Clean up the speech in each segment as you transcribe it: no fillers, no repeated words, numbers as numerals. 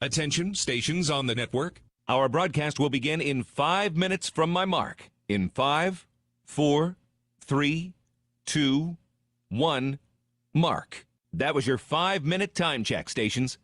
Attention, stations on the network. Our broadcast will begin in 5 minutes from my mark. In 5, 4, 3, 2, 1, mark. That was your 5-minute time check, stations.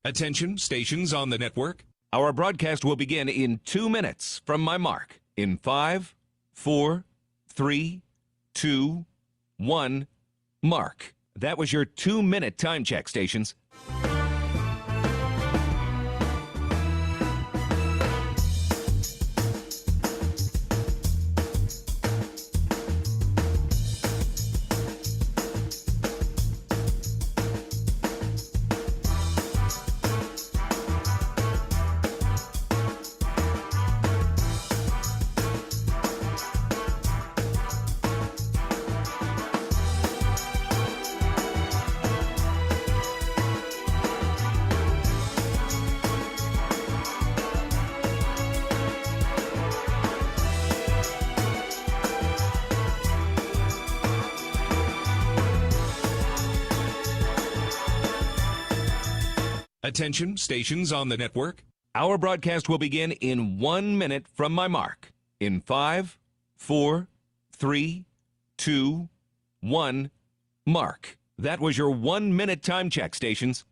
Attention, stations on the network. Our broadcast will begin in 2 minutes from my mark. In 5, 4, 3, 2, 1, mark. That was your 2-minute time check, stations. Attention, stations on the network. Our broadcast will begin in 1 minute from my mark. In 5, 4, 3, 2, 1, mark. That was your 1-minute time check, stations.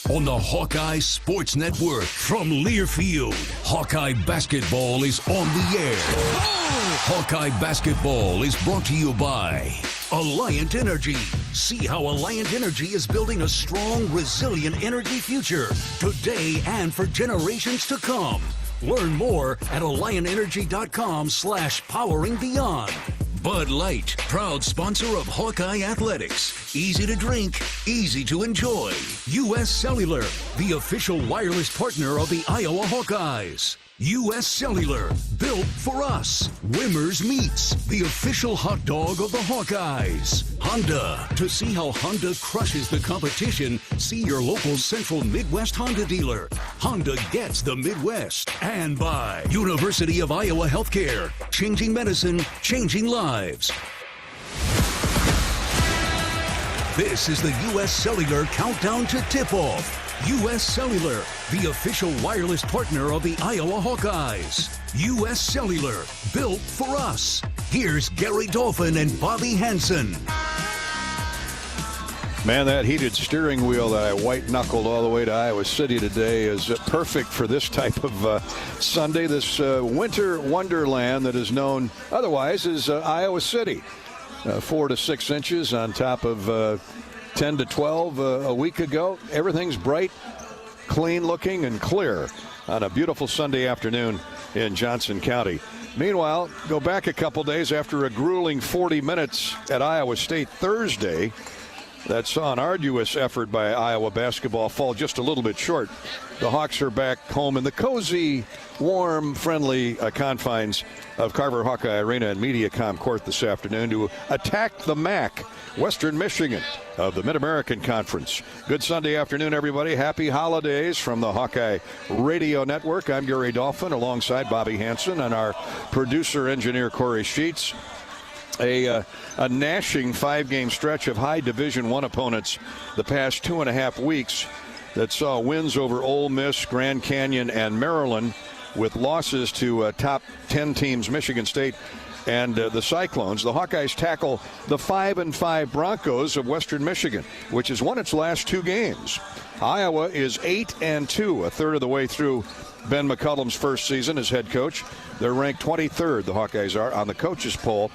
on the Hawkeye Sports Network. From Learfield, Hawkeye Basketball is on the air. Hawkeye Basketball is brought to you by Alliant Energy. See how Alliant Energy is building a strong, resilient energy future today and for generations to come. Learn more at AlliantEnergy.com/poweringbeyond. Bud Light, proud sponsor of Hawkeye Athletics. Easy to drink, easy to enjoy. U.S. Cellular, the official wireless partner of the Iowa Hawkeyes. U.S. Cellular, built for us. Wimmer's Meats, the official hot dog of the Hawkeyes. Honda, to see how Honda crushes the competition, see your local Central Midwest Honda dealer. Honda gets the Midwest. And by University of Iowa Healthcare, changing medicine, changing lives. This is the U.S. Cellular Countdown to Tip-Off. U.S. Cellular, the official wireless partner of the Iowa Hawkeyes. U.S. Cellular, built for us. Here's Gary Dolphin and Bobby Hansen. Man, that heated steering wheel that I white-knuckled all the way to Iowa City today is perfect for this type of Sunday, this winter wonderland that is known otherwise as Iowa City. 4 to 6 inches on top of 10 to 12 a week ago. Everything's bright, clean looking, and clear on a beautiful Sunday afternoon in Johnson County. Meanwhile, go back a couple days after a grueling 40 minutes at Iowa State Thursday that saw an arduous effort by Iowa basketball fall just a little bit short. The Hawks are back home in the cozy, warm, friendly confines of Carver Hawkeye Arena and Mediacom Court this afternoon to attack the MAC, Western Michigan of the Mid-American Conference. Good Sunday afternoon, everybody. Happy holidays from the Hawkeye Radio Network. I'm Gary Dolphin alongside Bobby Hansen and our producer-engineer Corey Sheets. A gnashing 5-game stretch of high Division I opponents the past 2.5 weeks that saw wins over Ole Miss, Grand Canyon, and Maryland, with losses to top 10 teams, Michigan State and the Cyclones. The Hawkeyes tackle the 5-5 Broncos of Western Michigan, which has won its last 2 games. Iowa is 8-2, a third of the way through Ben McCullum's first season as head coach. They're ranked 23rd, the Hawkeyes are, on the coaches poll,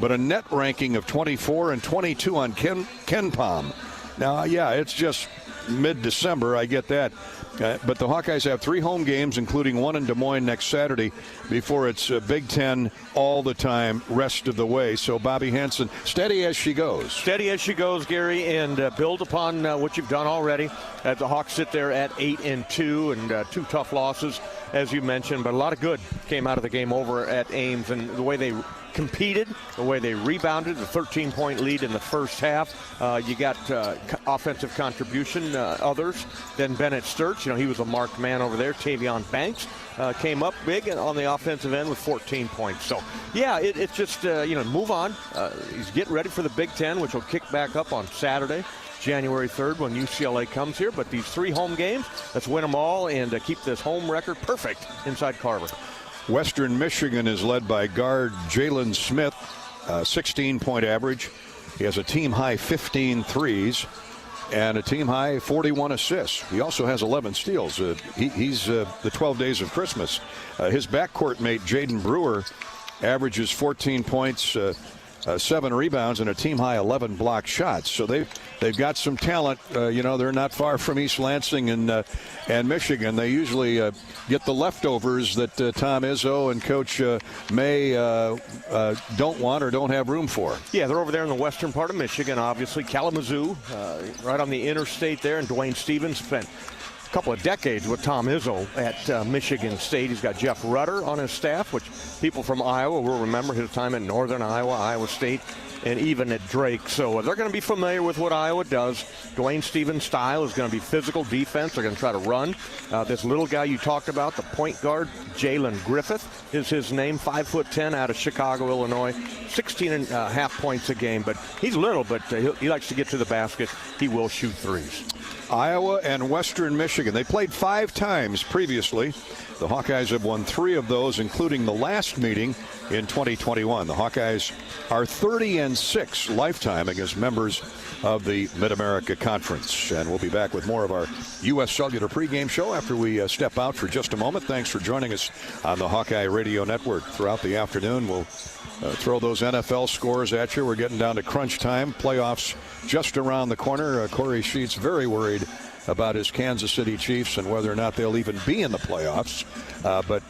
but a net ranking of 24 and 22 on KenPom. Now, yeah, it's just mid-December, I get that. But the Hawkeyes have 3 home games, including one in Des Moines next Saturday, before it's Big Ten all the time, rest of the way. So, Bobby Hansen, steady as she goes. Steady as she goes, Gary, and build upon what you've done already. The Hawks sit there at 8-2 and 2 tough losses, as you mentioned. But a lot of good came out of the game over at Ames, and the way they competed, the way they rebounded, the 13-point lead in the first half. You got offensive contribution, others. Then Bennett Sturts, he was a marked man over there. Tavion Banks came up big on the offensive end with 14 points. So, yeah, it's just, move on. He's getting ready for the Big Ten, which will kick back up on Saturday, January 3rd, when UCLA comes here. But these 3 home games, let's win them all and keep this home record perfect inside Carver. Western Michigan is led by guard Jalen Smith, 16-point average. He has a team-high 15 threes and a team-high 41 assists. He also has 11 steals. He's the 12 days of Christmas. His backcourt mate, Jaden Brewer, averages 14 points, 7 rebounds, and a team-high 11 block shots. So they've got some talent. They're not far from East Lansing and Michigan. They usually get the leftovers that Tom Izzo and Coach May don't want or don't have room for. Yeah, they're over there in the western part of Michigan, obviously. Kalamazoo, right on the interstate there, and Dwayne Stevens spent a couple of decades with Tom Izzo at Michigan State. He's got Jeff Rutter on his staff, which people from Iowa will remember his time at Northern Iowa, Iowa State, and even at Drake. So they're going to be familiar with what Iowa does. Dwayne Stevens' style is going to be physical defense. They're going to try to run. This little guy you talked about, the point guard, Jalen Griffith is his name, 5'10", out of Chicago, Illinois, 16.5 points a game. But he's little, but he likes to get to the basket. He will shoot threes. Iowa and Western Michigan. They played 5 times previously. The Hawkeyes have won 3 of those, including the last meeting in 2021. The Hawkeyes are 30-6 lifetime against members of the Mid-America Conference. And we'll be back with more of our U.S. Cellular pregame show after we step out for just a moment. Thanks for joining us on the Hawkeye Radio Network. Throughout the afternoon, we'll throw those NFL scores at you. We're getting down to crunch time. Playoffs just around the corner. Corey Sheets very worried about his Kansas City Chiefs and whether or not they'll even be in the playoffs. But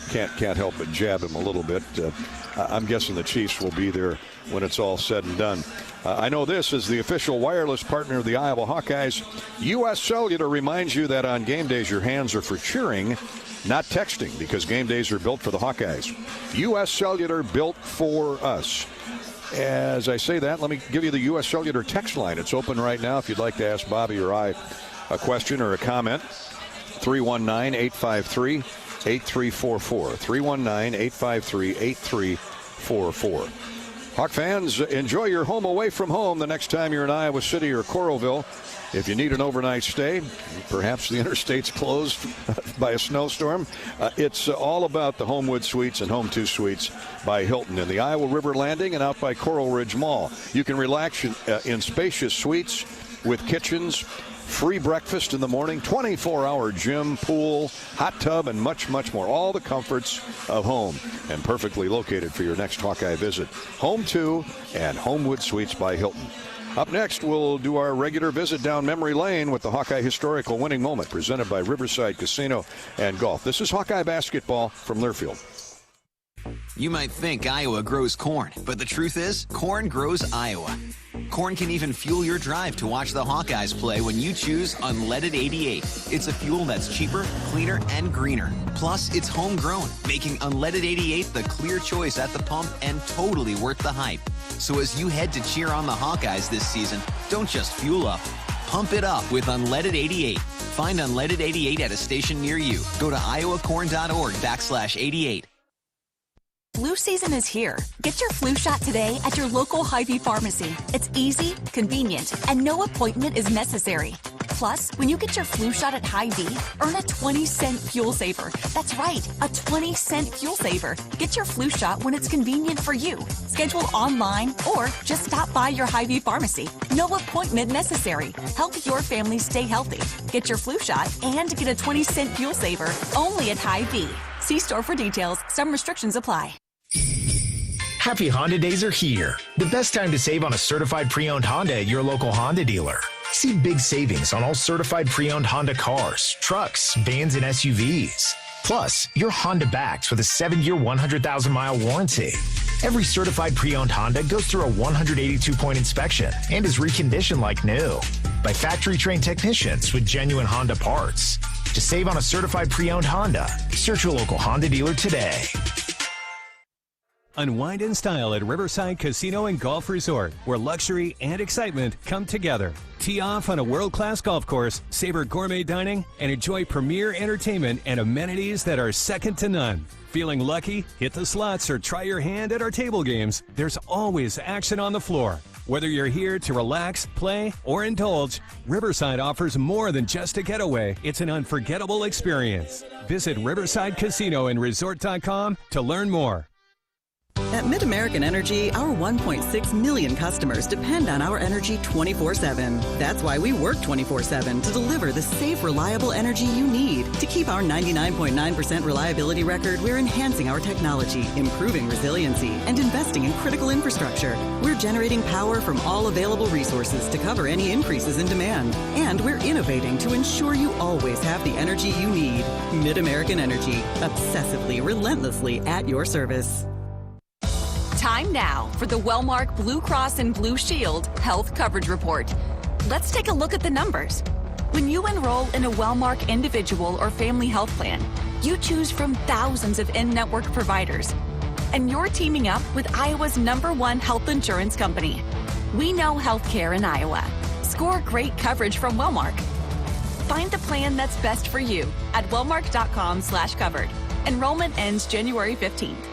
can't help but jab him a little bit. I'm guessing the Chiefs will be there when it's all said and done. I know this is the official wireless partner of the Iowa Hawkeyes. U.S. Cellular reminds you that on game days your hands are for cheering, not texting, because game days are built for the Hawkeyes. U.S. Cellular, built for us. As I say that, let me give you the U.S. Cellular text line. It's open right now if you'd like to ask Bobby or I a question or a comment. 319-853-8344. 319-853-8344. Hawk fans, enjoy your home away from home the next time you're in Iowa City or Coralville. If you need an overnight stay, perhaps the interstate's closed by a snowstorm, it's all about the Homewood Suites and Home 2 Suites by Hilton in the Iowa River Landing and out by Coral Ridge Mall. You can relax in spacious suites with kitchens, free breakfast in the morning, 24-hour gym, pool, hot tub, and much, much more. All the comforts of home and perfectly located for your next Hawkeye visit. Home 2 and Homewood Suites by Hilton. Up next, we'll do our regular visit down memory lane with the Hawkeye Historical Winning Moment presented by Riverside Casino and Golf. This is Hawkeye Basketball from Learfield. You might think Iowa grows corn, but the truth is, corn grows Iowa. Corn can even fuel your drive to watch the Hawkeyes play when you choose Unleaded 88. It's a fuel that's cheaper, cleaner, and greener. Plus, it's homegrown, making Unleaded 88 the clear choice at the pump and totally worth the hype. So as you head to cheer on the Hawkeyes this season, don't just fuel up. Pump it up with Unleaded 88. Find Unleaded 88 at a station near you. Go to iowacorn.org/88. Flu season is here. Get your flu shot today at your local Hy-Vee pharmacy. It's easy, convenient, and no appointment is necessary. Plus, when you get your flu shot at Hy-Vee, earn a 20-cent fuel saver. That's right, a 20-cent fuel saver. Get your flu shot when it's convenient for you. Schedule online or just stop by your Hy-Vee pharmacy. No appointment necessary. Help your family stay healthy. Get your flu shot and get a 20-cent fuel saver only at Hy-Vee. See store for details. Some restrictions apply. Happy Honda Days are here. The best time to save on a certified pre-owned Honda at your local Honda dealer. See big savings on all certified pre-owned Honda cars, trucks, vans, and SUVs. Plus, you're Honda backed with a 7-year, 100,000-mile warranty. Every certified pre-owned Honda goes through a 182-point inspection and is reconditioned like new by factory-trained technicians with genuine Honda parts. To save on a certified pre-owned Honda, search your local Honda dealer today. Unwind in style at Riverside Casino and Golf Resort, where luxury and excitement come together. Tee off on a world-class golf course, savor gourmet dining, and enjoy premier entertainment and amenities that are second to none. Feeling lucky? Hit the slots or try your hand at our table games. There's always action on the floor. Whether you're here to relax, play, or indulge, Riverside offers more than just a getaway. It's an unforgettable experience. Visit riversideCasinoandresort.com to learn more. At Mid-American Energy, our 1.6 million customers depend on our energy 24/7. That's why we work 24/7 to deliver the safe, reliable energy you need. To keep our 99.9% reliability record, we're enhancing our technology, improving resiliency, and investing in critical infrastructure. We're generating power from all available resources to cover any increases in demand. And we're innovating to ensure you always have the energy you need. Mid-American Energy, obsessively, relentlessly at your service. Time now for the Wellmark Blue Cross and Blue Shield Health Coverage Report. Let's take a look at the numbers. When you enroll in a Wellmark individual or family health plan, you choose from thousands of in-network providers. And you're teaming up with Iowa's #1 health insurance company. We know healthcare in Iowa. Score great coverage from Wellmark. Find the plan that's best for you at wellmark.com/covered. Enrollment ends January 15th.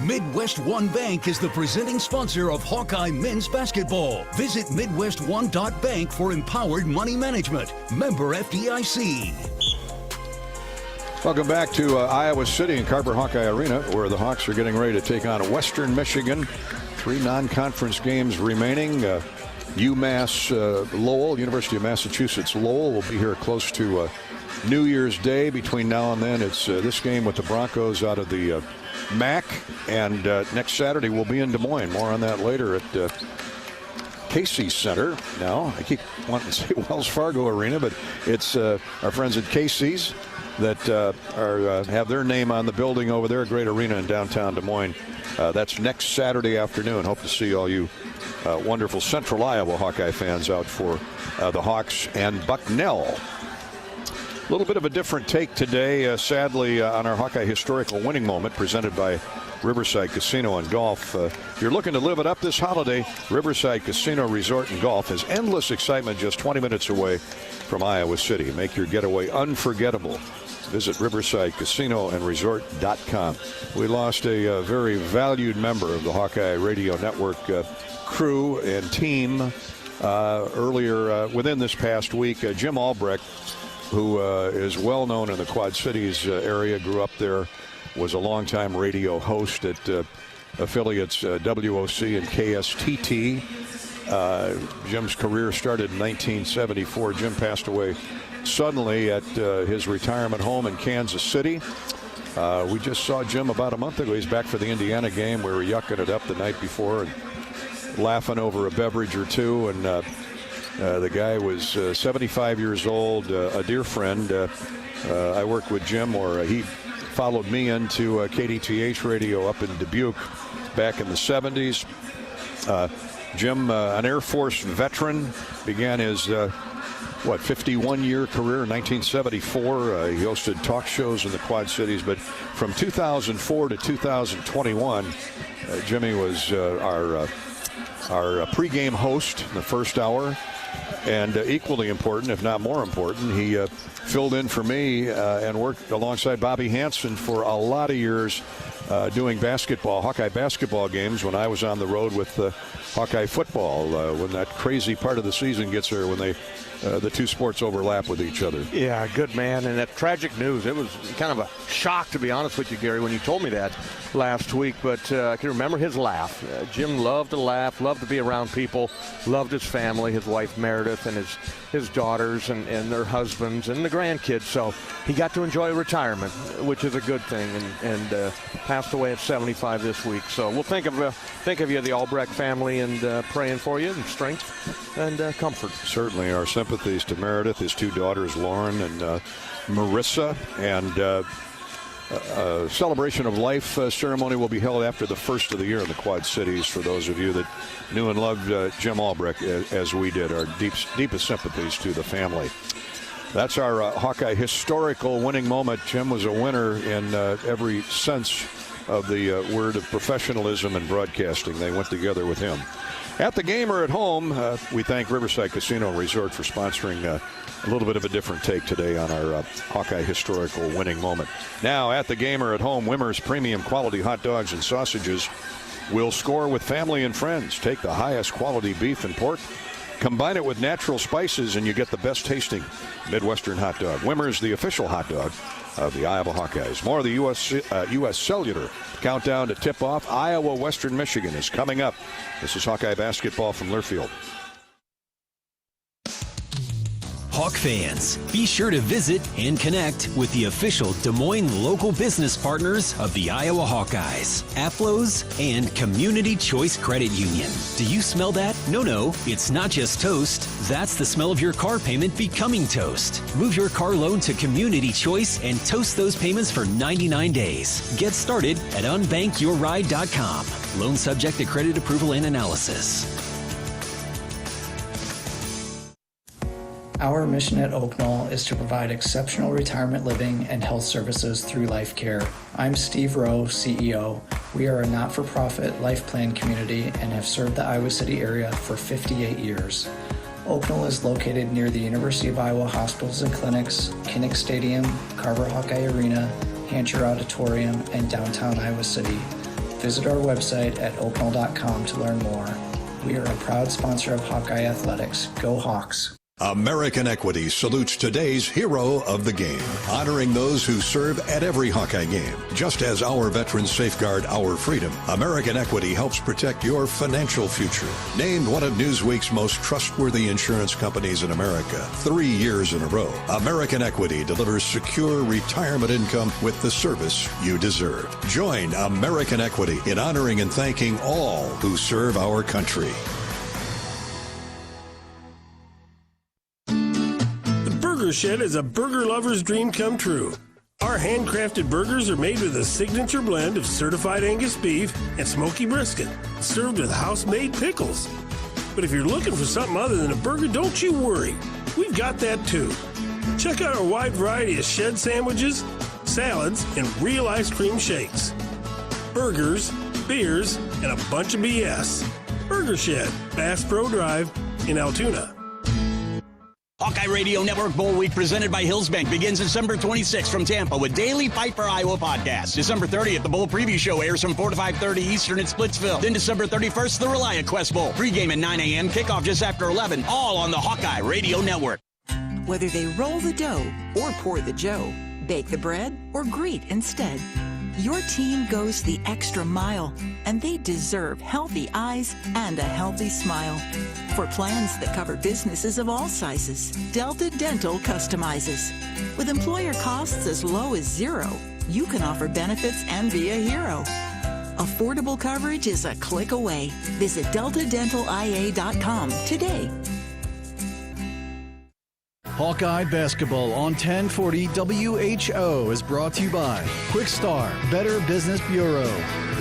Midwest One Bank is the presenting sponsor of Hawkeye men's basketball. Visit MidwestOne.bank for empowered money management. Member FDIC. Welcome back to Iowa City and Carver Hawkeye Arena, where the Hawks are getting ready to take on Western Michigan. 3 non-conference games remaining. UMass Lowell, University of Massachusetts Lowell will be here close to New Year's Day. Between now and then, it's this game with the Broncos out of the MAC, and next Saturday we'll be in Des Moines. More on that later at Casey's Center. Now, I keep wanting to say Wells Fargo Arena, but it's our friends at Casey's that have their name on the building over there, a great arena in downtown Des Moines. That's next Saturday afternoon. Hope to see all you wonderful Central Iowa Hawkeye fans out for the Hawks and Bucknell. A little bit of a different take today, sadly, on our Hawkeye Historical Winning Moment presented by Riverside Casino and Golf. If you're looking to live it up this holiday, Riverside Casino Resort and Golf has endless excitement just 20 minutes away from Iowa City. Make your getaway unforgettable. Visit riverside-casino-and-resort.com. We lost a very valued member of the Hawkeye Radio Network crew and team earlier within this past week. Jim Albrecht, who is well known in the Quad Cities area, grew up there, was a longtime radio host at affiliates WOC and KSTT. Jim's career started in 1974. Jim passed away suddenly at his retirement home in Kansas City. We just saw Jim about a month ago. He's back for the Indiana game. We were yucking it up the night before and laughing over a beverage or two. And the guy was 75 years old, a dear friend. I worked with Jim, or he followed me into KDTH radio up in Dubuque back in the 70s. Jim, an Air Force veteran, began his 51-year career in 1974. He hosted talk shows in the Quad Cities, but from 2004 to 2021, Jimmy was our pregame host in the first hour, and equally important, if not more important, he filled in for me and worked alongside Bobby Hansen for a lot of years doing Hawkeye basketball games when I was on the road with Hawkeye football, when that crazy part of the season gets there, when the two sports overlap with each other. Yeah, good man. And that tragic news, it was kind of a shock, to be honest with you, Gary, when you told me that last week. But I can remember his laugh. Jim loved to laugh, loved to be around people, loved his family, his wife Meredith, and his daughters and their husbands and the grandkids. So he got to enjoy retirement, which is a good thing, and passed away at 75 this week. So we'll think of you, the Albrecht family, and praying for you and strength and comfort. Certainly our sympathies to Meredith, his two daughters, Lauren and Marissa, and a celebration of life ceremony will be held after the first of the year in the Quad Cities. For those of you that knew and loved Jim Albrecht as we did, our deepest sympathies to the family. That's our Hawkeye Historical Winning Moment. Jim was a winner in every sense of the word of professionalism and broadcasting. They went together with him. At the game or at home, we thank Riverside Casino and Resort for sponsoring a little bit of a different take today on our Hawkeye Historical Winning Moment. Now, at the game or at home, Wimmer's premium quality hot dogs and sausages will score with family and friends. Take the highest quality beef and pork, combine it with natural spices, and you get the best tasting Midwestern hot dog. Wimmer's, the official hot dog of the Iowa Hawkeyes. More of the U.S. Cellular countdown to tip-off. Iowa, Western Michigan is coming up. This is Hawkeye basketball from Learfield. Hawk fans, be sure to visit and connect with the official Des Moines local business partners of the Iowa Hawkeyes, Aplos, and Community Choice Credit Union. Do you smell that? No, it's not just toast. That's the smell of your car payment becoming toast. Move your car loan to Community Choice and toast those payments for 99 days. Get started at unbankyourride.com. Loan subject to credit approval and analysis. Our mission at Oak Knoll is to provide exceptional retirement living and health services through Life Care. I'm Steve Rowe, CEO. We are a not-for-profit life plan community and have served the Iowa City area for 58 years. Oak Knoll is located near the University of Iowa hospitals and clinics, Kinnick Stadium, Carver Hawkeye Arena, Hancher Auditorium, and downtown Iowa City. Visit our website at oakmill.com to learn more. We are a proud sponsor of Hawkeye Athletics. Go Hawks! American Equity salutes today's hero of the game, honoring those who serve at every Hawkeye game. Just as our veterans safeguard our freedom, American Equity helps protect your financial future. Named one of Newsweek's most trustworthy insurance companies in America 3 years in a row, American Equity delivers secure retirement income with the service you deserve. Join American Equity in honoring and thanking all who serve our country. Burger Shed is a burger lover's dream come true. Our handcrafted burgers are made with a signature blend of certified Angus beef and smoky brisket, served with house-made pickles. But if you're looking for something other than a burger, don't you worry. We've got that too. Check out our wide variety of shed sandwiches, salads, and real ice cream shakes. Burgers, beers, and a bunch of BS. Burger Shed, Bass Pro Drive in Altoona. Hawkeye Radio Network Bowl Week presented by Hillsbank begins December 26th from Tampa with daily Fight for Iowa podcast. December 30th, the Bowl Preview Show airs from 4 to 5:30 Eastern at Splitsville. Then December 31st, the Reliant Quest Bowl. Pregame at 9 a.m., kickoff just after 11, all on the Hawkeye Radio Network. Whether they roll the dough or pour the joe, bake the bread or greet instead, your team goes the extra mile, and they deserve healthy eyes and a healthy smile. For plans that cover businesses of all sizes, Delta Dental customizes. With employer costs as low as $0, you can offer benefits and be a hero. Affordable coverage is a click away. Visit deltadentalia.com today. Hawkeye Basketball on 1040 WHO is brought to you by Quick Star, Better Business Bureau,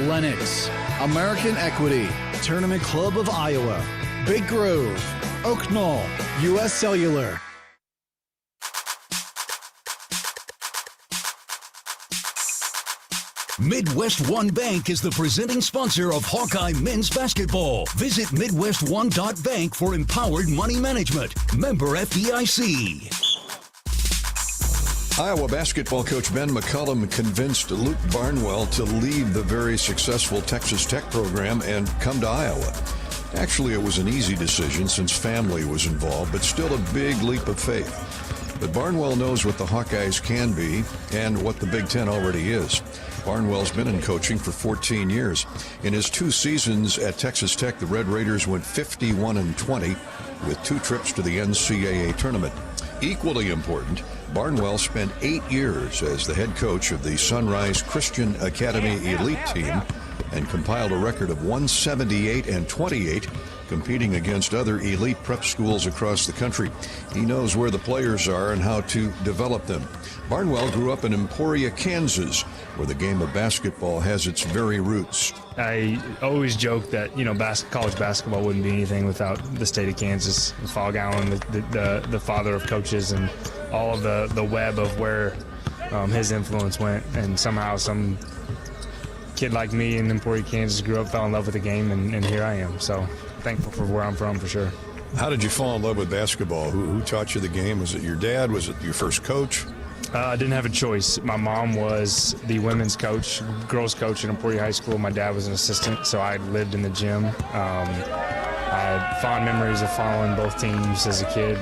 Lennox, American Equity, Tournament Club of Iowa, Big Grove, Oak Knoll, U.S. Cellular. Midwest One Bank is the presenting sponsor of Hawkeye men's basketball. Visit MidwestOne.bank for empowered money management. Member FDIC. Iowa basketball coach Ben McCullum convinced Luke Barnwell to leave the very successful Texas Tech program and come to Iowa. Actually, it was an easy decision since family was involved, but still a big leap of faith. But Barnwell knows what the Hawkeyes can be and what the Big Ten already is. Barnwell's been in coaching for 14 years. In his 2 seasons at Texas Tech, the Red Raiders went 51-20 with 2 trips to the NCAA tournament. Equally important, Barnwell spent 8 years as the head coach of the Sunrise Christian Academy elite team and compiled a record of 178-28, competing against other elite prep schools across the country. He knows where the players are and how to develop them. Barnwell grew up in Emporia, Kansas, where the game of basketball has its very roots. I always joke that, college basketball wouldn't be anything without the state of Kansas. Fog Allen, the father of coaches, and all of the web of where his influence went. And somehow some kid like me in Emporia, Kansas grew up, fell in love with the game, and here I am. So thankful for where I'm from, for sure. How did you fall in love with basketball? Who taught you the game? Was it your dad? Was it your first coach? I didn't have a choice. My mom was the women's coach, girls coach at Emporia High School. My dad was an assistant, so I lived in the gym. I had fond memories of following both teams as a kid,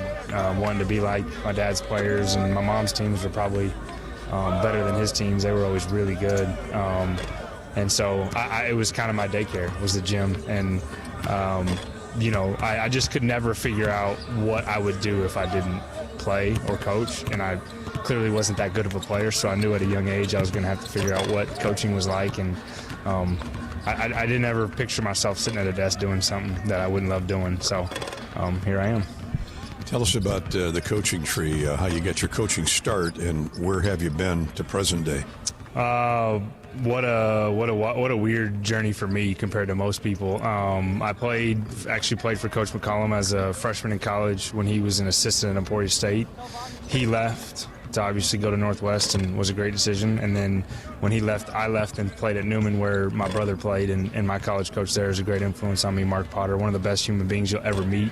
wanting to be like my dad's players, and my mom's teams were probably better than his teams. They were always really good. And so it was kind of my daycare, was the gym. And, I just could never figure out what I would do if I didn't play or coach. And I clearly wasn't that good of a player, so I knew at a young age I was going to have to figure out what coaching was like. And I didn't ever picture myself sitting at a desk doing something that I wouldn't love doing. So here I am. Tell us about the coaching tree, how you got your coaching start, and where have you been to present day? What a weird journey for me compared to most people. I actually played for Coach McCullum as a freshman in college when he was an assistant at Emporia State. He left to obviously go to Northwest, and was a great decision. And then when he left, I left and played at Newman, where my brother played, and my college coach there is a great influence on me, Mark Potter, one of the best human beings you'll ever meet.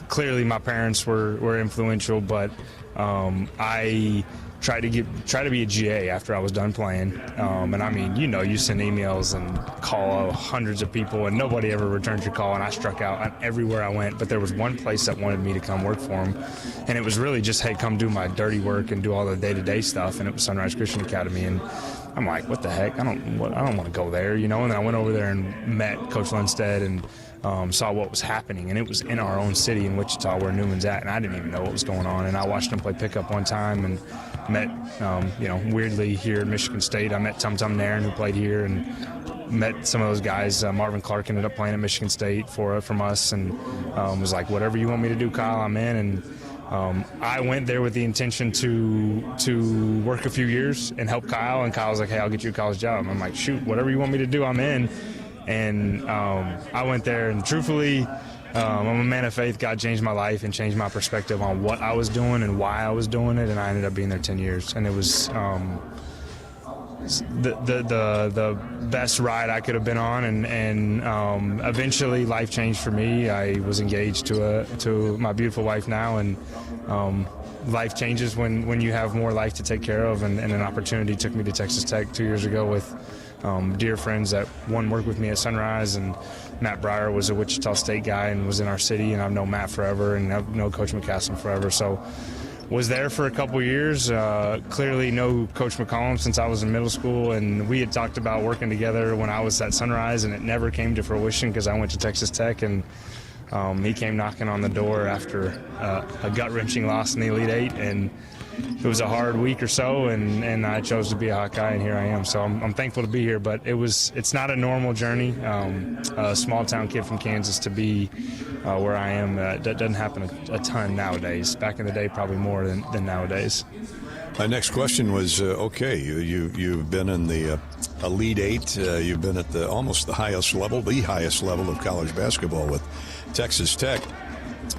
Clearly my parents were influential, but I tried to be a GA after I was done playing. And I mean, you send emails and call hundreds of people and nobody ever returns your call, and I struck out everywhere I went. But there was one place that wanted me to come work for them, and it was really just, hey, come do my dirty work and do all the day-to-day stuff, and it was Sunrise Christian Academy. And I'm like, what the heck? I don't want to go there, And then I went over there and met Coach Lundstedt and saw what was happening, and it was in our own city in Wichita where Newman's at, and I didn't even know what was going on. And I watched him play pickup one time and met, weirdly here at Michigan State, I met Tum Tum Nairn, who played here, and met some of those guys. Marvin Clark ended up playing at Michigan State from us, and was like, whatever you want me to do, Kyle, I'm in. And I went there with the intention to work a few years and help Kyle, and Kyle was like, hey, I'll get you a college job. I'm like, shoot, whatever you want me to do, I'm in. And I went there, and truthfully, I'm a man of faith. God changed my life and changed my perspective on what I was doing and why I was doing it, and I ended up being there 10 years. And it was the best ride I could have been on, and eventually life changed for me. I was engaged to my beautiful wife now, and life changes when you have more life to take care of, and an opportunity took me to Texas Tech 2 years ago with dear friends that one worked with me at Sunrise, and Matt Breyer was a Wichita State guy and was in our city, and I've known Matt forever, and I've known Coach McCullum forever. So was there for a couple years. Clearly know Coach McCullum since I was in middle school, and we had talked about working together when I was at Sunrise, and it never came to fruition because I went to Texas Tech, and he came knocking on the door after a gut-wrenching loss in the Elite Eight, and it was a hard week or so, and I chose to be a Hawkeye, and here I am. So I'm thankful to be here, but it's not a normal journey. A small-town kid from Kansas to be where I am, that doesn't happen a ton nowadays. Back in the day, probably more than nowadays. My next question was, you've been in the Elite Eight. You've been at almost the highest level of college basketball with Texas Tech.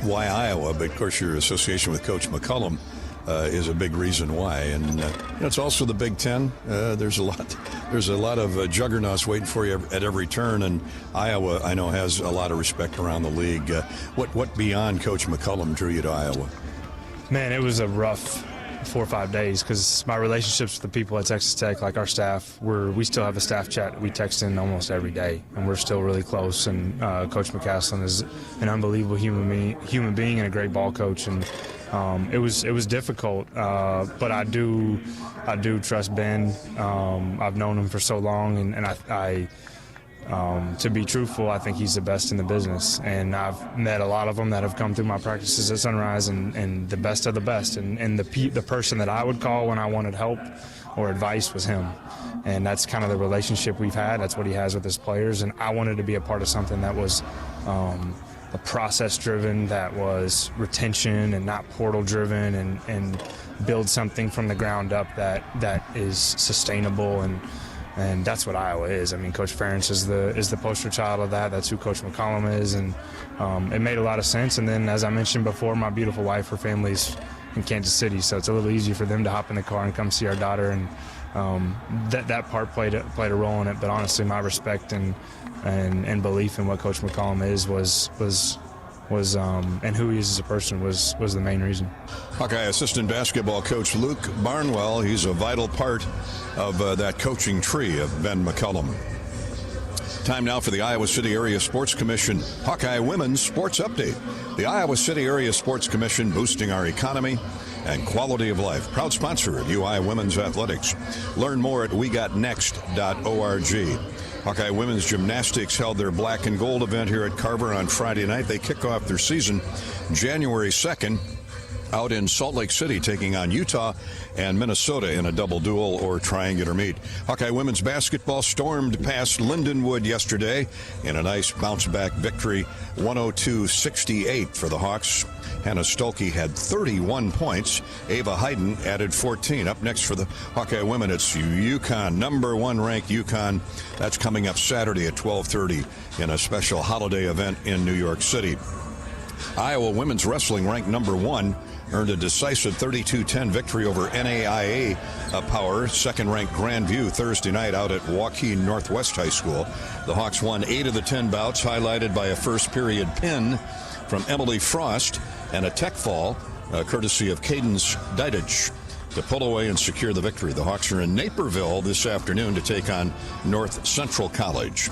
Why Iowa? But, of course, your association with Coach McCullum is a big reason why, and it's also the Big Ten. There's a lot of juggernauts waiting for you at every turn, and Iowa, I know, has a lot of respect around the league. What beyond Coach McCullum drew you to Iowa? Man, it was a rough 4 or 5 days because my relationships with the people at Texas Tech, like our staff, we still have a staff chat. We text in almost every day, and we're still really close. And Coach McCaslin is an unbelievable human being and a great ball coach. And it was difficult, but I do trust Ben. I've known him for so long, and I to be truthful, I think he's the best in the business. And I've met a lot of them that have come through my practices at Sunrise, and the best of the best. And the person that I would call when I wanted help or advice was him. And that's kind of the relationship we've had. That's what he has with his players. And I wanted to be a part of something that was process-driven, that was retention and not portal-driven, and build something from the ground up that is sustainable, and that's what Iowa is. I mean, Coach Ferentz is the poster child of that. That's who Coach McCullum is, and it made a lot of sense. And then, as I mentioned before, my beautiful wife, her family's in Kansas City, so it's a little easier for them to hop in the car and come see our daughter, and that part played a role in it. But honestly, my respect and belief in what Coach McCullum is was and who he is as a person was the main reason. Hawkeye assistant basketball coach Luke Barnwell, he's a vital part of that coaching tree of Ben McCullum. Time now for the Iowa City Area Sports Commission Hawkeye Women's Sports Update. The Iowa City Area Sports Commission, boosting our economy and quality of life. Proud sponsor of UI Women's Athletics. Learn more at weGotNext.org. Hawkeye Women's Gymnastics held their black and gold event here at Carver on Friday night. They kick off their season January 2nd out in Salt Lake City, taking on Utah and Minnesota in a double duel or triangular meet. Hawkeye women's basketball stormed past Lindenwood yesterday in a nice bounce-back victory, 102-68 for the Hawks. Hannah Stolke had 31 points. Ava Hayden added 14. Up next for the Hawkeye women, it's UConn, number 1 ranked UConn. That's coming up Saturday at 12:30 in a special holiday event in New York City. Iowa women's wrestling, ranked number 1, earned a decisive 32-10 victory over NAIA Power, second-ranked Grandview, Thursday night out at Waukee Northwest High School. The Hawks won 8 of the 10 bouts, highlighted by a first-period pin from Emily Frost and a tech fall, courtesy of Cadence Didich. to pull away and secure the victory. The Hawks are in Naperville this afternoon to take on North Central College.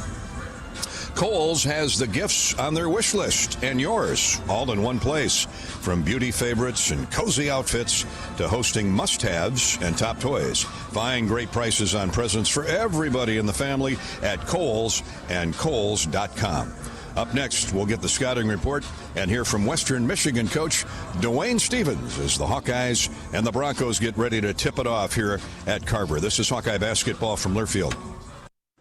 Kohl's has the gifts on their wish list and yours all in one place. From beauty favorites and cozy outfits to hosting must-haves and top toys. Find great prices on presents for everybody in the family at Kohl's and Kohls.com. Up next, we'll get the scouting report and hear from Western Michigan coach Dwayne Stevens as the Hawkeyes and the Broncos get ready to tip it off here at Carver. This is Hawkeye basketball from Learfield.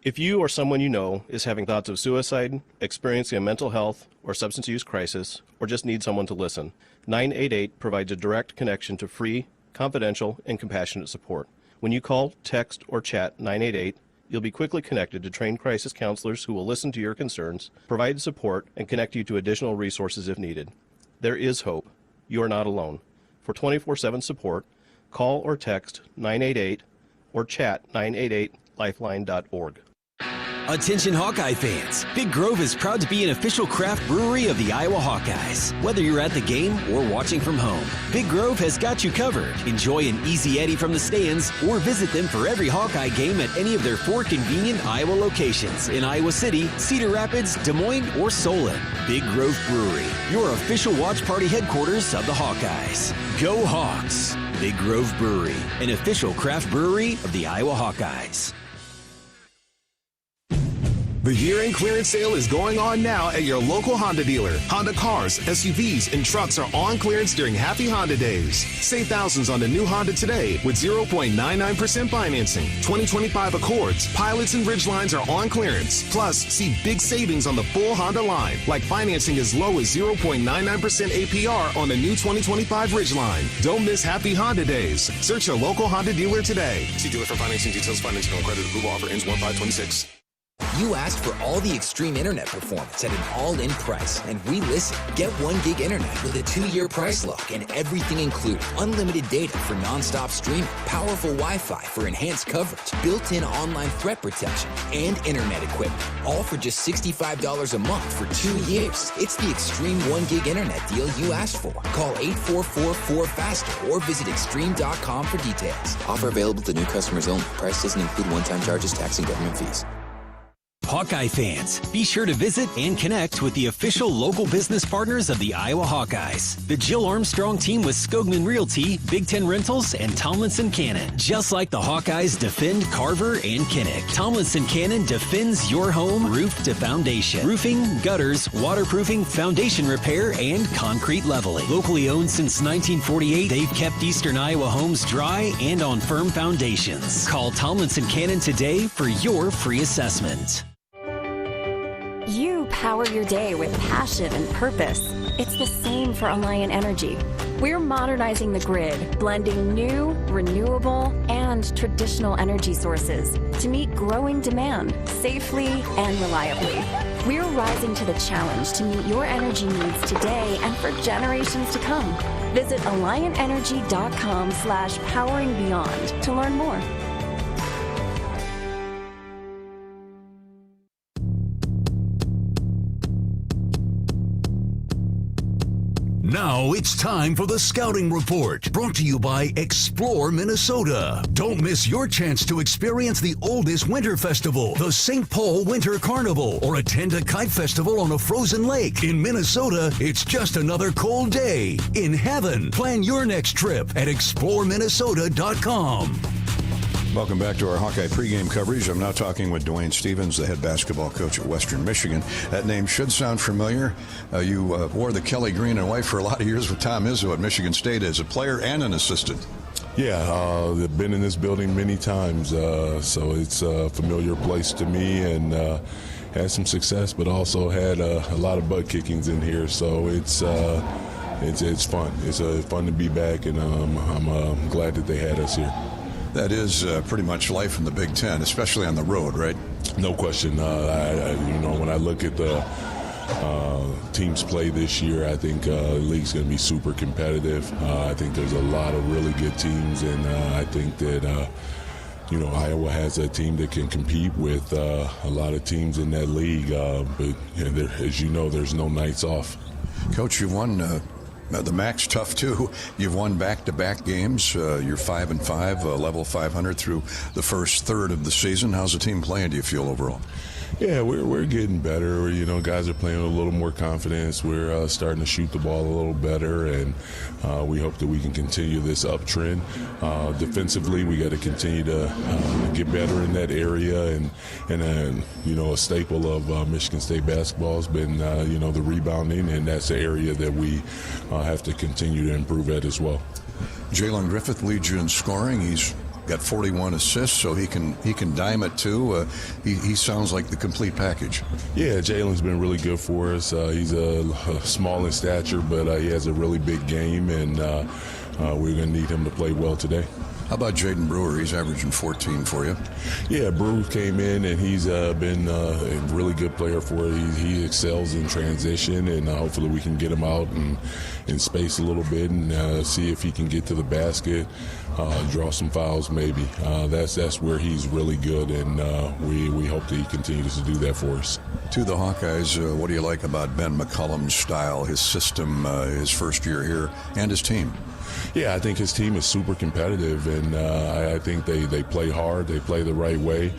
If you or someone you know is having thoughts of suicide, experiencing a mental health or substance use crisis, or just need someone to listen, 988 provides a direct connection to free, confidential, and compassionate support. When you call, text, or chat 988, you'll be quickly connected to trained crisis counselors who will listen to your concerns, provide support, and connect you to additional resources if needed. There is hope. You are not alone. For 24/7 support, call or text 988 or chat 988lifeline.org. Attention Hawkeye fans, Big Grove is proud to be an official craft brewery of the Iowa Hawkeyes. Whether you're at the game or watching from home, Big Grove has got you covered. Enjoy an easy Eddie from the stands or visit them for every Hawkeye game at any of their 4 convenient Iowa locations in Iowa City, Cedar Rapids, Des Moines, or Solon. Big Grove Brewery, your official watch party headquarters of the Hawkeyes. Go Hawks! Big Grove Brewery, an official craft brewery of the Iowa Hawkeyes. The year-end clearance sale is going on now at your local Honda dealer. Honda cars, SUVs, and trucks are on clearance during Happy Honda Days. Save thousands on the new Honda today with 0.99% financing. 2025 Accords, Pilots, and Ridgelines are on clearance. Plus, see big savings on the full Honda line, like financing as low as 0.99% APR on the new 2025 Ridgeline. Don't miss Happy Honda Days. Search your local Honda dealer today. See dealer for financing details. Financing on credit approval offer ends 1/5/26. You asked for all the extreme internet performance at an all-in price, and we listened. Get 1 gig internet with a 2-year price lock and everything included. Unlimited data for non-stop streaming, powerful Wi-Fi for enhanced coverage, built-in online threat protection, and internet equipment. All for just $65 a month for 2 years. It's the extreme 1 gig internet deal you asked for. Call 844-4FASTER or visit extreme.com for details. Offer available to new customers only. Price doesn't include one-time charges, tax, and government fees. Hawkeye fans, be sure to visit and connect with the official local business partners of the Iowa Hawkeyes. The Jill Armstrong team with Skogman Realty, Big Ten Rentals, and Tomlinson Cannon. Just like the Hawkeyes defend Carver and Kinnick, Tomlinson Cannon defends your home roof to foundation. Roofing, gutters, waterproofing, foundation repair, and concrete leveling. Locally owned since 1948, they've kept Eastern Iowa homes dry and on firm foundations. Call Tomlinson Cannon today for your free assessment. You power your day with passion and purpose. It's the same for Alliant Energy. We're modernizing the grid, blending new, renewable, and traditional energy sources to meet growing demand safely and reliably. We're rising to the challenge to meet your energy needs today and for generations to come. Visit AlliantEnergy.com/poweringbeyond to learn more. Now it's time for the Scouting Report, brought to you by Explore Minnesota. Don't miss your chance to experience the oldest winter festival, the St. Paul Winter Carnival, or attend a kite festival on a frozen lake. In Minnesota, it's just another cold day in heaven. Plan your next trip at exploreminnesota.com. Welcome back to our Hawkeye pregame coverage. I'm now talking with Dwayne Stevens, the head basketball coach at Western Michigan. That name should sound familiar. You wore the Kelly green and white for a lot of years with Tom Izzo at Michigan State as a player and an assistant. Yeah, I've been in this building many times, so it's a familiar place to me, and had some success, but also had a lot of butt kickings in here. So it's fun. It's fun to be back, and I'm glad that they had us here. That is pretty much life in the Big Ten, especially on the road, right? No question. When I look at the teams play this year, I think the league's going to be super competitive. I think there's a lot of really good teams, and I think that Iowa has a team that can compete with a lot of teams in that league. But as you know, there's no nights off. Coach, you won The MAC's tough too. You've won back-to-back games. You're 5-5, level 500 through the first third of the season. How's the team playing, do you feel, overall? Yeah, we're getting better. You know, guys are playing with a little more confidence. We're starting to shoot the ball a little better, and we hope that we can continue this uptrend. Defensively, we got to continue to get better in that area, and you know, a staple of Michigan State basketball has been you know, the rebounding, and that's the area that we have to continue to improve at as well. Jalen Griffith leads you in scoring. He's got 41 assists, so he can dime it too. He sounds like the complete package. Yeah, Jalen's been really good for us. He's a small in stature, but he has a really big game, and we're going to need him to play well today. How about Jaden Brewer? He's averaging 14 for you. Yeah, Brewer came in, and he's been a really good player for it. He excels in transition, and hopefully we can get him out and in space a little bit and see if he can get to the basket, draw some fouls maybe. That's where he's really good, and we hope that he continues to do that for us. To the Hawkeyes, what do you like about Ben McCullum's style, his system, his first year here, and his team? Yeah, I think his team is super competitive, and I think they play hard, they play the right way.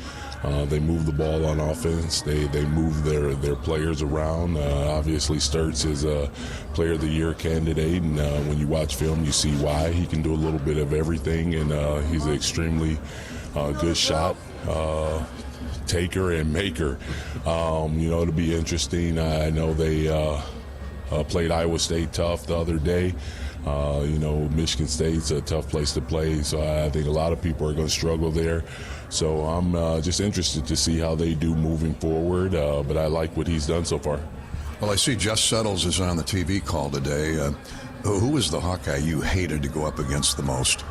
They move the ball on offense. They move their players around. Obviously, Sturtz is a Player of the Year candidate, and when you watch film, you see why. He can do a little bit of everything, and he's an extremely good shot taker and maker. You know, it'll be interesting. I know they played Iowa State tough the other day. You know, Michigan State's a tough place to play, so I think a lot of people are going to struggle there. So I'm just interested to see how they do moving forward, but I like what he's done so far. Well, I see Just Settles is on the TV call today. Who was the Hawkeye you hated to go up against the most?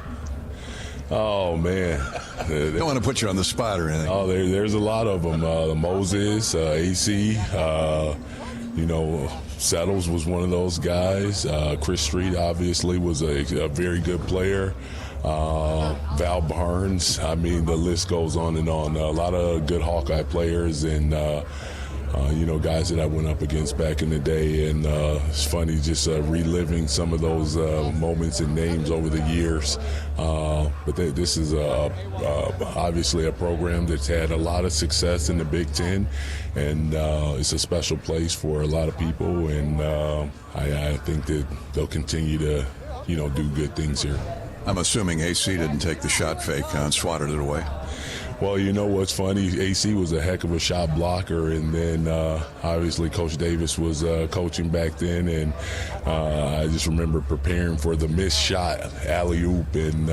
Oh, man. Don't want to put you on the spot or anything. Oh, there's a lot of them. Moses, AC, you know, Settles was one of those guys. Chris Street obviously was a very good player. Val Barnes, I mean, the list goes on and on. A lot of good Hawkeye players, and you know, guys that I went up against back in the day, and it's funny just reliving some of those moments and names over the years. But this is obviously a program that's had a lot of success in the Big Ten, and it's a special place for a lot of people, and I think that they'll continue to, you know, do good things here. I'm assuming AC didn't take the shot fake and swatted it away. Well, you know what's funny? AC was a heck of a shot blocker, and then obviously Coach Davis was coaching back then, and I just remember preparing for the missed shot, alley-oop, and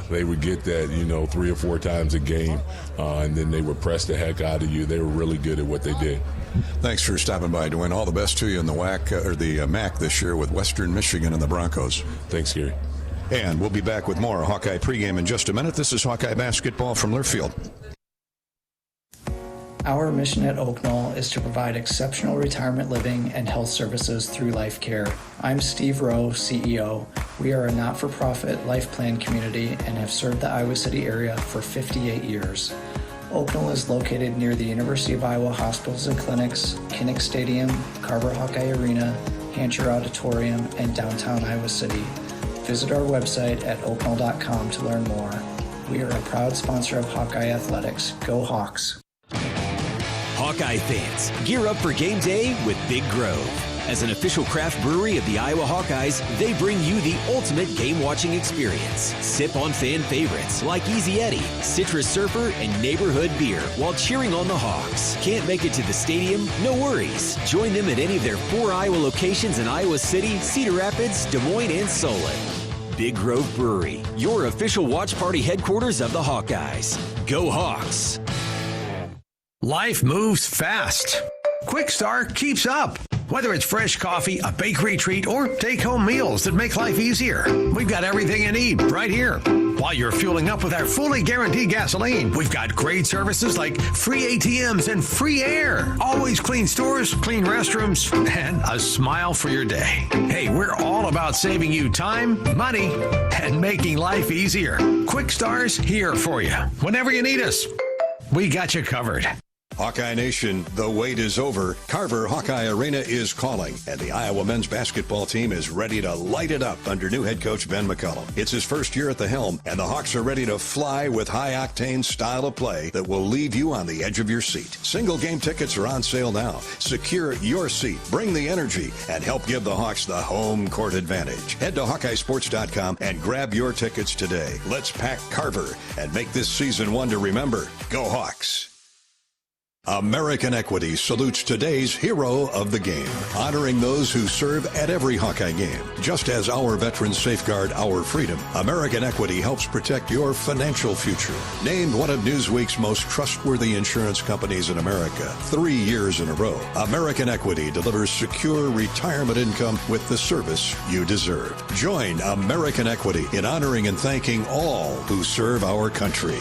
they would get that, you know, 3 or 4 times a game, and then they would press the heck out of you. They were really good at what they did. Thanks for stopping by, Dwayne. All the best to you in the MAC this year with Western Michigan and the Broncos. Thanks, Gary. And we'll be back with more Hawkeye pregame in just a minute. This is Hawkeye basketball from Learfield. Our mission at Oak Knoll is to provide exceptional retirement living and health services through Life Care. I'm Steve Rowe, CEO. We are a not-for-profit life plan community and have served the Iowa City area for 58 years. Oak Knoll is located near the University of Iowa Hospitals and Clinics, Kinnick Stadium, Carver Hawkeye Arena, Hancher Auditorium, and downtown Iowa City. Visit our website at oakknoll.com to learn more. We are a proud sponsor of Hawkeye Athletics. Go Hawks! Hawkeye fans, gear up for game day with Big Grove. As an official craft brewery of the Iowa Hawkeyes, they bring you the ultimate game-watching experience. Sip on fan favorites like Easy Eddie, Citrus Surfer, and Neighborhood Beer while cheering on the Hawks. Can't make it to the stadium? No worries. Join them at any of their 4 Iowa locations in Iowa City, Cedar Rapids, Des Moines, and Solon. Big Grove Brewery, your official watch party headquarters of the Hawkeyes. Go Hawks! Life moves fast. Quick Start keeps up. Whether it's fresh coffee, a bakery treat, or take-home meals that make life easier, we've got everything you need right here. While you're fueling up with our fully guaranteed gasoline, we've got great services like free ATMs and free air, always clean stores, clean restrooms, and a smile for your day. Hey, we're all about saving you time, money, and making life easier. Quick Star's here for you whenever you need us. We got you covered. Hawkeye Nation, the wait is over. Carver Hawkeye Arena is calling, and the Iowa men's basketball team is ready to light it up under new head coach Ben McCullum. It's his first year at the helm, and the Hawks are ready to fly with high-octane style of play that will leave you on the edge of your seat. Single game tickets are on sale now. Secure your seat, bring the energy, and help give the Hawks the home court advantage. Head to HawkeyeSports.com and grab your tickets today. Let's pack Carver and make this season one to remember. Go Hawks! American Equity salutes today's hero of the game, honoring those who serve at every Hawkeye game. Just as our veterans safeguard our freedom, American Equity helps protect your financial future. Named one of Newsweek's most trustworthy insurance companies in America 3 years in a row, American Equity delivers secure retirement income with the service you deserve. Join American Equity in honoring and thanking all who serve our country.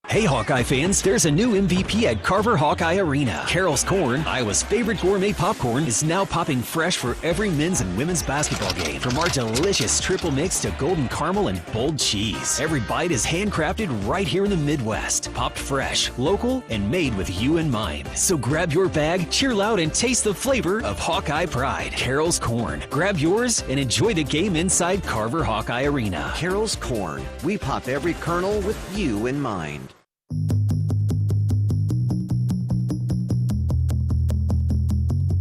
Hey Hawkeye fans, there's a new MVP at Carver Hawkeye Arena. Carol's Corn, Iowa's favorite gourmet popcorn, is now popping fresh for every men's and women's basketball game. From our delicious triple mix to golden caramel and bold cheese. Every bite is handcrafted right here in the Midwest. Popped fresh, local, and made with you in mind. So grab your bag, cheer loud, and taste the flavor of Hawkeye pride. Carol's Corn. Grab yours and enjoy the game inside Carver Hawkeye Arena. Carol's Corn. We pop every kernel with you in mind.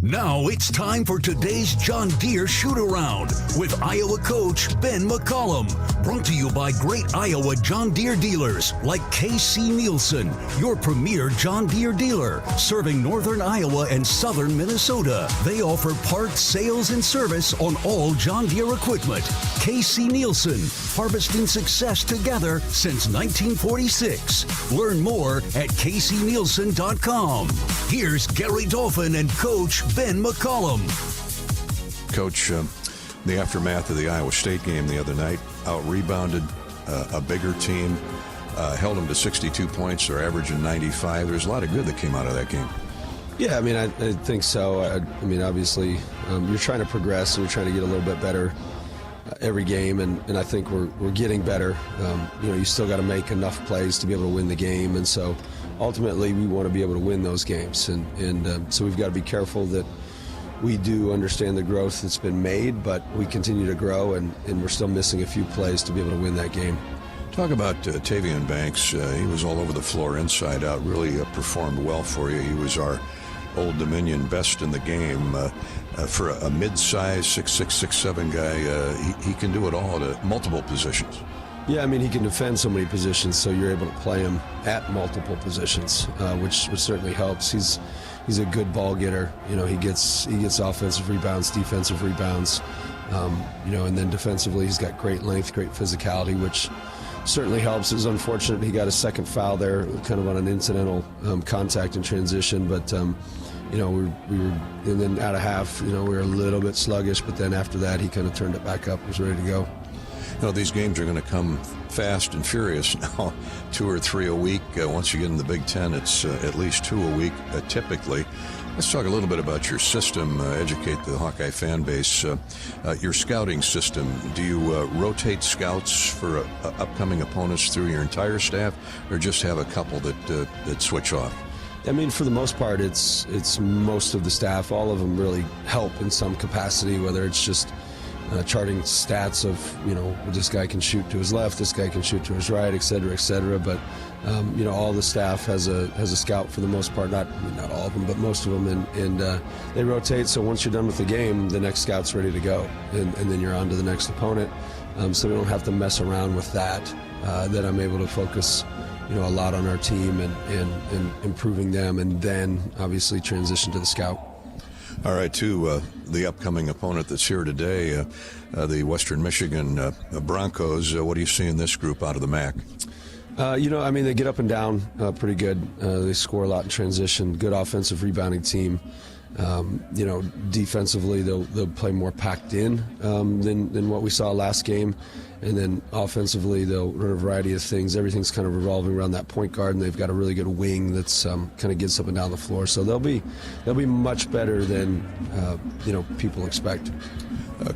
Now it's time for today's John Deere shoot-around with Iowa coach Ben McCullum. Brought to you by great Iowa John Deere dealers like K.C. Nielsen, your premier John Deere dealer, serving northern Iowa and southern Minnesota. They offer parts, sales, and service on all John Deere equipment. K.C. Nielsen, harvesting success together since 1946. Learn more at kcnielsen.com. Here's Gary Dolphin and Coach Ben McCullum. Coach, the aftermath of the Iowa State game the other night, out-rebounded a bigger team, held them to 62 points. They're averaging 95. There's a lot of good that came out of that game. Yeah, I mean, I think so. I mean, obviously, you're trying to progress and you're trying to get a little bit better every game, and I think we're getting better. You still got to make enough plays to be able to win the game, and so ultimately we want to be able to win those games, and so we've got to be careful that we do understand the growth that's been made, but we continue to grow, and we're still missing a few plays to be able to win that game. Talk about Tavian Banks. He was all over the floor, inside out, really performed well for you. He was our Old Dominion best in the game. For a mid-size 6'6", 6'7" guy, he can do it all at multiple positions. Yeah, I mean, he can defend so many positions, so you're able to play him at multiple positions, which certainly helps. He's a good ball getter. He gets offensive rebounds, defensive rebounds, and then defensively he's got great length, great physicality, which certainly helps. It was unfortunate he got a second foul there, kind of on an incidental contact in transition, but we were, and then out of half, we were a little bit sluggish, but then after that he kind of turned it back up, was ready to go. These games are going to come fast and furious now, 2 or 3 a week. Once you get in the Big Ten, it's at least 2 a week, typically. Let's talk a little bit about your system, educate the Hawkeye fan base. Your scouting system, do you rotate scouts for upcoming opponents through your entire staff, or just have a couple that switch off? I mean, for the most part, it's most of the staff. All of them really help in some capacity, whether it's just charting stats of, this guy can shoot to his left, this guy can shoot to his right, et cetera. But, all the staff has a scout for the most part, not all of them, but most of them. And they rotate. So once you're done with the game, the next scout's ready to go. And then you're on to the next opponent. So we don't have to mess around with that. That I'm able to focus, a lot on our team and improving them, and then obviously transition to the scout. All right, to the upcoming opponent that's here today, the Western Michigan Broncos. What do you see in this group out of the MAC? They get up and down pretty good. They score a lot in transition. Good offensive rebounding team. Defensively, they'll play more packed in than what we saw last game. And then offensively, they'll run a variety of things. Everything's kind of revolving around that point guard, and they've got a really good wing that's kind of gets up and down the floor. So they'll be much better than people expect.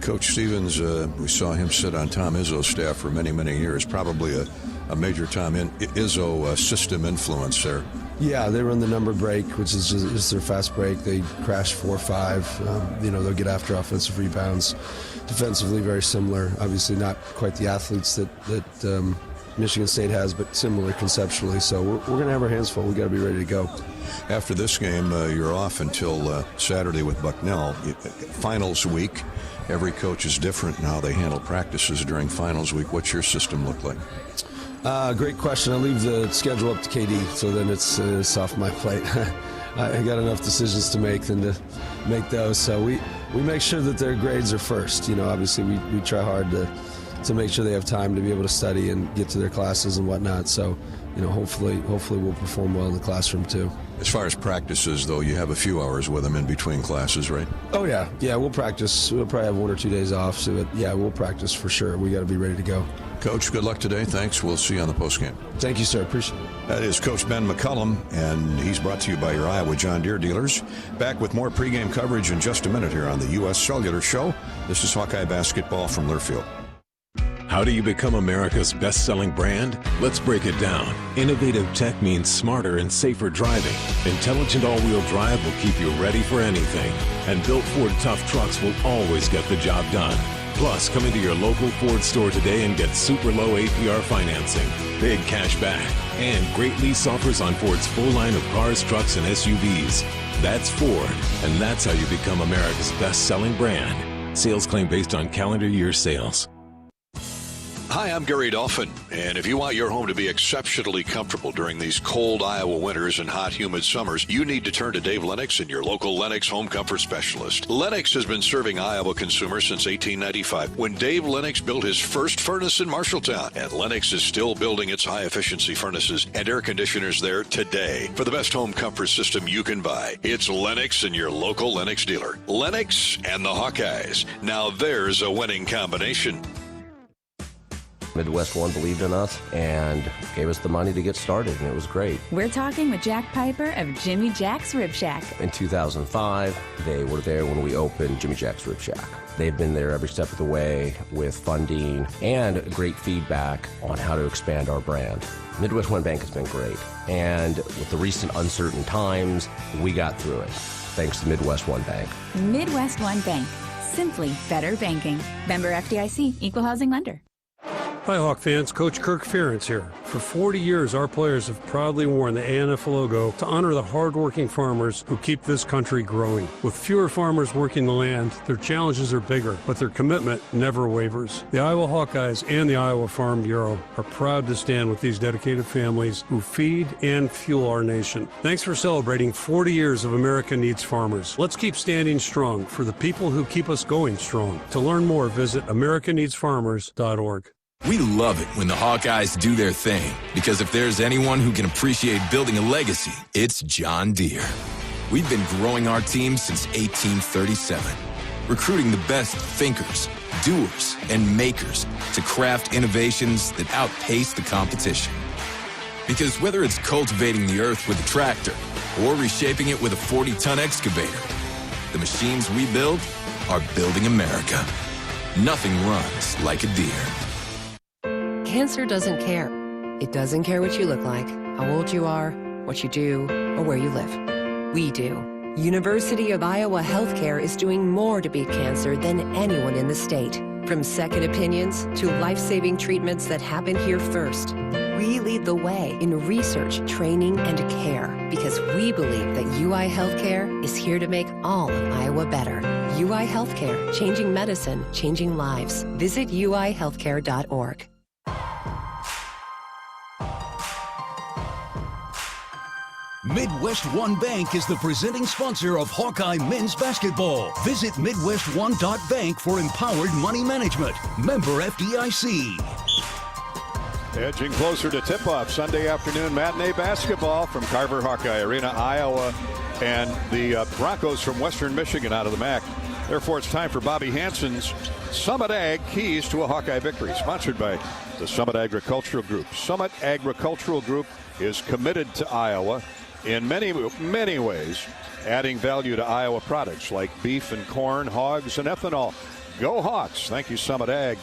Coach Stevens, we saw him sit on Tom Izzo's staff for many, many years. Probably a major time in Izzo system influence there. Yeah, they run the number break, which is just their fast break. They crash 4-5. They'll get after offensive rebounds. Defensively, very similar. Obviously, not quite the athletes that Michigan State has, but similar conceptually. So we're going to have our hands full. We got to be ready to go. After this game, you're off until Saturday with Bucknell. Finals week. Every coach is different in how they handle practices during finals week. What's your system look like? Great question. I leave the schedule up to KD, so then it's off my plate. I got enough decisions to make than to make those. So we make sure that their grades are first. Obviously we try hard to make sure they have time to be able to study and get to their classes and whatnot. So, hopefully we'll perform well in the classroom too. As far as practices, though, you have a few hours with them in between classes, right? Oh, yeah. Yeah, we'll practice. We'll probably have 1 or 2 days off. So, we'll practice for sure. We got to be ready to go. Coach, good luck today. Thanks. We'll see you on the postgame. Thank you, sir. Appreciate it. That is Coach Ben McCullum, and he's brought to you by your Iowa John Deere dealers. Back with more pregame coverage in just a minute here on the U.S. Cellular Show. This is Hawkeye basketball from Learfield. How do you become America's best-selling brand? Let's break it down. Innovative tech means smarter and safer driving. Intelligent all-wheel drive will keep you ready for anything. And built Ford tough trucks will always get the job done. Plus, come into your local Ford store today and get super low APR financing, big cash back, and great lease offers on Ford's full line of cars, trucks, and SUVs. That's Ford, and that's how you become America's best-selling brand. Sales claim based on calendar year sales. Hi, I'm Gary Dolphin, and if you want your home to be exceptionally comfortable during these cold Iowa winters and hot, humid summers, you need to turn to Dave Lennox and your local Lennox home comfort specialist. Lennox has been serving Iowa consumers since 1895, when Dave Lennox built his first furnace in Marshalltown, and Lennox is still building its high-efficiency furnaces and air conditioners there today. For the best home comfort system you can buy, it's Lennox and your local Lennox dealer. Lennox and the Hawkeyes. Now there's a winning combination. Midwest One believed in us and gave us the money to get started, and it was great. We're talking with Jack Piper of Jimmy Jack's Rib Shack. In 2005, they were there when we opened Jimmy Jack's Rib Shack. They've been there every step of the way with funding and great feedback on how to expand our brand. Midwest One Bank has been great, and with the recent uncertain times, we got through it, thanks to Midwest One Bank. Midwest One Bank. Simply better banking. Member FDIC, Equal Housing Lender. Hi, Hawk fans. Coach Kirk Ferentz here. For 40 years, our players have proudly worn the ANF logo to honor the hardworking farmers who keep this country growing. With fewer farmers working the land, their challenges are bigger, but their commitment never wavers. The Iowa Hawkeyes and the Iowa Farm Bureau are proud to stand with these dedicated families who feed and fuel our nation. Thanks for celebrating 40 years of America Needs Farmers. Let's keep standing strong for the people who keep us going strong. To learn more, visit americaneedsfarmers.org. We love it when the Hawkeyes do their thing, because if there's anyone who can appreciate building a legacy, it's John Deere. We've been growing our team since 1837, recruiting the best thinkers, doers, and makers to craft innovations that outpace the competition. Because whether it's cultivating the earth with a tractor or reshaping it with a 40-ton excavator, the machines we build are building America. Nothing runs like a Deere. Cancer doesn't care. It doesn't care what you look like, how old you are, what you do, or where you live. We do. University of Iowa Healthcare is doing more to beat cancer than anyone in the state. From second opinions to life-saving treatments that happen here first. We lead the way in research, training, and care because we believe that UI Healthcare is here to make all of Iowa better. UI Healthcare, changing medicine, changing lives. Visit uihealthcare.org. Midwest One Bank is the presenting sponsor of Hawkeye men's basketball. Visit MidwestOne.bank for empowered money management. Member FDIC. Edging closer to tip-off Sunday afternoon matinee basketball from Carver Hawkeye Arena, Iowa, and the Broncos from Western Michigan out of the MAC. Therefore, it's time for Bobby Hansen's Summit Ag Keys to a Hawkeye Victory, sponsored by the Summit Agricultural Group. Summit Agricultural Group is committed to Iowa in many ways, adding value to Iowa products like beef and corn, hogs, and ethanol. Go Hawks. Thank you, Summit Ag.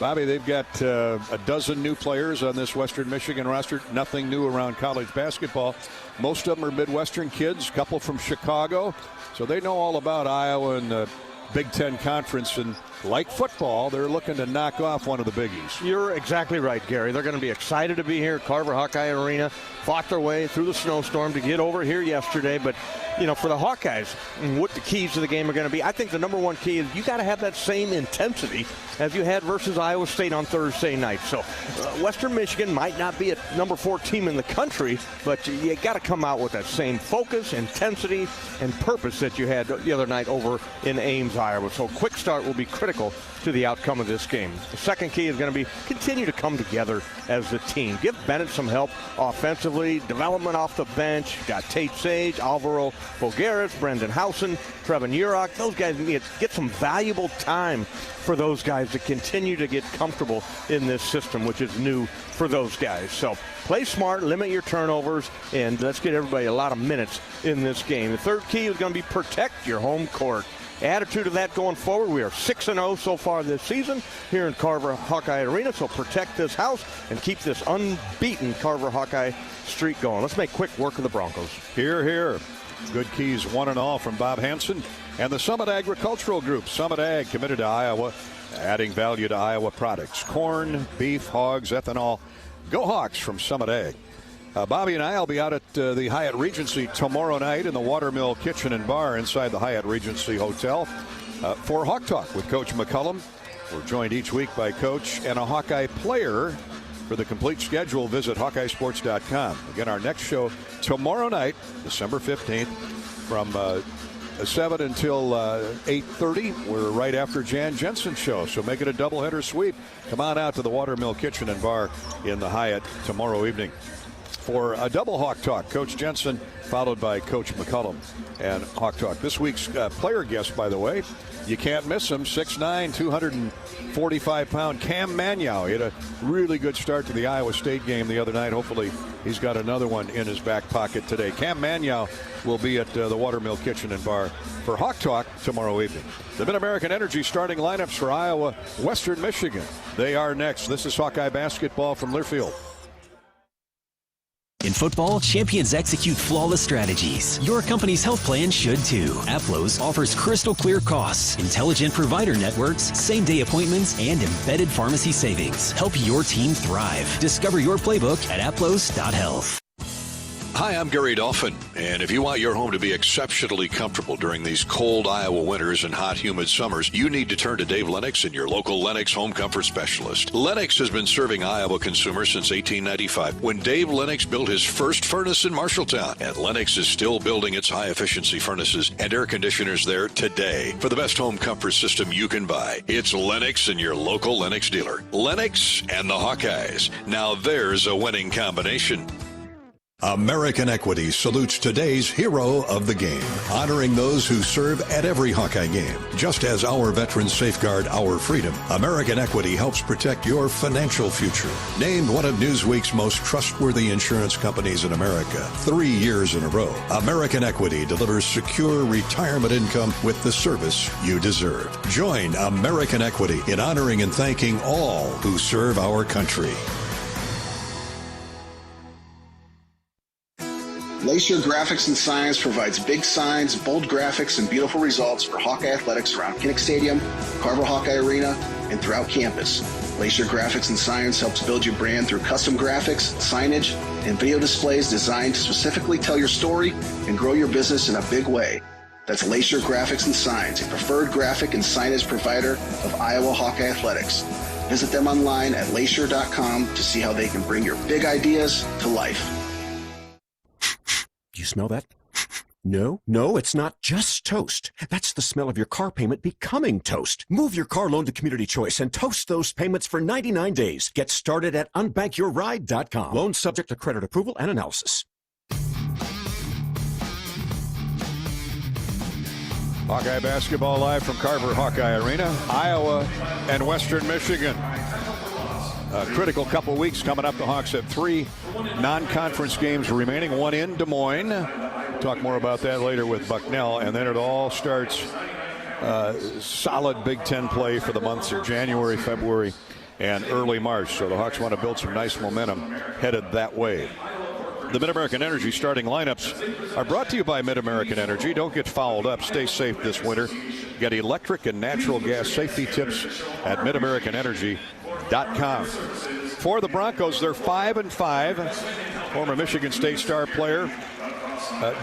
Bobby, they've got a dozen new players on this Western Michigan roster. Nothing new around college basketball. Most of them are Midwestern kids, a couple from Chicago. So they know all about Iowa and the Big Ten Conference. And like football, they're looking to knock off one of the biggies. You're exactly right, Gary. They're going to be excited to be here at Carver Hawkeye Arena. Fought their way through the snowstorm to get over here yesterday. But, you know, for the Hawkeyes, what the keys to the game are going to be, I think the number one key is you got to have that same intensity as you had versus Iowa State on Thursday night. So Western Michigan might not be a number 4 team in the country, but you got to come out with that same focus, intensity, and purpose that you had the other night over in Ames, Iowa. So quick start will be critical to the outcome of this game. The second key is going to be continue to come together as a team. Give Bennett some help offensively, development off the bench. Got Tate Sage, Alvaro Bogueras, Brendan Housen, Trevin Urach. Those guys need to get some valuable time for those guys to continue to get comfortable in this system, which is new for those guys. So play smart, limit your turnovers, and let's get everybody a lot of minutes in this game. The third key is going to be protect your home court. Attitude of that going forward. We are 6-0 so far this season here in Carver Hawkeye Arena, so protect this house and keep this unbeaten Carver Hawkeye streak going. Let's make quick work of the Broncos. Here, here. Good keys, one and all from Bob Hansen and the Summit Agricultural Group. Summit Ag, committed to Iowa, adding value to Iowa products. Corn, beef, hogs, ethanol. Go Hawks from Summit Ag. Bobby and I will be out at the Hyatt Regency tomorrow night in the Watermill Kitchen and Bar inside the Hyatt Regency Hotel for Hawk Talk with Coach McCullum. We're joined each week by Coach and a Hawkeye player. For the complete schedule, visit HawkeyeSports.com. Again, our next show tomorrow night, December 15th, from 7 until 8:30. We're right after Jan Jensen's show, so make it a doubleheader sweep. Come on out to the Watermill Kitchen and Bar in the Hyatt tomorrow evening for a double Hawk Talk. Coach Jensen followed by Coach McCullum and Hawk Talk. This week's player guest, by the way, you can't miss him, 6'9", 245-pound Cam Manyow. He had a really good start to the Iowa State game the other night. Hopefully he's got another one in his back pocket today. Cam Manyow will be at the Watermill Kitchen and Bar for Hawk Talk tomorrow evening. The Mid-American Energy starting lineups for Iowa, Western Michigan. They are next. This is Hawkeye basketball from Learfield. In football, champions execute flawless strategies. Your company's health plan should too. Aplos offers crystal clear costs, intelligent provider networks, same-day appointments, and embedded pharmacy savings. Help your team thrive. Discover your playbook at aplos.health. Hi, I'm Gary Dolphin, and if you want your home to be exceptionally comfortable during these cold Iowa winters and hot, humid summers, you need to turn to Dave Lennox and your local Lennox home comfort specialist. Lennox has been serving Iowa consumers since 1895, when Dave Lennox built his first furnace in Marshalltown, and Lennox is still building its high-efficiency furnaces and air conditioners there today. For the best home comfort system you can buy, it's Lennox and your local Lennox dealer. Lennox and the Hawkeyes. Now there's a winning combination. American Equity salutes today's hero of the game, honoring those who serve at every Hawkeye game. Just as our veterans safeguard our freedom, American Equity helps protect your financial future. Named one of Newsweek's most trustworthy insurance companies in America 3 years in a row, American Equity delivers secure retirement income with the service you deserve. Join American Equity in honoring and thanking all who serve our country. Glacier Graphics and Signs provides big signs, bold graphics, and beautiful results for Hawkeye athletics around Kinnick Stadium, Carver Hawkeye Arena, and throughout campus. Glacier Graphics and Signs helps build your brand through custom graphics, signage, and video displays designed to specifically tell your story and grow your business in a big way. That's Glacier Graphics and Signs, a preferred graphic and signage provider of Iowa Hawkeye athletics. Visit them online at glacier.com to see how they can bring your big ideas to life. You smell that? No, it's not just toast. That's the smell of your car payment becoming toast. Move your car loan to Community Choice and toast those payments for 99 days. Get started at unbankyourride.com. Loan subject to credit approval and analysis. Hawkeye basketball live from Carver Hawkeye Arena, Iowa and Western Michigan. A critical couple weeks coming up. The Hawks have 3 non-conference games remaining, one in Des Moines. Talk more about that later with Bucknell. And then it all starts solid Big Ten play for the months of January, February, and early March. So the Hawks want to build some nice momentum headed that way. The Mid-American Energy starting lineups are brought to you by Mid-American Energy. Don't get fouled up. Stay safe this winter. Get electric and natural gas safety tips at midamericanenergy.com. For the Broncos, they're 5-5. Former Michigan State star player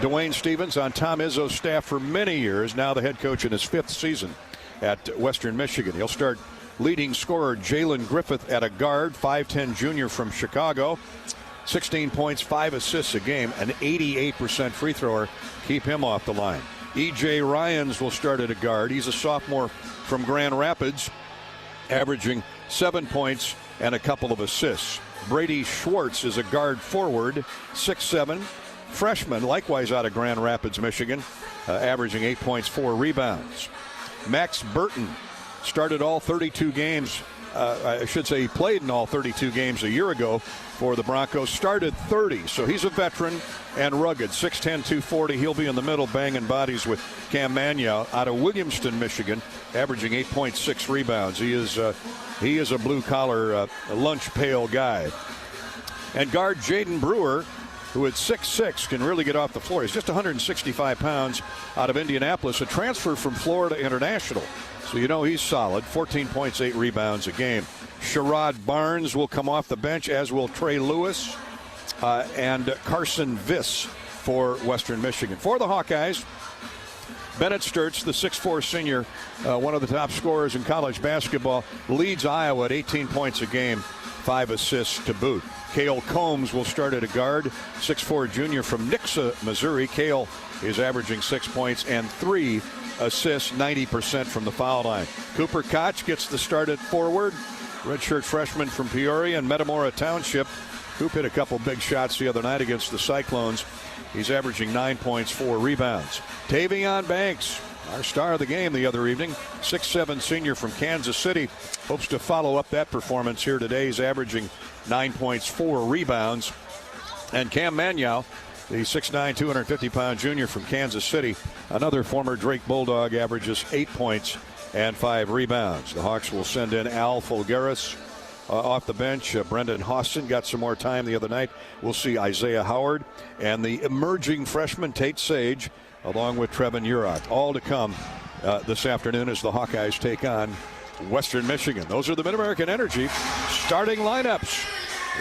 Dwayne Stevens on Tom Izzo's staff for many years. Now the head coach in his 5th season at Western Michigan. He'll start leading scorer Jalen Griffith at a guard, 5'10" junior from Chicago. 16 points, 5 assists a game, an 88% free thrower. Keep him off the line. E.J. Ryans will start at a guard. He's a sophomore from Grand Rapids, averaging 7 points and a couple of assists. Brady Schwartz is a guard forward, 6'7", freshman, likewise out of Grand Rapids, Michigan, averaging 8 points, 4 rebounds. Max Burton started all 32 games. I should say he played in all 32 games a year ago for the Broncos. Started 30, so he's a veteran and rugged. 6'10", 240. He'll be in the middle banging bodies with Cam Mania out of Williamston, Michigan, averaging 8.6 rebounds. He is a blue-collar lunch pail guy. And guard Jaden Brewer, who at 6'6", can really get off the floor. He's just 165 pounds out of Indianapolis, a transfer from Florida International. So you know he's solid. 14 points, 8 rebounds a game. Sherrod Barnes will come off the bench, as will Trey Lewis and Carson Viss for Western Michigan. For the Hawkeyes, Bennett Sturts, the 6'4" senior, one of the top scorers in college basketball, leads Iowa at 18 points a game, 5 assists to boot. Cale Combs will start at a guard, 6'4" junior from Nixa, Missouri. Cale is averaging 6 points and 3 assists, 90% from the foul line. Cooper Koch gets the start at forward, redshirt freshman from Peoria and Metamora Township. Coop hit a couple big shots the other night against the Cyclones. He's averaging 9 points, 4 rebounds. Tavion Banks, our star of the game the other evening, 6'7" senior from Kansas City, hopes to follow up that performance here today. He's averaging 9 points, 4 rebounds. And Cam Mania, the 6'9", 250-pound junior from Kansas City, another former Drake Bulldog, averages 8 points and 5 rebounds. The Hawks will send in Al Fulgaris off the bench. Brendan Hostin got some more time the other night. We'll see Isaiah Howard and the emerging freshman Tate Sage, along with Trevin Urach. All to come this afternoon as the Hawkeyes take on Western Michigan. Those are the Mid-American Energy starting lineups.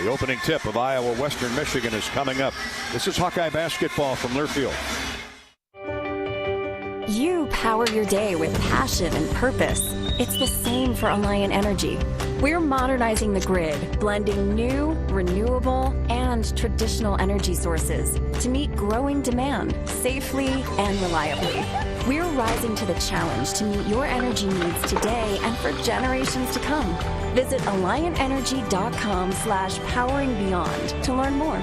The opening tip of Iowa Western Michigan is coming up. This is Hawkeye basketball from Learfield. You power your day with passion and purpose. It's the same for Alliant Energy. We're modernizing the grid, blending new, renewable, and traditional energy sources to meet growing demand safely and reliably. We're rising to the challenge to meet your energy needs today and for generations to come. Visit AlliantEnergy.com/poweringBeyond to learn more.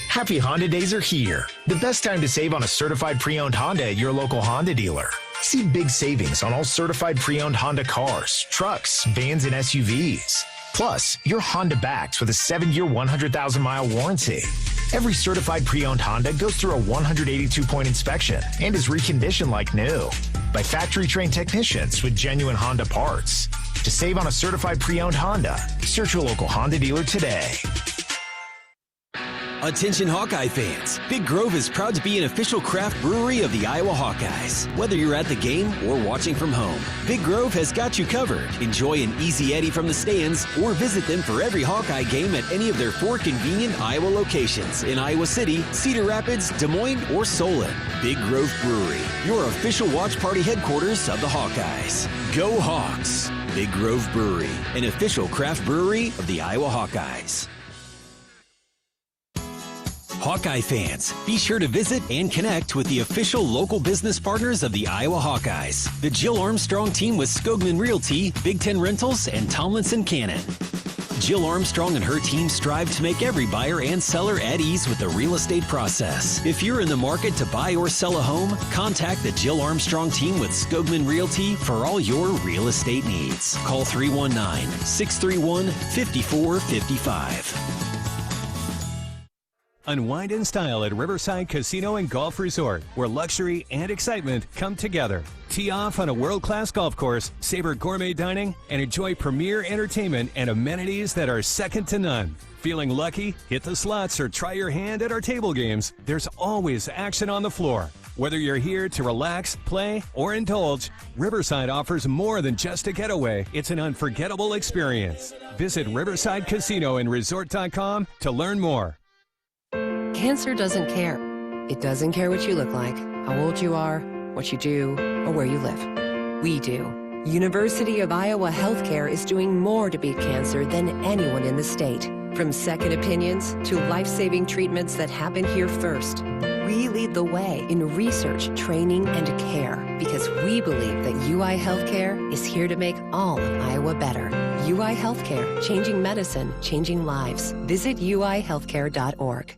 Happy Honda days are here. The best time to save on a certified pre-owned Honda at your local Honda dealer. See big savings on all certified pre-owned Honda cars, trucks, vans, and SUVs. Plus, you're Honda backed with a 7-year, 100,000-mile warranty. Every certified pre-owned Honda goes through a 182-point inspection and is reconditioned like new by factory-trained technicians with genuine Honda parts. To save on a certified pre-owned Honda, search your local Honda dealer today. Attention Hawkeye fans, Big Grove is proud to be an official craft brewery of the Iowa Hawkeyes. Whether you're at the game or watching from home, Big Grove has got you covered. Enjoy an easy Eddie from the stands or visit them for every Hawkeye game at any of their 4 convenient Iowa locations in Iowa City, Cedar Rapids, Des Moines, or Solon. Big Grove Brewery, your official watch party headquarters of the Hawkeyes. Go Hawks! Big Grove Brewery, an official craft brewery of the Iowa Hawkeyes. Hawkeye fans, be sure to visit and connect with the official local business partners of the Iowa Hawkeyes. The Jill Armstrong team with Skogman Realty, Big Ten Rentals, and Tomlinson Cannon. Jill Armstrong and her team strive to make every buyer and seller at ease with the real estate process. If you're in the market to buy or sell a home, contact the Jill Armstrong team with Skogman Realty for all your real estate needs. Call 319-631-5455. Unwind in style at Riverside Casino and Golf Resort, where luxury and excitement come together. Tee off on a world-class golf course, savor gourmet dining, and enjoy premier entertainment and amenities that are second to none. Feeling lucky? Hit the slots or try your hand at our table games. There's always action on the floor. Whether you're here to relax, play, or indulge, Riverside offers more than just a getaway. It's an unforgettable experience. Visit Riverside Casino and Resort.com to learn more. Cancer doesn't care. It doesn't care what you look like, how old you are, what you do, or where you live. We do. University of Iowa Healthcare is doing more to beat cancer than anyone in the state. From second opinions to life-saving treatments that happen here first. We lead the way in research, training, and care because we believe that UI Healthcare is here to make all of Iowa better. UI Healthcare, changing medicine, changing lives. Visit uihealthcare.org.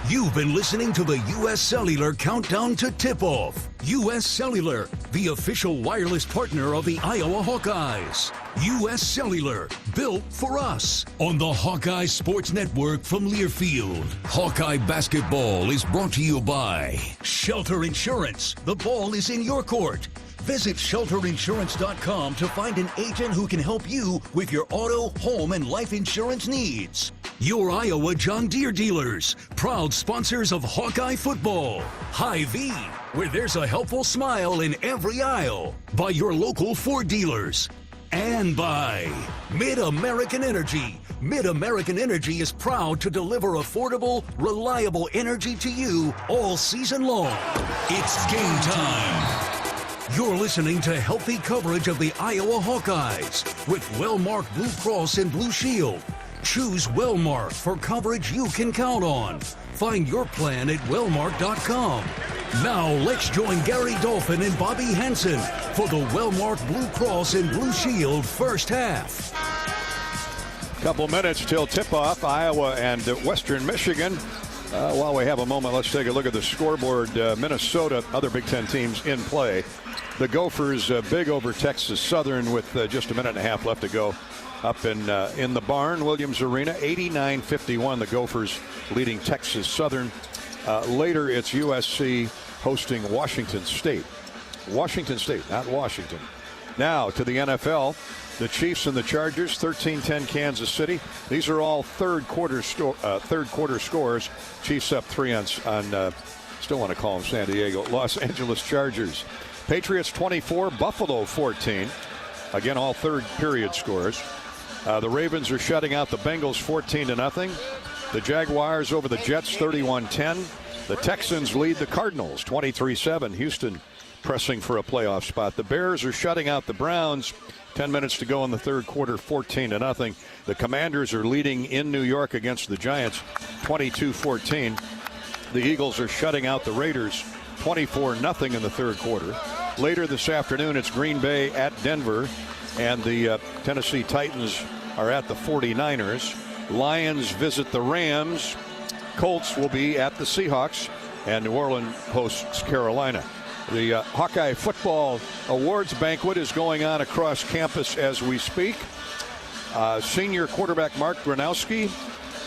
You've been listening to the U.S. Cellular Countdown to Tip-Off. U.S. Cellular, the official wireless partner of the Iowa Hawkeyes. U.S. Cellular, built for us. On the Hawkeye Sports Network from Learfield. Hawkeye basketball is brought to you by Shelter Insurance. The ball is in your court. Visit shelterinsurance.com to find an agent who can help you with your auto, home, and life insurance needs. Your Iowa John Deere dealers, proud sponsors of Hawkeye football. Hy-Vee, where there's a helpful smile in every aisle. By your local Ford dealers. And by Mid-American Energy. Mid-American Energy is proud to deliver affordable, reliable energy to you all season long. It's game time. You're listening to healthy coverage of the Iowa Hawkeyes with Wellmark Blue Cross and Blue Shield. Choose Wellmark for coverage you can count on. Find your plan at wellmark.com. Now let's join Gary Dolphin and Bobby Hansen for the Wellmark Blue Cross and Blue Shield first half. Couple minutes till tip-off, Iowa and Western Michigan. While we have a moment, let's take a look at the scoreboard. Minnesota, other Big Ten teams in play. The Gophers big over Texas Southern with just a minute and a half left to go up in the barn, Williams Arena. 89-51, the Gophers leading Texas Southern. Later, it's USC hosting Washington State. Washington State, not Washington. Now to the NFL. The Chiefs and the Chargers, 13-10 Kansas City. These are all third quarter scores. Chiefs up 3 on still want to call them San Diego, Los Angeles Chargers. Patriots 24, Buffalo 14. Again, all third period scores. The Ravens are shutting out the Bengals 14-0. The Jaguars over the Jets 31-10. The Texans lead the Cardinals 23-7. Houston pressing for a playoff spot. The Bears are shutting out the Browns. 10 minutes to go in the third quarter, 14-0. The Commanders are leading in New York against the Giants, 22-14. The Eagles are shutting out the Raiders, 24-0 in the third quarter. Later this afternoon, it's Green Bay at Denver, and the Tennessee Titans are at the 49ers. Lions visit the Rams. Colts will be at the Seahawks, and New Orleans hosts Carolina. The Hawkeye Football Awards Banquet is going on across campus as we speak. Senior quarterback Mark Gronowski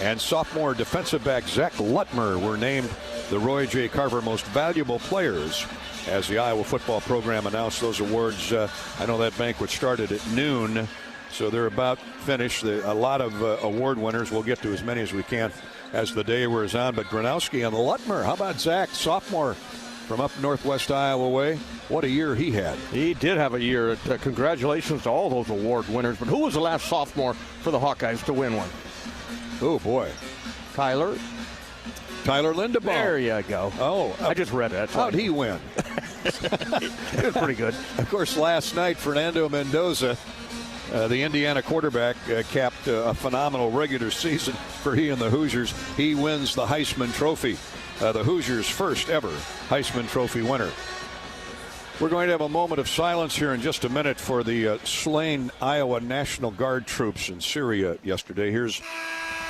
and sophomore defensive back Zach Lutmer were named the Roy J. Carver Most Valuable Players as the Iowa football program announced those awards. I know that banquet started at noon, so they're about finished. A lot of award winners. We'll get to as many as we can as the day wears on. But Gronowski and Lutmer, how about Zach, sophomore from up northwest Iowa way? What a year he had. He did have a year. Congratulations to all those award winners. But who was the last sophomore for the Hawkeyes to win one? Oh, boy. Tyler Lindebaum. There you go. Oh, I just read it. How'd he win? It was pretty good. Of course, last night, Fernando Mendoza, the Indiana quarterback, capped a phenomenal regular season for he and the Hoosiers. He wins the Heisman Trophy. The Hoosiers' first ever Heisman Trophy winner. We're going to have a moment of silence here in just a minute for the slain Iowa National Guard troops in Syria yesterday. Here's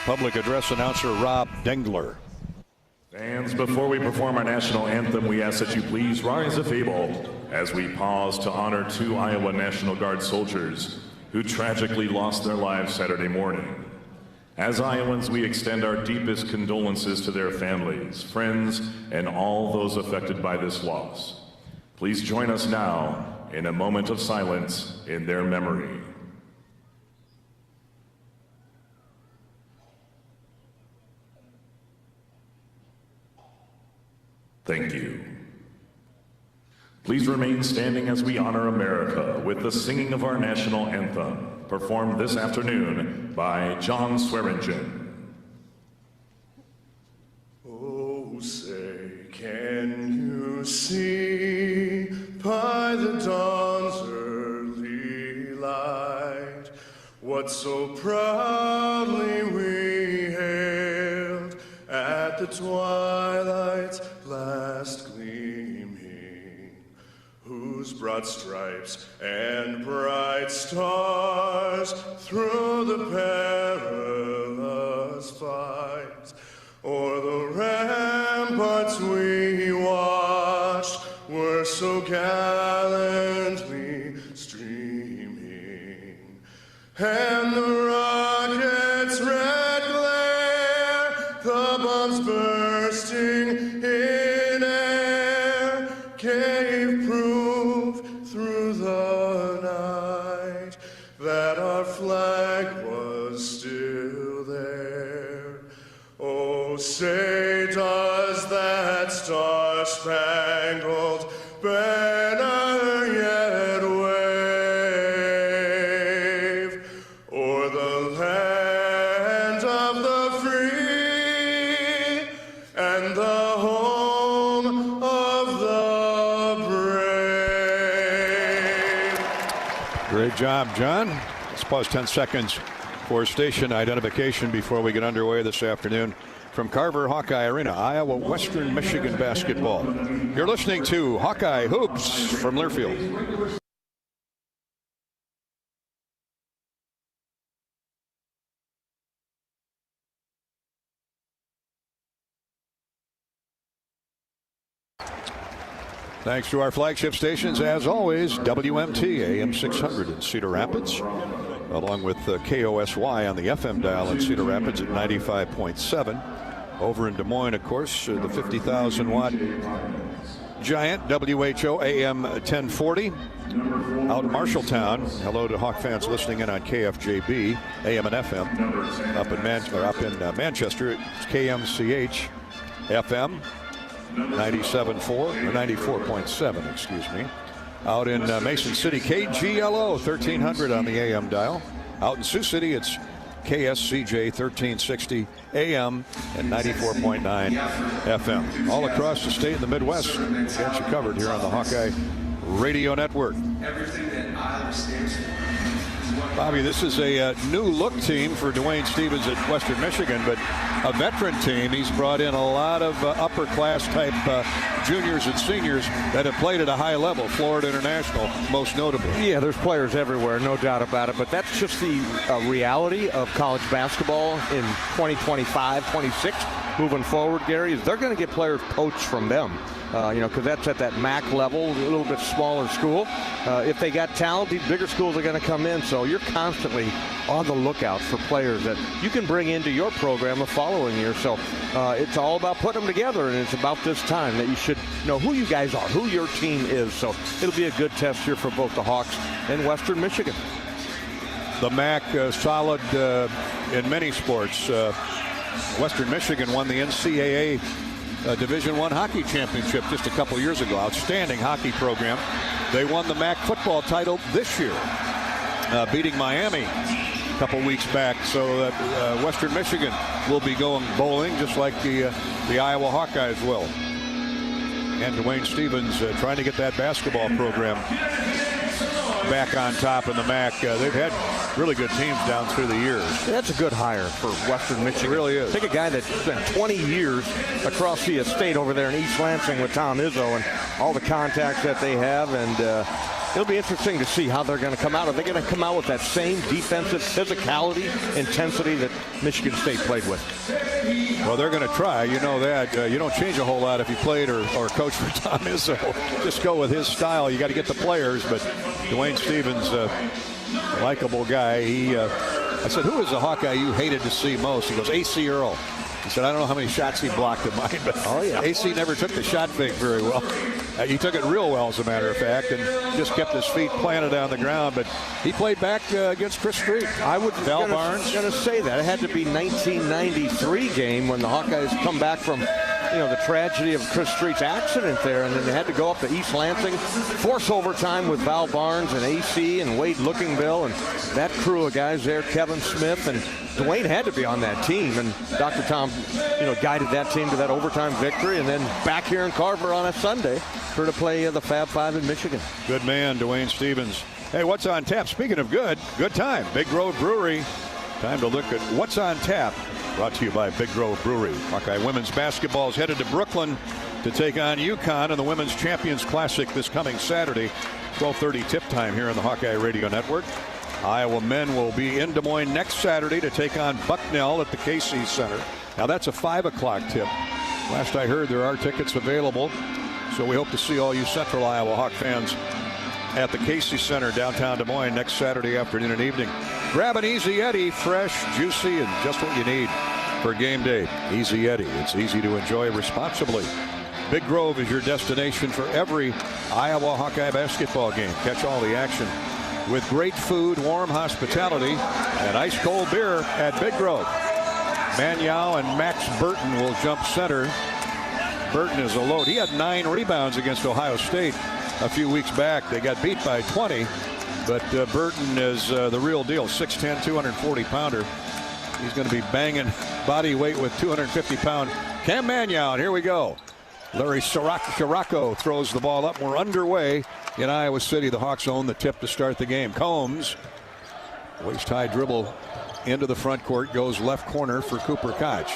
public address announcer Rob Dengler. Fans, before we perform our national anthem, we ask that you please rise if able as we pause to honor 2 Iowa National Guard soldiers who tragically lost their lives Saturday morning. As Iowans, we extend our deepest condolences to their families, friends, and all those affected by this loss. Please join us now in a moment of silence in their memory. Thank you. Please remain standing as we honor America with the singing of our national anthem, performed this afternoon by John Swearingen. Oh, say, can you see by the dawn's early light what so proudly we hailed at the twilight's last gleaming, whose broad stripes and bright stars through the perilous fight o'er the ramparts we watched were so gallantly streaming, and the rocket's red glare, the bombs bursting in air, gave proof through the night that our flag was still there. Oh, say does that star-spangled banner yet wave o'er the land of the free and the home of the brave? Great job, John. Let's pause 10 seconds for station identification before we get underway this afternoon. From Carver Hawkeye Arena, Iowa, Western Michigan basketball. You're listening to Hawkeye Hoops from Learfield. Thanks to our flagship stations, as always, WMT AM 600 in Cedar Rapids, along with KOSY on the FM dial in Cedar Rapids at 95.7. Over in Des Moines, of course, the 50,000 watt giant WHO AM 1040. Out in Marshalltown, hello to Hawk fans listening in on KFJB AM and FM. Up in Manchester, it's KMCH FM 97.4 or 94.7, excuse me. Out in Mason City, KGLO 1300 on the AM dial. Out in Sioux City, it's KSCJ 1360 AM and 94.9 FM. All across the state and the Midwest, got you covered here on the Hawkeye Radio Network. Bobby, this is a new look team for Dwayne Stevens at Western Michigan, but a veteran team. He's brought in a lot of upper class type juniors and seniors that have played at a high level, Florida International most notably. Yeah, there's players everywhere, no doubt about it, but that's just the reality of college basketball in 2025, 26. Moving forward, Gary, is they're going to get players poached from them. Because that's at that MAC level, a little bit smaller school. If they got talent, these bigger schools are going to come in. So you're constantly on the lookout for players that you can bring into your program the following year. So it's all about putting them together, and it's about this time that you should know who you guys are, who your team is. So it'll be a good test here for both the Hawks and Western Michigan. The MAC solid in many sports. Western Michigan won the NCAA Division I hockey championship just a couple years ago. Outstanding hockey program. They won the MAC football title this year, beating Miami a couple weeks back. So Western Michigan will be going bowling just like the Iowa Hawkeyes will. And Dwayne Stevens trying to get that basketball program back on top in the MAC. They've had really good teams down through the years. That's a good hire for Western Michigan. It really is. Take a guy that spent 20 years across the estate over there in East Lansing with Tom Izzo and all the contacts that they have, and it'll be interesting to see how they're going to come out. Are they going to come out with that same defensive physicality, intensity that Michigan State played with? Well, they're going to try. You know that. You don't change a whole lot if you played or coached for Tom Izzo. Just go with his style. You got to get the players, but Dwayne Stevens, likable guy. He I said, who is the Hawkeye you hated to see most? He goes, A.C. Earl. He said, I don't know how many shots he blocked of mine, but A.C. never took the shot fake very well. He took it real well, as a matter of fact, and just kept his feet planted on the ground. But he played back against Chris Street. Val Barnes. I was going to say that. It had to be 1993 game when the Hawkeyes come back from the tragedy of Chris Street's accident there, and then they had to go up to East Lansing, force overtime with Val Barnes and AC and Wade Lookingbill and that crew of guys there, Kevin Smith, and Dwayne had to be on that team, and Dr. Tom, guided that team to that overtime victory, and then back here in Carver on a Sunday for to play the Fab Five in Michigan. Good man, Dwayne Stevens. Hey, what's on tap? Speaking of good time. Big Grove Brewery. Time to look at what's on tap. Brought to you by Big Grove Brewery. Hawkeye women's basketball is headed to Brooklyn to take on UConn in the Women's Champions Classic this coming Saturday. 12:30 tip time here on the Hawkeye Radio Network. Iowa men will be in Des Moines next Saturday to take on Bucknell at the Casey Center. Now that's a 5 o'clock tip. Last I heard, there are tickets available. So we hope to see all you Central Iowa Hawk fans at the Casey Center downtown Des Moines next Saturday afternoon and evening. Grab an Easy Eddie, fresh, juicy, and just what you need for game day. Easy Eddie. It's easy to enjoy responsibly. Big Grove is your destination for every Iowa Hawkeye basketball game. Catch all the action with great food, warm hospitality, and ice cold beer at Big Grove. Maniau and Max Burton will jump center. Burton is a load. He had 9 rebounds against Ohio State a few weeks back. They got beat by 20, but Burton is the real deal. 6'10", 240-pounder. He's going to be banging body weight with 250-pound Cam Maniau. Here we go. Larry Sirocco throws the ball up. We're underway in Iowa City. The Hawks own the tip to start the game. Combs, waist-high dribble into the front court, goes left corner for Cooper Koch.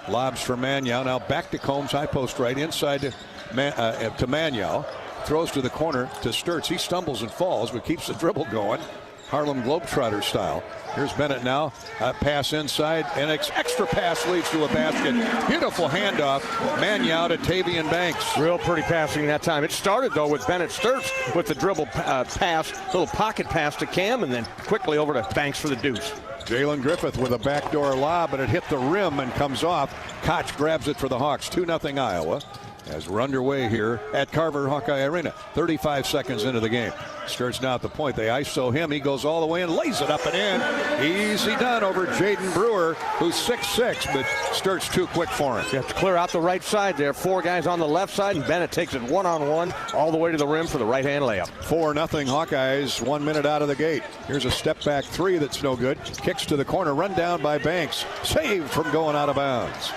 Lobs for Maniau. Now back to Combs, high post right inside to Maniau. Throws to the corner to Sturtz. He stumbles and falls, but keeps the dribble going. Harlem Globetrotter style. Here's Bennett now. Pass inside. An extra pass leads to a basket. Beautiful handoff. Maniau to Tavian Banks. Real pretty passing that time. It started, though, with Bennett Sturtz with the dribble pass, little pocket pass to Cam, and then quickly over to Banks for the deuce. Jalen Griffith with a backdoor lob, but it hit the rim and comes off. Koch grabs it for the Hawks. 2-0 Iowa. As we're underway here at Carver Hawkeye Arena. 35 seconds into the game. Sturtz now at the point. They ISO him. He goes all the way and lays it up and in. Easy done over Jaden Brewer, who's 6'6", but Sturtz too quick for him. You have to clear out the right side there. 4 guys on the left side, and Bennett takes it one-on-one all the way to the rim for the right-hand layup. 4-0 Hawkeyes, 1 minute out of the gate. Here's a step-back 3 that's no good. Kicks to the corner, run down by Banks. Saved from going out of bounds.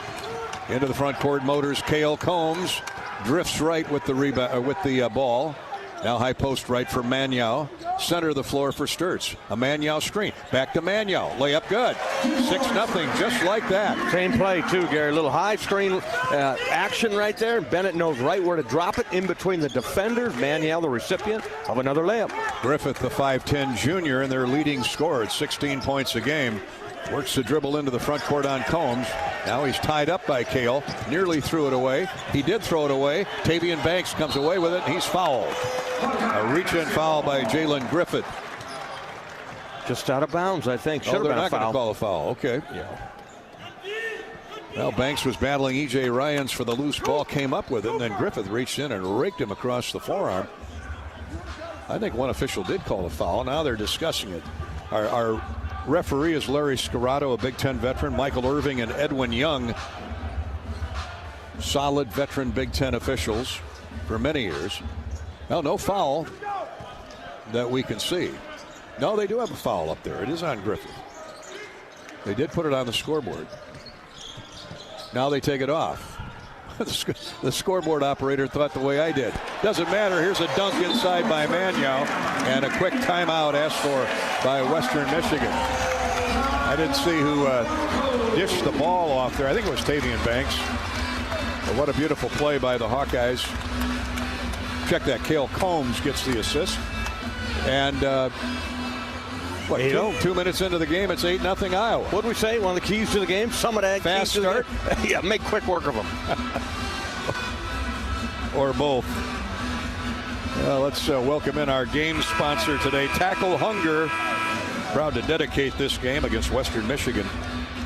Into the front court motors Cale Combs. Drifts right with the ball. Now high post right for Maniau. Center of the floor for Sturtz. A Maniau screen. Back to Maniau. Layup good. 6-0 just like that. Same play too, Gary. Little high screen action right there. Bennett knows right where to drop it in between the defenders. Maniau the recipient of another layup. Griffith the 5'10 junior and their leading scorer at 16 points a game. Works the dribble into the front court on Combs. Now he's tied up by Cale. Nearly threw it away. He did throw it away. Tavian Banks comes away with it, and he's fouled. A reach-in foul by Jalen Griffith. Just out of bounds, I think. They're not going to call a foul. Okay. Yeah. Well, Banks was battling E.J. Ryans for the loose ball, came up with it, and then Griffith reached in and raked him across the forearm. I think one official did call a foul. Now they're discussing it. Our referee is Larry Scarato, a Big Ten veteran. Michael Irving and Edwin Young, solid veteran Big Ten officials for many years. Well, no foul that we can see. No, they do have a foul up there. It is on Griffith. They did put it on the scoreboard. Now they take it off. The scoreboard operator thought the way I did. Doesn't matter. Here's a dunk inside by Maniau, and a quick timeout asked for by Western Michigan. I didn't see who dished the ball off there. I think it was Tavian Banks. But what a beautiful play by the Hawkeyes. Check that. Cale Combs gets the assist. And 2 minutes into the game, it's 8-0 Iowa. What did we say? One of the keys to the game? Some of that fast start. Yeah, make quick work of them. Or both. Let's welcome in our game sponsor today, Tackle Hunger. proud to dedicate this game against Western Michigan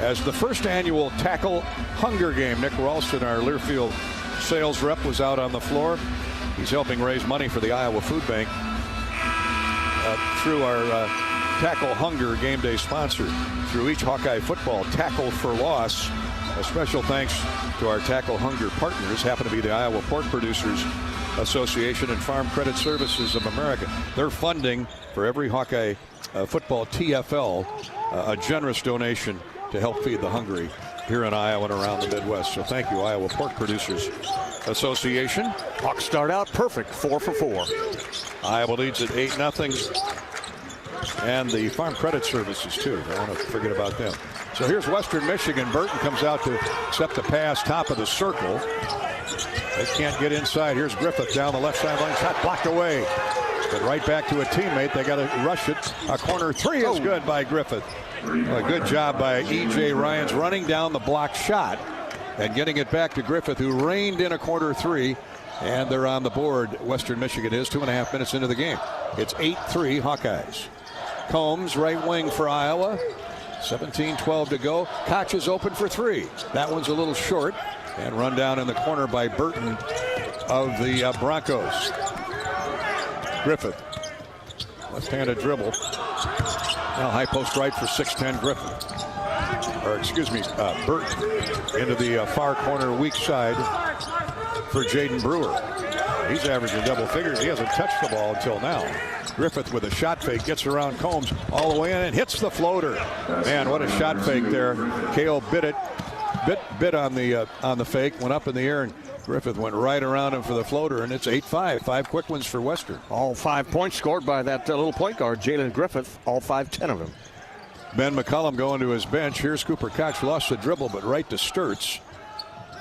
as the first annual Tackle Hunger Game. Nick Ralston, our Learfield sales rep, was out on the floor. He's helping raise money for the Iowa Food Bank through our Tackle Hunger game day sponsor. Through each Hawkeye football tackle for loss. A special thanks to our Tackle Hunger partners, happen to be the Iowa Pork Producers Association and Farm Credit Services of America. They're funding for every Hawkeye football TFL a generous donation to help feed the hungry here in Iowa and around the Midwest. So thank you, Iowa Pork Producers Association. Hawks start out perfect, 4 for 4. Iowa leads at 8-0. And the Farm Credit Services, too. Don't want to forget about them. So here's Western Michigan. Burton comes out to accept the pass, top of the circle. They can't get inside. Here's Griffith down the left sideline. Shot blocked away. But right back to a teammate. They got to rush it. A corner three is good by Griffith. A good job by E.J. Ryans running down the block shot and getting it back to Griffith, who reined in a corner three. And they're on the board. Western Michigan is 2.5 minutes into the game. It's 8-3 Hawkeyes. Combs, right wing for Iowa. 17-12 to go. Koch is open for three. That one's a little short. And run down in the corner by Burton of the Broncos. Griffith. Left-handed dribble. Now high post right for 6'10 Griffith. Or excuse me, Burton. Into the far corner weak side for Jaden Brewer. He's averaging double figures. He hasn't touched the ball until now. Griffith with a shot fake gets around Combs all the way in and hits the floater. Man, what a shot fake there. KO bit on the fake, went up in the air, and Griffith went right around him for the floater, and it's 8-5. 5 quick ones for Western. All 5 points scored by that little point guard, Jalen Griffith, all 5-10 of them. Ben McCullum going to his bench. Here's Cooper Koch, lost the dribble, but right to Sturts.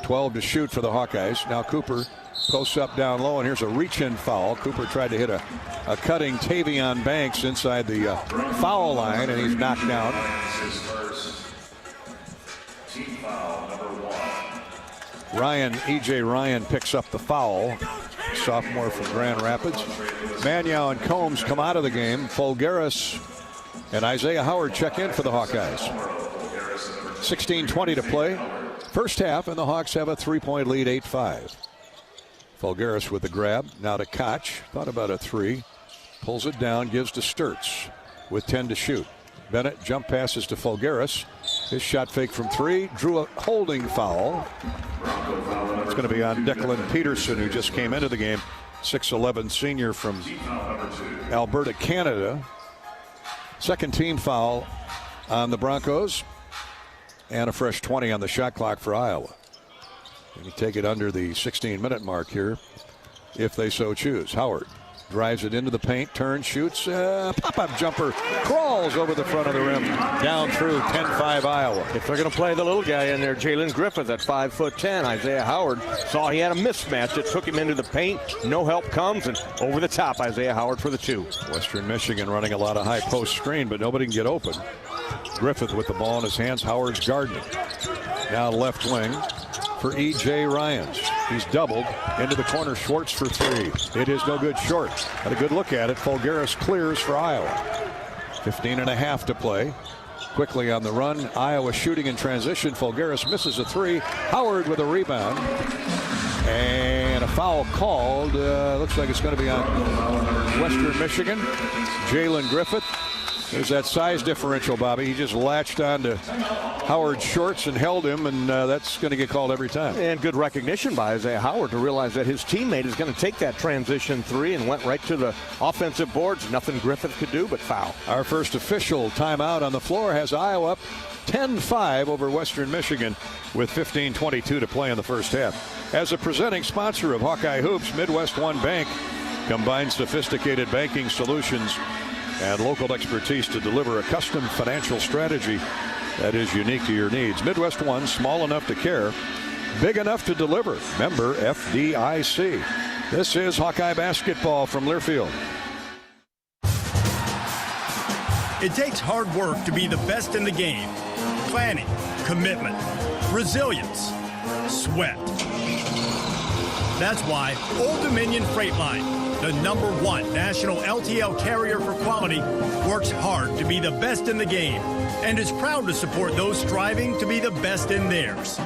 12 to shoot for the Hawkeyes. Now Cooper posts up down low, and here's a reach-in foul. Cooper tried to hit a cutting Tavion Banks inside the foul line, and he's knocked down. E.J. Ryan picks up the foul. Sophomore from Grand Rapids. Manyow and Combs come out of the game. Folgaris and Isaiah Howard check in for the Hawkeyes. 16:20 to play. First half, and the Hawks have a 3-point lead, 8-5. Folgaris with the grab. Now to Koch. Thought about a three. Pulls it down, gives to Sturts with 10 to shoot. Bennett jump passes to Folgaris. His shot fake from three. Drew a holding foul. It's going to be on Declan Peterson, who just came into the game. 6'11 senior from Alberta, Canada. Second team foul on the Broncos. And a fresh 20 on the shot clock for Iowa. And you take it under the 16-minute mark here, if they so choose. Howard drives it into the paint, turns, shoots, pop-up jumper, crawls over the front of the rim, down through 10-5 Iowa. If they're going to play the little guy in there, Jalen Griffith at 5'10", Isaiah Howard saw he had a mismatch. It took him into the paint. No help comes, and over the top, Isaiah Howard for the two. Western Michigan running a lot of high post screen, but nobody can get open. Griffith with the ball in his hands. Howard's guarding. Now left wing for E.J. Ryans. He's doubled into the corner. Schwartz for three. It is no good short. Had a good look at it. Folgaris clears for Iowa. 15.5 to play. Quickly on the run. Iowa shooting in transition. Folgaris misses a three. Howard with a rebound. And a foul called. Looks like it's going to be on Western Michigan. Jalen Griffith. There's that size differential, Bobby. He just latched onto Howard's shorts and held him, and that's going to get called every time. And good recognition by Isaiah Howard to realize that his teammate is going to take that transition three and went right to the offensive boards. Nothing Griffith could do but foul. Our first official timeout on the floor has Iowa up 10-5 over Western Michigan with 15:22 to play in the first half. As a presenting sponsor of Hawkeye Hoops, Midwest One Bank combines sophisticated banking solutions and local expertise to deliver a custom financial strategy that is unique to your needs. Midwest One, small enough to care, big enough to deliver. Member FDIC. This is Hawkeye basketball from Learfield. It takes hard work to be the best in the game. Planning, commitment, resilience, sweat. That's why Old Dominion Freight Line the #1 national LTL carrier for quality, works hard to be the best in the game and is proud to support those striving to be the best in theirs.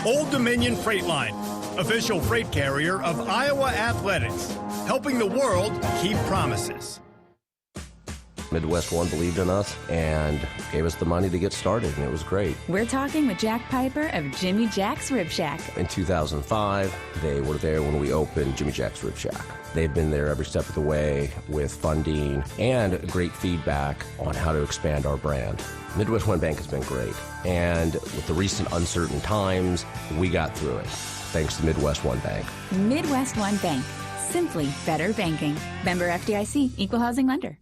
Old Dominion Freight Line, official freight carrier of Iowa Athletics, helping the world keep promises. Midwest One believed in us and gave us the money to get started, and it was great. We're talking with Jack Piper of Jimmy Jack's Rib Shack. In 2005, they were there when we opened Jimmy Jack's Rib Shack. They've been there every step of the way with funding and great feedback on how to expand our brand. Midwest One Bank has been great, and with the recent uncertain times, we got through it, thanks to Midwest One Bank. Midwest One Bank, simply better banking. Member FDIC, equal housing lender.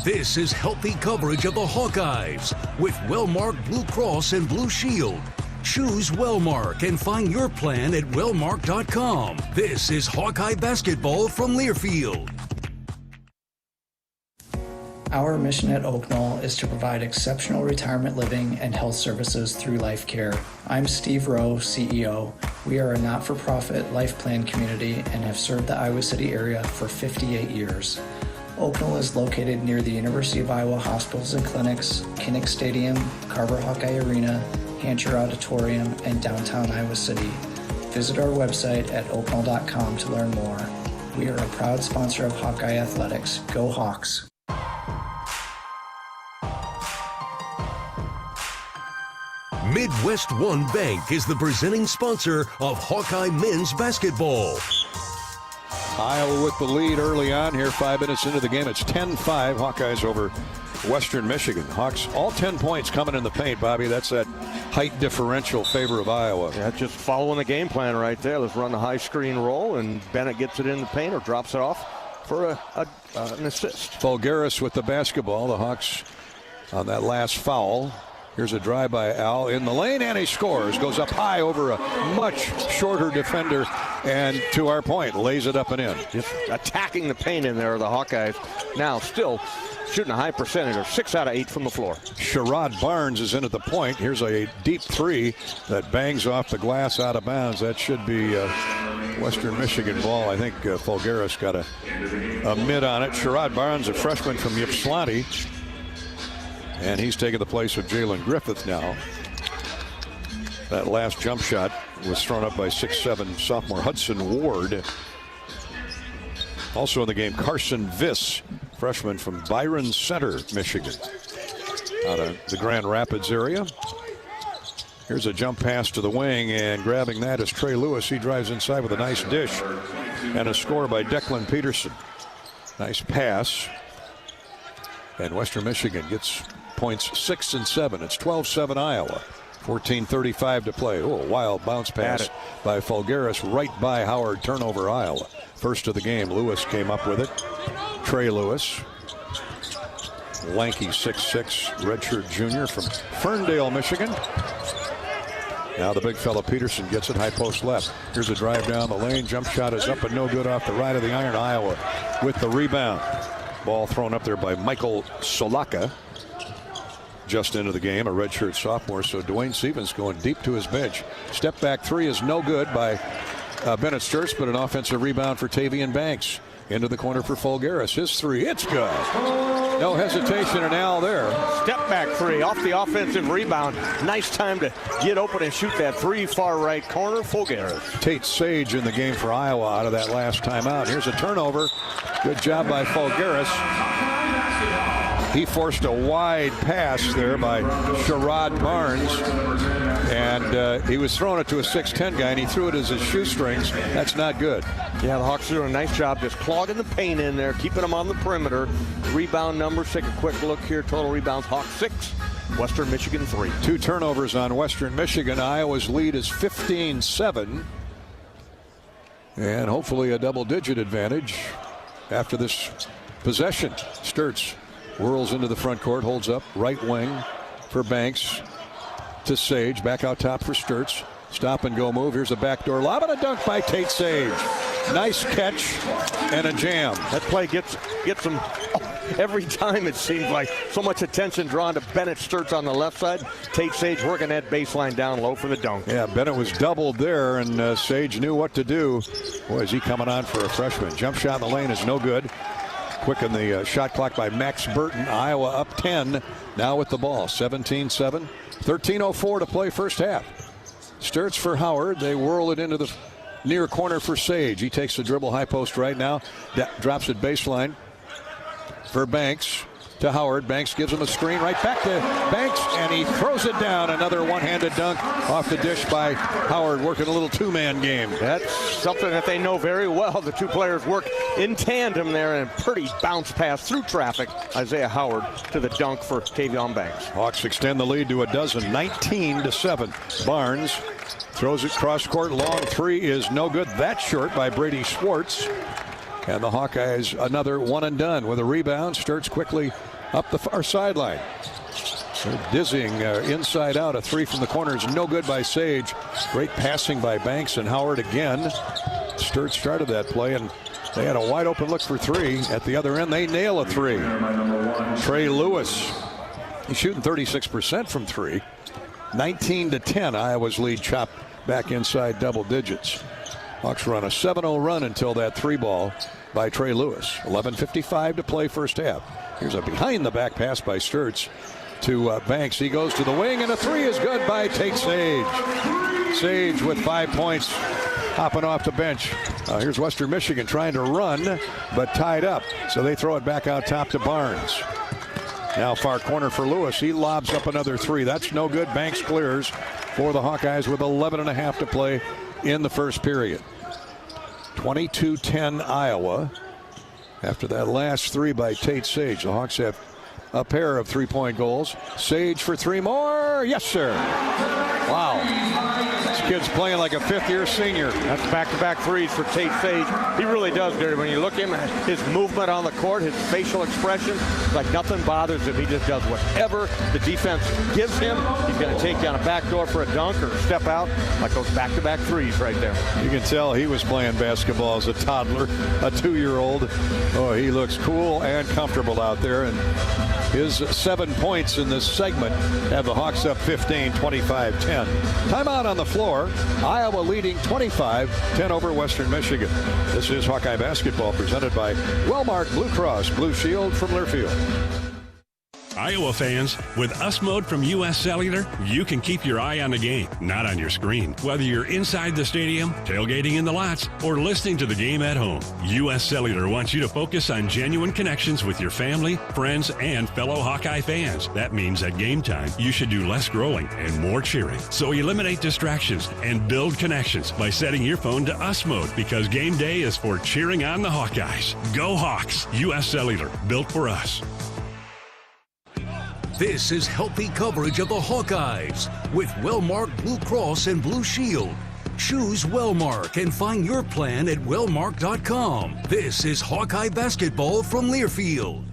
This is healthy coverage of the Hawkeyes with Wellmark Blue Cross and Blue Shield. Choose Wellmark and find your plan at wellmark.com. This is Hawkeye basketball from Learfield. Our mission at Oak Knoll is to provide exceptional retirement living and health services through life care. I'm Steve Rowe, CEO. We are a not-for-profit life plan community and have served the Iowa City area for 58 years. Oak Knoll is located near the University of Iowa hospitals and clinics, Kinnick Stadium, Carver Hawkeye Arena, Hancher Auditorium, and downtown Iowa City. Visit our website at oakknoll.com to learn more. We are a proud sponsor of Hawkeye Athletics. Go Hawks! Midwest One Bank is the presenting sponsor of Hawkeye men's basketball. Iowa with the lead early on here, 5 minutes into the game. It's 10-5, Hawkeyes over Western Michigan. Hawks, all 10 points coming in the paint, Bobby. That's that height differential favor of Iowa. Yeah, just following the game plan right there. Let's run the high screen roll, and Bennett gets it in the paint or drops it off for an assist. Fulgaris with the basketball. The Hawks on that last foul. Here's a drive by Al in the lane, and he scores. Goes up high over a much shorter defender, and to our point, lays it up and in. Just attacking the paint in there, the Hawkeyes. Now still shooting a high percentage, or 6 out of 8 from the floor. Sherrod Barnes is in at the point. Here's a deep three that bangs off the glass out of bounds. That should be Western Michigan ball. I think Fulgaris got a mid on it. Sherrod Barnes, a freshman from Ypsilanti. And he's taking the place of Jalen Griffith now. That last jump shot was thrown up by 6'7" sophomore Hudson Ward. Also in the game, Carson Viss, freshman from Byron Center, Michigan, out of the Grand Rapids area. Here's a jump pass to the wing, and grabbing that is Trey Lewis. He drives inside with a nice dish, and a score by Declan Peterson. Nice pass. And Western Michigan gets points 6 and 7. It's 12-7 Iowa. 14:35 to play. Oh, a wild bounce pass by Fulgaris right by Howard. Turnover Iowa. First of the game. Lewis came up with it. Trey Lewis. Lanky 6'6", redshirt junior from Ferndale, Michigan. Now the big fella Peterson gets it, high post left. Here's a drive down the lane. Jump shot is up and no good off the right of the iron. Iowa with the rebound. Ball thrown up there by Michael Solaka. Just into the game, a redshirt sophomore. So Dwayne Stevens going deep to his bench. Step back three is no good by Bennett Sturts, but an offensive rebound for Tavian Banks. Into the corner for Fulgaris. His three, it's good. No hesitation in Al there. Step back three off the offensive rebound. Nice time to get open and shoot that three, far right corner. Fulgaris. Tate Sage in the game for Iowa out of that last timeout. Here's a turnover. Good job by Fulgaris. He forced a wide pass there by Sherrod Barnes, and he was throwing it to a 6'10" guy, and he threw it as his shoestrings. That's not good. Yeah, the Hawks are doing a nice job just clogging the paint in there, keeping them on the perimeter. Rebound numbers, take a quick look here. Total rebounds, Hawks 6, Western Michigan 3. 2 turnovers on Western Michigan. Iowa's lead is 15-7. And hopefully a double-digit advantage after this possession. Sturts whirls into the front court, holds up, right wing for Banks to Sage. Back out top for Sturts. Stop and go move. Here's a backdoor lob and a dunk by Tate Sage. Nice catch and a jam. That play gets him every time it seems like so much attention drawn to Bennett Sturtz on the left side. Tate Sage working that baseline down low for the dunk. Yeah, Bennett was doubled there, and Sage knew what to do. Boy, is he coming on for a freshman. Jump shot in the lane is no good. Quicken the shot clock by Max Burton. Iowa up 10 now with the ball. 17-7. 13:04 to play first half. Sturtz for Howard. They whirl it into the near corner for Sage. He takes the dribble high post right now. Drops it baseline for Banks to Howard. Banks gives him a screen right back to Banks, and he throws it down. Another one-handed dunk off the dish by Howard, working a little two-man game. That's something that they know very well. The two players work in tandem there, and pretty bounce pass through traffic. Isaiah Howard to the dunk for Tavion Banks. Hawks extend the lead to a dozen, 19-7. Barnes throws it cross court. Long three is no good. That's short by Brady Schwartz. And the Hawkeyes another one and done with a rebound. Sturtz quickly up the far sideline. Dizzying inside out. A three from the corner is no good by Sage. Great passing by Banks and Howard again. Sturtz started that play, and they had a wide open look for three. At the other end, they nail a three. Trey Lewis, he's shooting 36% from three. 19-10, Iowa's lead chopped back inside double digits. Hawks run a 7-0 run until that three ball by Trey Lewis. 11:55 to play first half. Here's a behind the back pass by Sturtz to Banks. He goes to the wing, and a three is good by Tate Sage. Sage with 5 points, hopping off the bench. Here's Western Michigan trying to run, but tied up. So they throw it back out top to Barnes. Now far corner for Lewis. He lobs up another three. That's no good. Banks clears for the Hawkeyes with 11.5 to play in the first period. 22-10 Iowa. After that last three by Tate Sage, the Hawks have a pair of three-point goals. Sage for three more. Yes, sir. Wow. This kid's playing like a fifth-year senior. That's back-to-back threes for Tate Sage. He really does, Gary. When you look at him, his movement on the court, his facial expression, like nothing bothers him. He just does whatever the defense gives him. He's going to take down a backdoor for a dunk or step out, like those back-to-back threes right there. You can tell he was playing basketball as a toddler, a 2-year-old. Oh, he looks cool and comfortable out there. And his 7 points in this segment have the Hawks up 15, 25-10. Timeout on the floor. Iowa leading 25-10 over Western Michigan. This is Hawkeye basketball presented by Wellmark Blue Cross Blue Shield from Learfield. Iowa fans, with US Mode from US Cellular, you can keep your eye on the game, not on your screen. Whether you're inside the stadium, tailgating in the lots, or listening to the game at home, US Cellular wants you to focus on genuine connections with your family, friends, and fellow Hawkeye fans. That means at game time, you should do less scrolling and more cheering. So eliminate distractions and build connections by setting your phone to US Mode, because game day is for cheering on the Hawkeyes. Go Hawks! US Cellular, built for us. This is healthy coverage of the Hawkeyes with Wellmark Blue Cross and Blue Shield. Choose Wellmark and find your plan at wellmark.com. This is Hawkeye basketball from Learfield.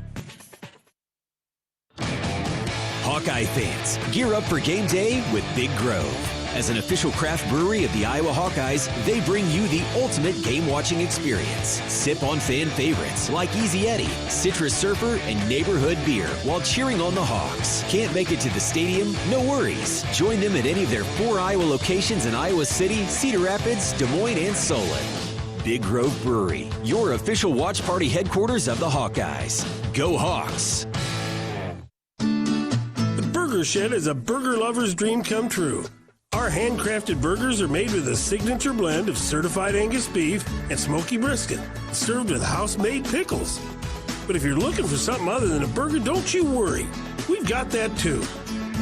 Hawkeye fans, gear up for game day with Big Grove. As an official craft brewery of the Iowa Hawkeyes, they bring you the ultimate game-watching experience. Sip on fan favorites like Easy Eddie, Citrus Surfer, and Neighborhood Beer while cheering on the Hawks. Can't make it to the stadium? No worries. Join them at any of their 4 Iowa locations in Iowa City, Cedar Rapids, Des Moines, and Solon. Big Grove Brewery, your official watch party headquarters of the Hawkeyes. Go Hawks! The Burger Shed is a burger lover's dream come true. Our handcrafted burgers are made with a signature blend of certified Angus beef and smoky brisket, served with house-made pickles. But if you're looking for something other than a burger, don't you worry. We've got that too.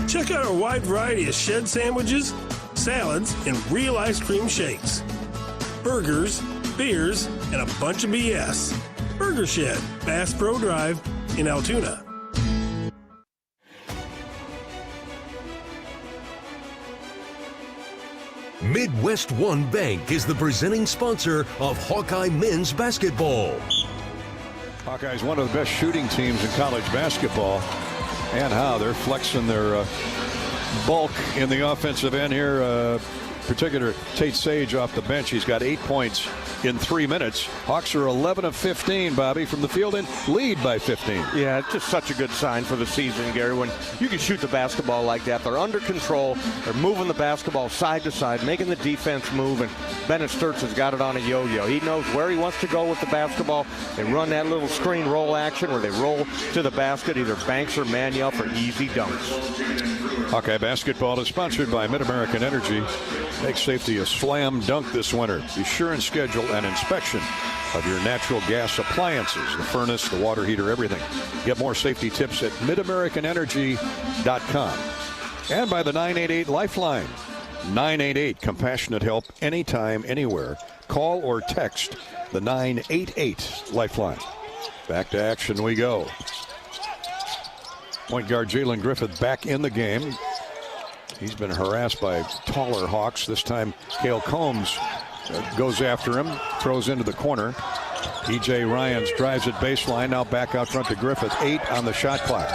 Check out our wide variety of shed sandwiches, salads, and real ice cream shakes. Burgers, beers, and a bunch of BS. Burger Shed, Bass Pro Drive in Altoona. Midwest One Bank is the presenting sponsor of Hawkeye men's basketball. Hawkeyes, one of the best shooting teams in college basketball. And how they're flexing their bulk in the offensive end here. Particular Tate Sage off the bench. He's got 8 points in 3 minutes. Hawks are 11 of 15, Bobby, from the field and lead by 15. Yeah, it's just such a good sign for the season, Gary, when you can shoot the basketball like that. They're under control. They're moving the basketball side to side, making the defense move, and Bennett Sturts has got it on a yo-yo. He knows where he wants to go with the basketball. They run that little screen roll action where they roll to the basket, either Banks or Manuel, for easy dunks. Hawkeye basketball is sponsored by Mid-American Energy. Make safety a slam dunk this winter. Be sure and schedule an inspection of your natural gas appliances, the furnace, the water heater, everything. Get more safety tips at midamericanenergy.com. And by the 988 Lifeline. 988, compassionate help anytime, anywhere. Call or text the 988 Lifeline. Back to action we go. Point guard Jalen Griffith back in the game. He's been harassed by taller Hawks. This time Cale Combs goes after him, throws into the corner. E.J. Ryans drives it baseline, now back out front to Griffith. 8 on the shot clock.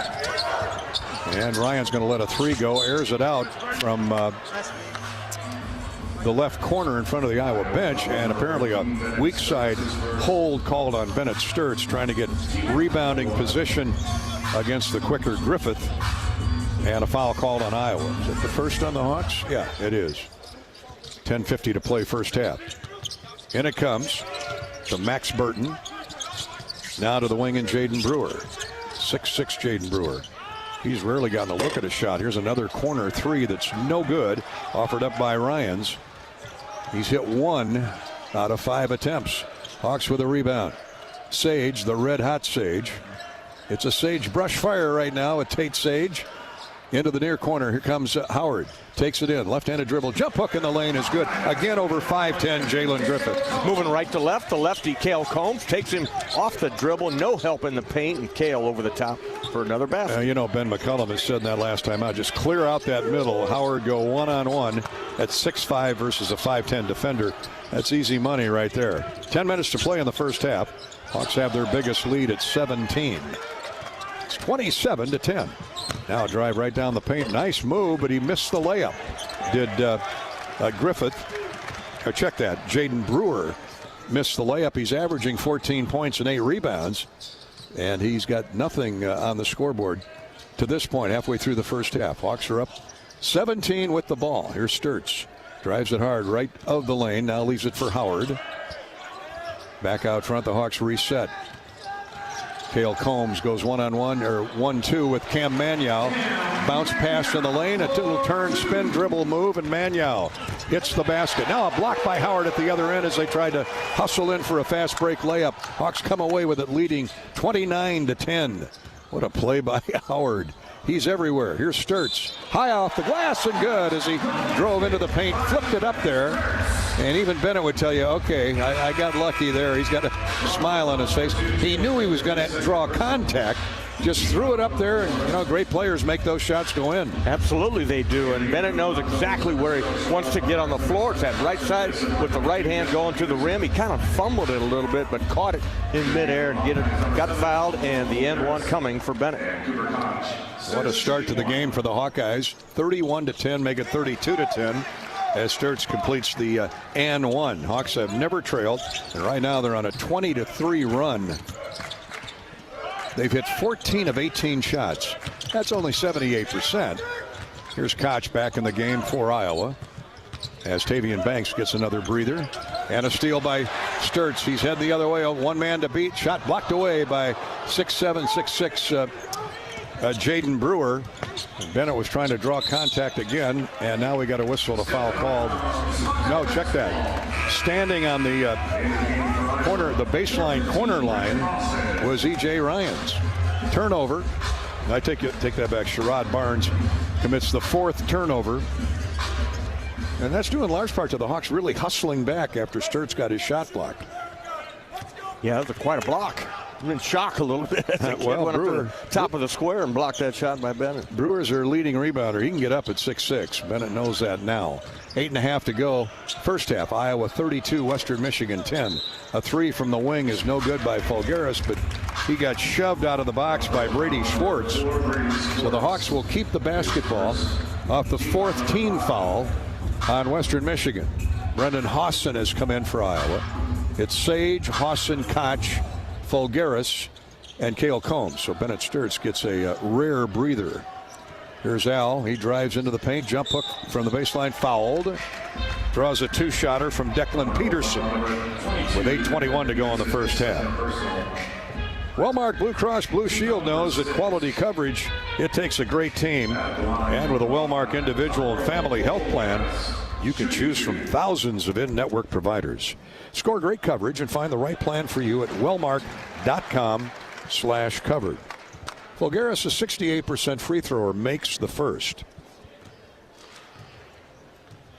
And Ryan's going to let a 3 go, airs it out from the left corner in front of the Iowa bench, and apparently a weak side hold called on Bennett Sturts, trying to get rebounding position against the quicker Griffith, and a foul called on Iowa. Is it the first on the Hawks? Yeah, it is. 10:50 to play first half. In it comes to Max Burton. Now to the wing and Jaden Brewer. 6'6" Jaden Brewer. He's rarely gotten a look at a shot. Here's another corner 3 that's no good, offered up by Ryans. He's hit 1 out of 5 attempts. Hawks with a rebound. Sage, the red hot Sage. It's a Sage brush fire right now with Tate Sage. Into the near corner. Here comes Howard. Takes it in. Left-handed dribble. Jump hook in the lane is good. Again over 5'10", Jalen Griffith. Moving right to left. The lefty, Cale Combs, takes him off the dribble. No help in the paint. And Cale over the top for another basket. You know, Ben McCullum has said that last time out. Just clear out that middle. Howard go one-on-one at 6'5" versus a 5'10" defender. That's easy money right there. 10 minutes to play in the first half. Hawks have their biggest lead at 17. It's 27-10. Now drive right down the paint. Nice move, but he missed the layup. Did Griffith. Check that. Jaden Brewer missed the layup. He's averaging 14 points and 8 rebounds. And he's got nothing on the scoreboard to this point, halfway through the first half. Hawks are up 17 with the ball. Here's Sturts. Drives it hard right of the lane. Now leaves it for Howard. Back out front, the Hawks reset. Cale Combs goes one-on-one, or 1-2 with Cam Manuel. Bounce pass in the lane, a little turn, spin, dribble move, and Manuel hits the basket. Now a block by Howard at the other end as they tried to hustle in for a fast break layup. Hawks come away with it leading 29-10. What a play by Howard. He's everywhere. Here's Sturts. High off the glass and good as he drove into the paint, flipped it up there. And even Bennett would tell you, okay, I got lucky there. He's got a smile on his face. He knew he was going to draw contact. Just threw it up there, and you know, great players make those shots go in. Absolutely they do, and Bennett knows exactly where he wants to get on the floor. It's that right side with the right hand going to the rim. He kind of fumbled it a little bit, but caught it in midair and got fouled, and the end one coming for Bennett. What a start to the game for the Hawkeyes. 31-10, make it 32-10. As Sturts completes the and one. Hawks have never trailed, and right now they're on a 20-3 run. They've hit 14 of 18 shots. That's only 78%. Here's Koch back in the game for Iowa as Tavian Banks gets another breather. And a steal by Sturts. He's heading the other way. One man to beat. Shot blocked away by 6'7", 6'6", Jaden Brewer. Bennett was trying to draw contact again, and now we got a whistle, a foul called. No, check that. Standing on the corner, the baseline corner line was E.J. Ryans. Turnover. I take that back. Sherrod Barnes commits the 4th turnover. And that's due in large part to the Hawks really hustling back after Sturts got his shot blocked. Yeah, that was quite a block. I'm in shock a little bit. Well, Brewer, up to the top of the square and blocked that shot by Bennett. Brewer's their leading rebounder. He can get up at 6'6". Bennett knows that now. 8.5 to go. First half. Iowa 32, Western Michigan 10. A 3 from the wing is no good by Fulgaris, but he got shoved out of the box by Brady Schwartz. So the Hawks will keep the basketball off the 4th team foul on Western Michigan. Brendan Hawson has come in for Iowa. It's Sage, Hawson, Koch, Fulgaris, and Cale Combs. So Bennett Sturtz gets a rare breather. Here's Al. He drives into the paint. Jump hook from the baseline, fouled. Draws a two-shotter from Declan Peterson with 8:21 to go in the first half. Wellmark Blue Cross Blue Shield knows that quality coverage, it takes a great team. And with a Wellmark individual and family health plan, you can choose from thousands of in-network providers. Score great coverage and find the right plan for you at wellmark.com/covered. Fulgaris, a 68% free thrower, makes the first.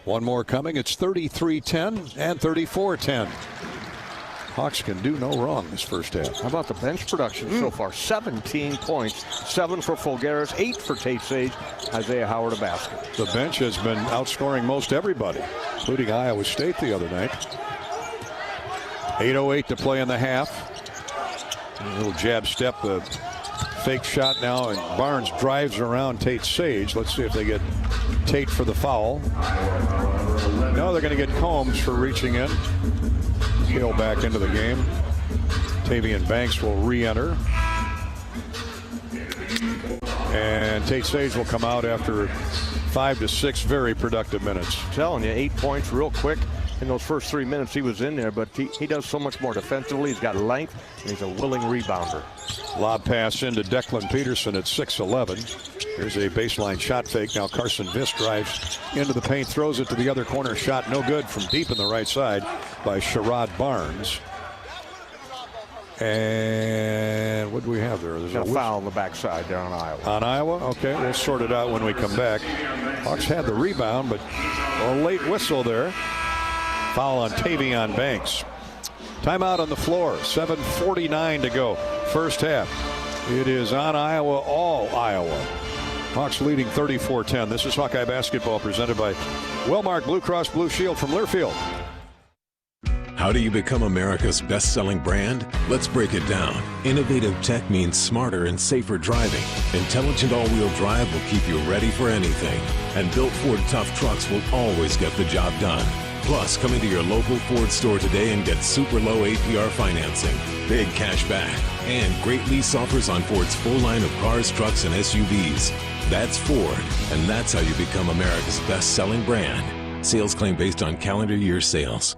One more coming. It's 33-10 and 34-10. Hawks can do no wrong this first half. How about the bench production so far? 17 points, 7 for Fulgaris, 8 for Tate Sage, Isaiah Howard a basket. The bench has been outscoring most everybody, including Iowa State the other night. 8:08 to play in the half. A little jab step, the fake shot now, and Barnes drives around Tate Sage. Let's see if they get Tate for the foul. No, they're going to get Combs for reaching in. Hill back into the game. Tavian Banks will re-enter. And Tate Sage will come out after 5 to 6 very productive minutes. I'm telling you, 8 points real quick in those first 3 minutes he was in there, but he does so much more defensively. He's got length, and he's a willing rebounder. Lob pass into Declan Peterson at 6'11". Here's a baseline shot fake. Now Carson Viss drives into the paint, throws it to the other corner. Shot no good from deep in the right side by Sherrod Barnes. And what do we have there? There's a foul on the backside there on Iowa. On Iowa? Okay, we'll sort it out when we come back. Hawks had the rebound, but a late whistle there. Foul on Tavian Banks. Timeout on the floor. 7:49 to go. First half. It is on Iowa, all Iowa. Hawks leading 34-10. This is Hawkeye basketball presented by Wellmark Blue Cross Blue Shield from Learfield. How do you become America's best-selling brand? Let's break it down. Innovative tech means smarter and safer driving. Intelligent all-wheel drive will keep you ready for anything. And built Ford tough trucks will always get the job done. Plus, come into your local Ford store today and get super low APR financing, big cash back, and great lease offers on Ford's full line of cars, trucks, and SUVs. That's Ford, and that's how you become America's best-selling brand. Sales claim based on calendar year sales.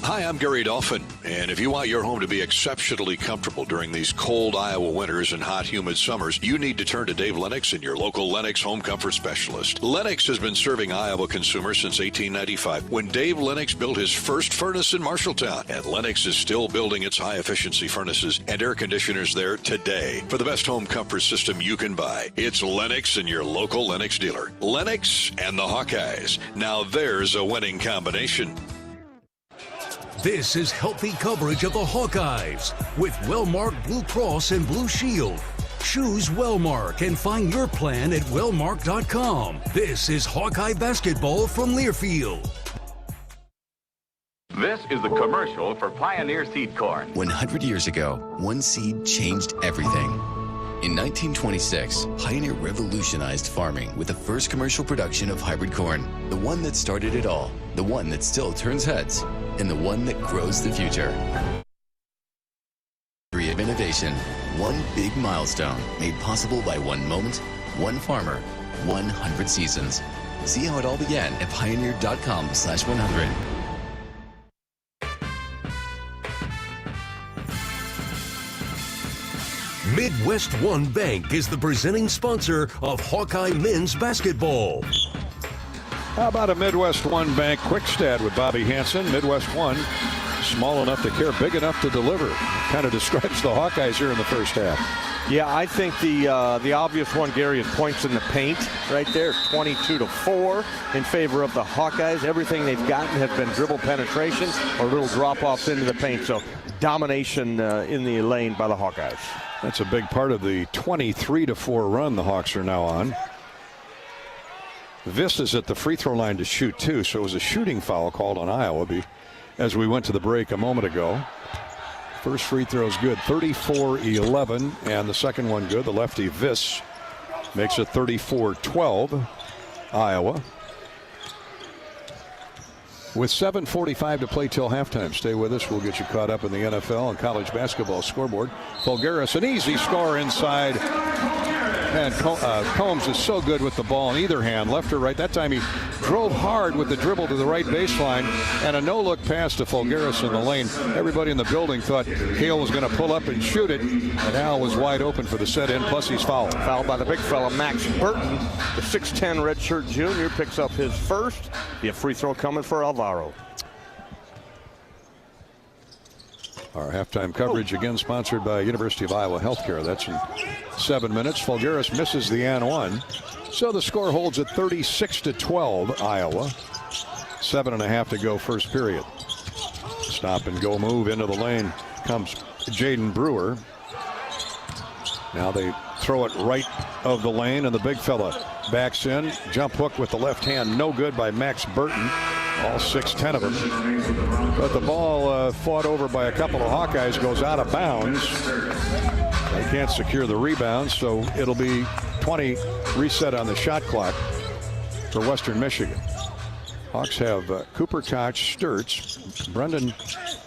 Hi, I'm Gary Dolphin, and if you want your home to be exceptionally comfortable during these cold Iowa winters and hot, humid summers, you need to turn to Dave Lennox and your local Lennox home comfort specialist. Lennox has been serving Iowa consumers since 1895, when Dave Lennox built his first furnace in Marshalltown, and Lennox is still building its high-efficiency furnaces and air conditioners there today. For the best home comfort system you can buy, it's Lennox and your local Lennox dealer. Lennox and the Hawkeyes. Now there's a winning combination. This is healthy coverage of the Hawkeyes with Wellmark Blue Cross and Blue Shield. Choose Wellmark and find your plan at wellmark.com. This is Hawkeye basketball from Learfield. This is the commercial for Pioneer Seed Corn. 100 years ago, one seed changed everything. In 1926, Pioneer revolutionized farming with the first commercial production of hybrid corn. The one that started it all, the one that still turns heads, and the one that grows the future. Of innovation, one big milestone made possible by one moment, one farmer, 100 seasons. See how it all began at pioneer.com/100. Midwest One Bank is the presenting sponsor of Hawkeye men's basketball. How about a Midwest One Bank quick stat with Bobby Hansen? Midwest One, small enough to care, big enough to deliver. Kind of describes the Hawkeyes here in the first half. Yeah, I think the obvious one, Gary, is points in the paint right there, 22-4 in favor of the Hawkeyes. Everything they've gotten has been dribble penetration or little drop-offs into the paint. So domination in the lane by the Hawkeyes. That's a big part of the 23-4 run the Hawks are now on. Vista's at the free throw line to shoot too, so it was a shooting foul called on Iowa as we went to the break a moment ago. First free throw is good, 34-11, and the second one good. The lefty Viss makes it 34-12, Iowa. With 7:45 to play till halftime. Stay with us. We'll get you caught up in the NFL and college basketball scoreboard. Folgaris, an easy score inside. And Combs is so good with the ball in either hand, left or right. That time he drove hard with the dribble to the right baseline and a no-look pass to Folgaris in the lane. Everybody in the building thought Hale was going to pull up and shoot it, and Al was wide open for the set-in, plus he's fouled. Fouled by the big fella, Max Burton. The 6'10 redshirt junior picks up his first. Be a free throw coming for Alvaro. Our halftime coverage again sponsored by University of Iowa Healthcare. That's in 7 minutes. Folgaris misses the and one. So the score holds at 36-12 Iowa. 7.5 to go first period. Stop and go move into the lane comes Jaden Brewer. Now they throw it right of the lane and the big fella backs in. Jump hook with the left hand. No good by Max Burton. All 6'10 of them. But the ball fought over by a couple of Hawkeyes goes out of bounds. They can't secure the rebound, so it'll be 20 reset on the shot clock for Western Michigan. Hawks have Cooper Koch, Sturtz, Brendan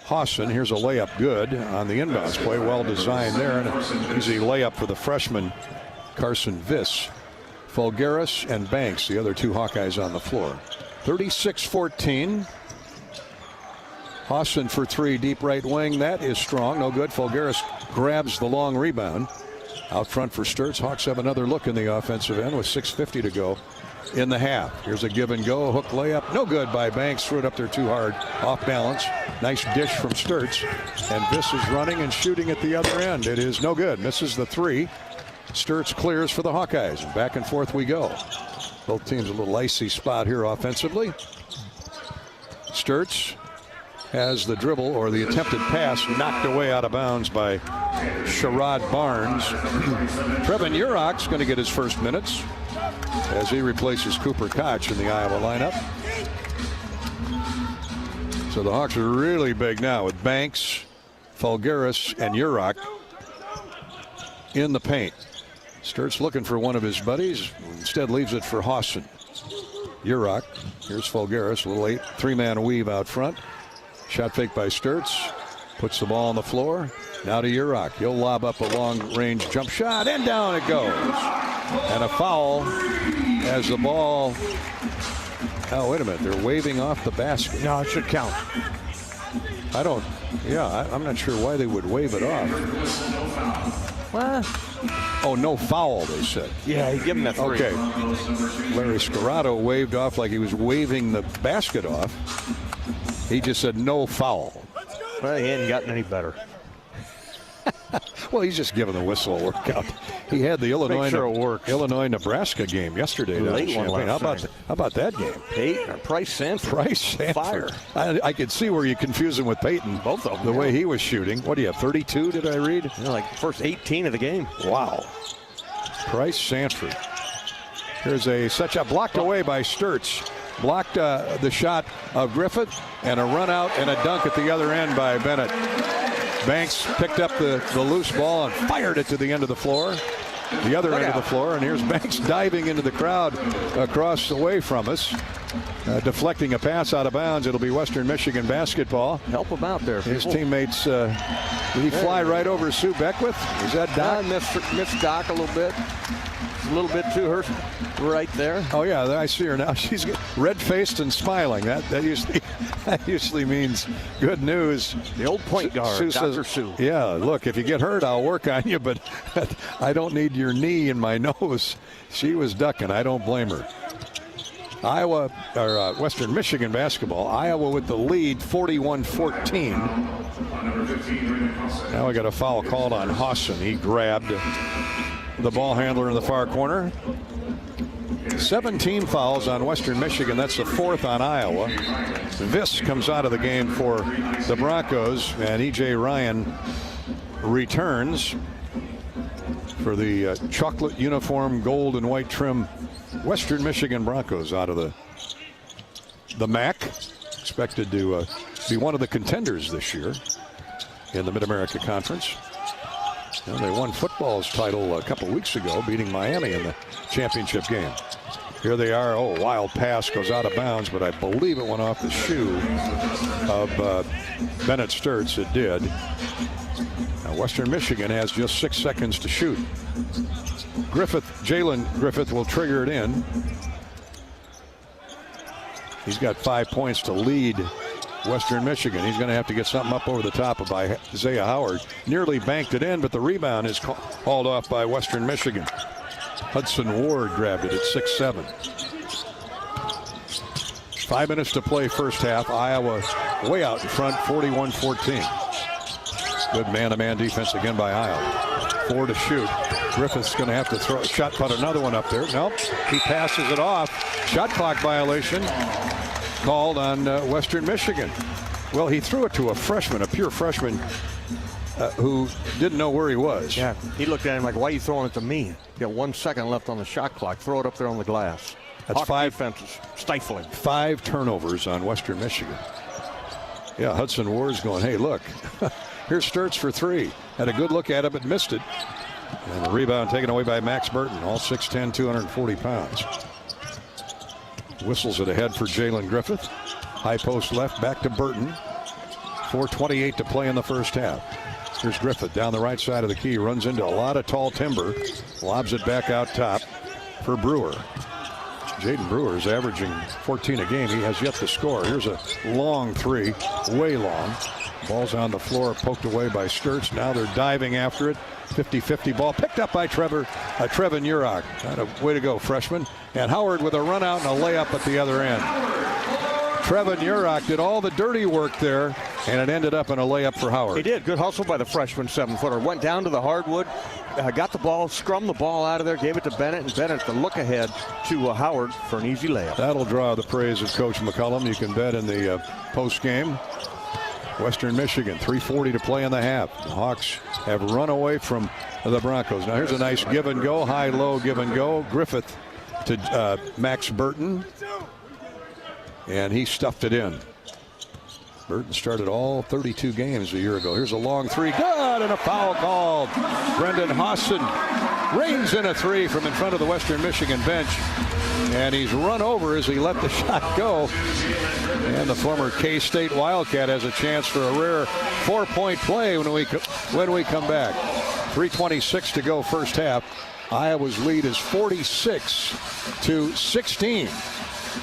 Hawson. Here's a layup good on the inbounds play. Well designed there. And an easy layup for the freshman Carson Viss. Folgaris and Banks, the other two Hawkeyes on the floor. 36-14. Hawson for three, deep right wing. That is strong. No good. Folgaris grabs the long rebound. Out front for Sturtz. Hawks have another look in the offensive end with 6:50 to go in the half. Here's a give and go. Hook layup. No good by Banks. Threw it up there too hard. Off balance. Nice dish from Sturtz. And Viss is running and shooting at the other end. It is no good. Misses the three. Sturtz clears for the Hawkeyes. Back and forth we go. Both teams a little icy spot here offensively. Sturtz has the dribble or the attempted pass knocked away out of bounds by Sherrod Barnes. Trevin Urach's going to get his first minutes as he replaces Cooper Koch in the Iowa lineup. So the Hawks are really big now with Banks, Folgaris, and Urach in the paint. Sturtz looking for one of his buddies. Instead leaves it for Hawson. Urach. Here's Folgaris. A little three-man weave out front. Shot fake by Sturtz. Puts the ball on the floor. Now to Urach. He'll lob up a long-range jump shot. And down it goes. And a foul as the ball. Oh, wait a minute. They're waving off the basket. No, it should count. I'm not sure why they would wave it off. What? Oh, no foul, they said. Yeah, he gave him that three. Okay. Larry Scarrato waved off like he was waving the basket off. He just said no foul. Well, he hadn't gotten any better. Well, he's just giving the whistle a workout. He had the Illinois-Nebraska game yesterday down in Champaign. How about that game? Peyton or Price Sanford. Fire. I could see where you confuse him with Peyton. Both of them. The way he was shooting. What do you have, 32, did I read? Yeah, like first 18 of the game. Wow. Price Sanford. Here's such a blocked away by Sturtz. Blocked the shot of Griffith and a run out and a dunk at the other end by Bennett. Banks picked up the loose ball and fired it to the end of the floor. The other end of the floor, and here's Banks diving into the crowd across the way from us. Deflecting a pass out of bounds. It'll be Western Michigan basketball. Help him out there. His teammates, did he fly right over Sue Beckwith? Is that Doc? Missed Doc a little bit. A little bit to her right there. Oh yeah, I see her now. She's red-faced and smiling. That usually means good news. The old point guard, Dr. Sue. Yeah, look, if you get hurt, I'll work on you, but I don't need your knee in my nose. She was ducking. I don't blame her. Western Michigan basketball. Iowa with the lead, 41-14. Now we got a foul called on Hawson. He grabbed the ball handler in the far corner. 17 fouls on Western Michigan. That's the fourth on Iowa. Viss comes out of the game for the Broncos, and E.J. Ryan returns for the chocolate uniform, gold and white trim Western Michigan Broncos out of the MAC. Expected to be one of the contenders this year in the Mid-America Conference. And they won football's title a couple weeks ago, beating Miami in the championship game. Here they are. Oh, wild pass goes out of bounds, but I believe it went off the shoe of Bennett Sturtz. It did. Now Western Michigan has just 6 seconds to shoot. Jalen Griffith will trigger it in. He's got 5 points to lead Western Michigan. He's going to have to get something up over the top of Isaiah Howard. Nearly banked it in, but the rebound is hauled off by Western Michigan. Hudson Ward grabbed it at 6'7". 5 minutes to play first half. Iowa way out in front, 41-14. Good man-to-man defense again by Iowa. 4 to shoot. Griffith's going to have to throw shot put another one up there. Nope. He passes it off. Shot clock violation called on Western Michigan. Well, he threw it to a freshman, a pure freshman, who didn't know where he was. Yeah, he looked at him like, why are you throwing it to me? You got 1 second left on the shot clock. Throw it up there on the glass. That's Hawk defense stifling. 5 turnovers on Western Michigan. Yeah, Hudson Ward's going, hey, look, here's Sturtz for 3. Had a good look at it, but missed it. And the rebound taken away by Max Burton, all 6'10", 240 pounds. Whistles it ahead for Jalen Griffith. High post left, back to Burton. 4:28 to play in the first half. Here's Griffith down the right side of the key, runs into a lot of tall timber, lobs it back out top for Brewer. Jaden Brewer is averaging 14 a game. He has yet to score. Here's a long 3, way long. Ball's on the floor, poked away by Sturtz. Now they're diving after it. 50-50 ball picked up by Trevin Urach. Way to go, freshman. And Howard with a run out and a layup at the other end. Trevin Urach did all the dirty work there, and it ended up in a layup for Howard. He did. Good hustle by the freshman 7-footer. Went down to the hardwood, got the ball, scrummed the ball out of there, gave it to Bennett, and Bennett the look ahead to Howard for an easy layup. That'll draw the praise of Coach McCullum. You can bet in the post game. Western Michigan, 3:40 to play in the half. The Hawks have run away from the Broncos. Now here's a nice give and go, high-low give and go. Griffith to Max Burton. And he stuffed it in. Burton started all 32 games a year ago. Here's a long 3. Good, and a foul called. Brendan Hawson rains in a 3 from in front of the Western Michigan bench. And he's run over as he let the shot go. And the former K-State Wildcat has a chance for a rare 4-point play when we come back. 3:26 to go first half. Iowa's lead is 46-16.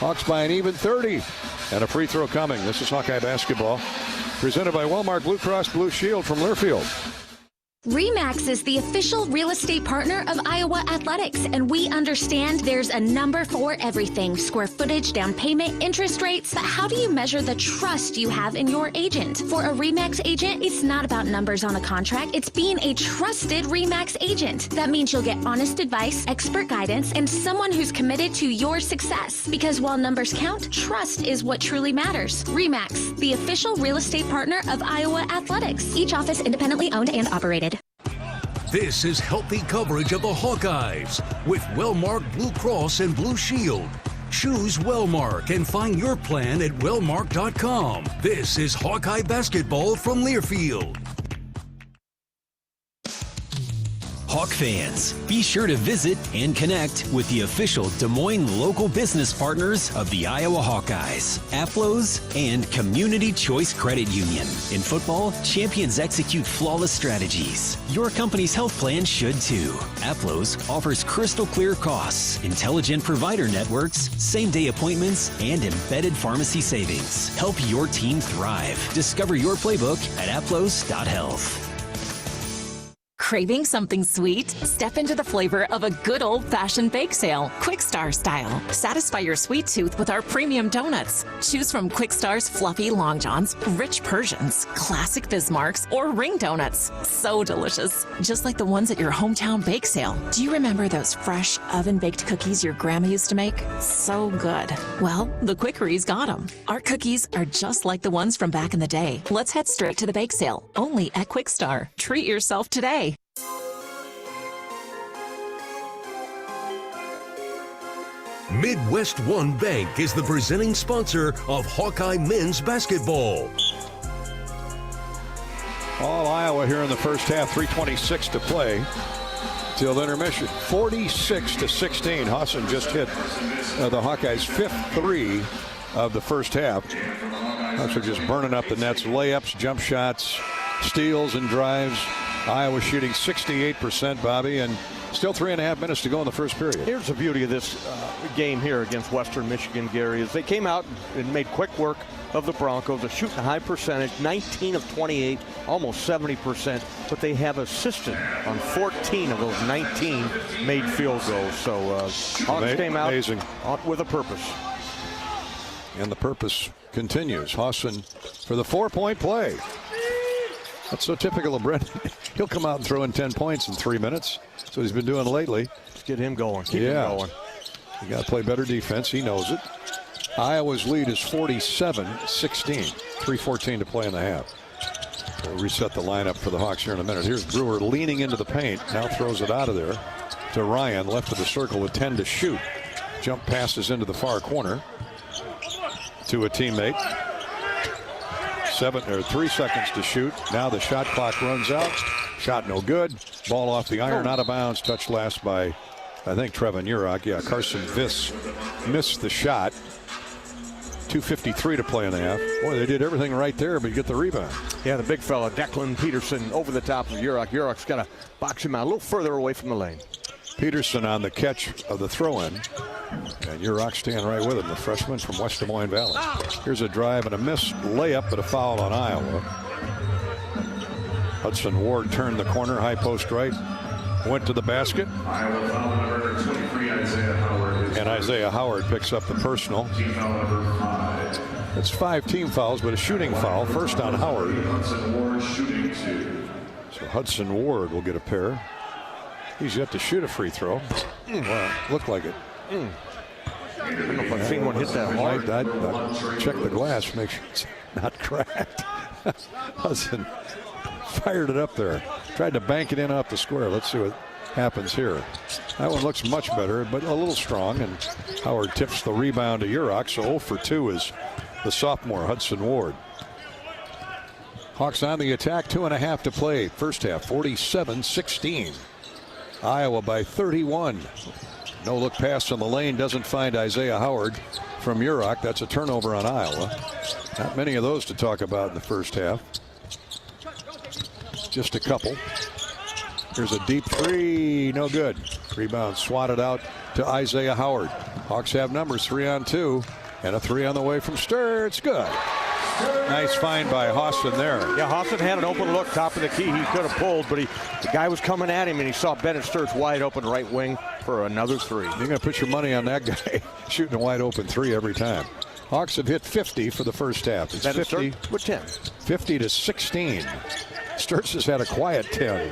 Hawks by an even 30. And a free throw coming. This is Hawkeye basketball. Presented by Wellmark Blue Cross Blue Shield from Learfield. RE/MAX is the official real estate partner of Iowa Athletics, and we understand there's a number for everything: square footage, down payment, interest rates. But how do you measure the trust you have in your agent? For a RE/MAX agent, it's not about numbers on a contract. It's being a trusted RE/MAX agent. That means you'll get honest advice, expert guidance, and someone who's committed to your success. Because while numbers count, trust is what truly matters. RE/MAX, the official real estate partner of Iowa Athletics. Each office independently owned and operated. This is healthy coverage of the Hawkeyes with Wellmark Blue Cross and Blue Shield. Choose Wellmark and find your plan at wellmark.com. This is Hawkeye basketball from Learfield. Hawk fans, be sure to visit and connect with the official Des Moines local business partners of the Iowa Hawkeyes, AFLOS, and Community Choice Credit Union. In football, champions execute flawless strategies. Your company's health plan should too. AFLOS offers crystal clear costs, intelligent provider networks, same-day appointments, and embedded pharmacy savings. Help your team thrive. Discover your playbook at aflos.health. Craving something sweet? Step into the flavor of a good old-fashioned bake sale, Quick-Star style. Satisfy your sweet tooth with our premium donuts. Choose from Quick-Star's fluffy Long Johns, rich Persians, classic Bismarcks, or ring donuts. So delicious, just like the ones at your hometown bake sale. Do you remember those fresh, oven-baked cookies your grandma used to make? So good. Well, the Quickery's got them. Our cookies are just like the ones from back in the day. Let's head straight to the bake sale, only at Quick-Star. Treat yourself today. Midwest One Bank is the presenting sponsor of Hawkeye men's basketball. All Iowa here in the first half, 3:26 to play. till intermission. 46-16. Hassan just hit the Hawkeyes' 5th three of the first half. Hawks are just burning up the nets. Layups, jump shots, steals, and drives. Iowa shooting 68%, Bobby, and still 3.5 minutes to go in the first period. Here's the beauty of this game here against Western Michigan, Gary, is they came out and made quick work of the Broncos. They're shooting a high percentage, 19 of 28, almost 70%, but they have assisted on 14 of those 19 made field goals. So Hawks came out with a purpose. And the purpose continues. Hassan for the 4-point play. That's so typical of Brendan. He'll come out and throw in 10 points in 3 minutes. That's what he's been doing lately. Let's get him going. Keep him going. You got to play better defense. He knows it. Iowa's lead is 47-16. 3:14 to play in the half. We'll reset the lineup for the Hawks here in a minute. Here's Brewer leaning into the paint. Now throws it out of there to Ryan, left of the circle with 10 to shoot. Jump passes into the far corner to a teammate. 3 seconds to shoot. Now the shot clock runs out. Shot no good. Ball off the iron, out of bounds. Touched last by, I think, Trevin Urach. Yeah, Carson Viss missed the shot. 2:53 to play in the half. Boy, they did everything right there, but you get the rebound. Yeah, the big fella, Declan Peterson, over the top of Urach. Urach's got to box him out a little further away from the lane. Peterson on the catch of the throw-in. And Urach staying right with him, the freshman from West Des Moines Valley. Here's a drive and a missed layup, but a foul on Iowa. Hudson Ward turned the corner, high post right, went to the basket. Iowa foul number 23, Isaiah Howard. And Isaiah Howard picks up the personal. Team foul number 5. It's 5 team fouls, but a shooting foul. First on Howard. Hudson Ward shooting 2. So Hudson Ward will get a pair. He's yet to shoot a free throw. Well, looked like it. I don't know if I've seen one hit that hard. I'd check the glass, make sure it's not cracked. Hudson fired it up there. Tried to bank it in off the square. Let's see what happens here. That one looks much better, but a little strong. And Howard tips the rebound to Urach. So 0 for 2 is the sophomore, Hudson Ward. Hawks on the attack, 2.5 to play. First half, 47-16. Iowa by 31. No look pass in the lane, doesn't find Isaiah Howard from Urach. That's a turnover on Iowa. Not many of those to talk about in the first half. Just a couple. Here's a deep three, no good. Rebound swatted out to Isaiah Howard. Hawks have numbers, 3 on 2, and a 3 on the way from Sturr. It's good. Nice find by Hassan there. Yeah, Hassan had an open look, top of the key. He could have pulled, but the guy was coming at him, and he saw Bennett Sturz wide open right wing for another 3. You're going to put your money on that guy shooting a wide open 3 every time. Hawks have hit 50 for the first half. It's Bennett 50 with 10. 50-16. Sturz has had a quiet 10.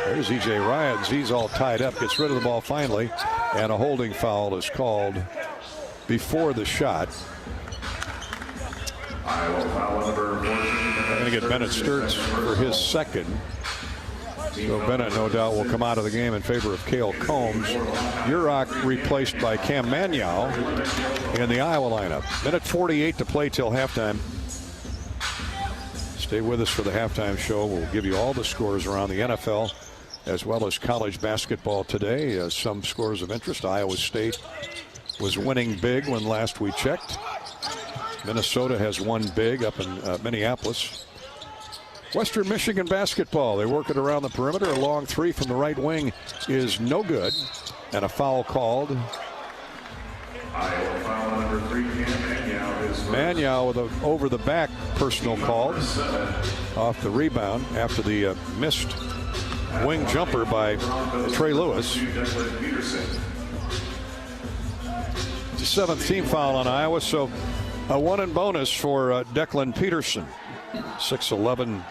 There's E.J. Ryans. He's all tied up. Gets rid of the ball finally, and a holding foul is called before the shot. Iowa foul number 14. Going to get Bennett Sturz for his second. So Bennett, no doubt, will come out of the game in favor of Cale Combs. Urach replaced by Cam Manyow in the Iowa lineup. Minute 48 to play till halftime. Stay with us for the halftime show. We'll give you all the scores around the NFL as well as college basketball today. Some scores of interest. Iowa State was winning big when last we checked. Minnesota has won big up in Minneapolis. Western Michigan basketball. They work it around the perimeter. A long 3 from the right wing is no good. And a foul called. Iowa foul number 3, Manyow with an over the back personal call off the rebound after the missed wing jumper by Trey Lewis. It's a 7th team foul on Iowa, so a 1 in bonus for Declan Peterson. 6'11"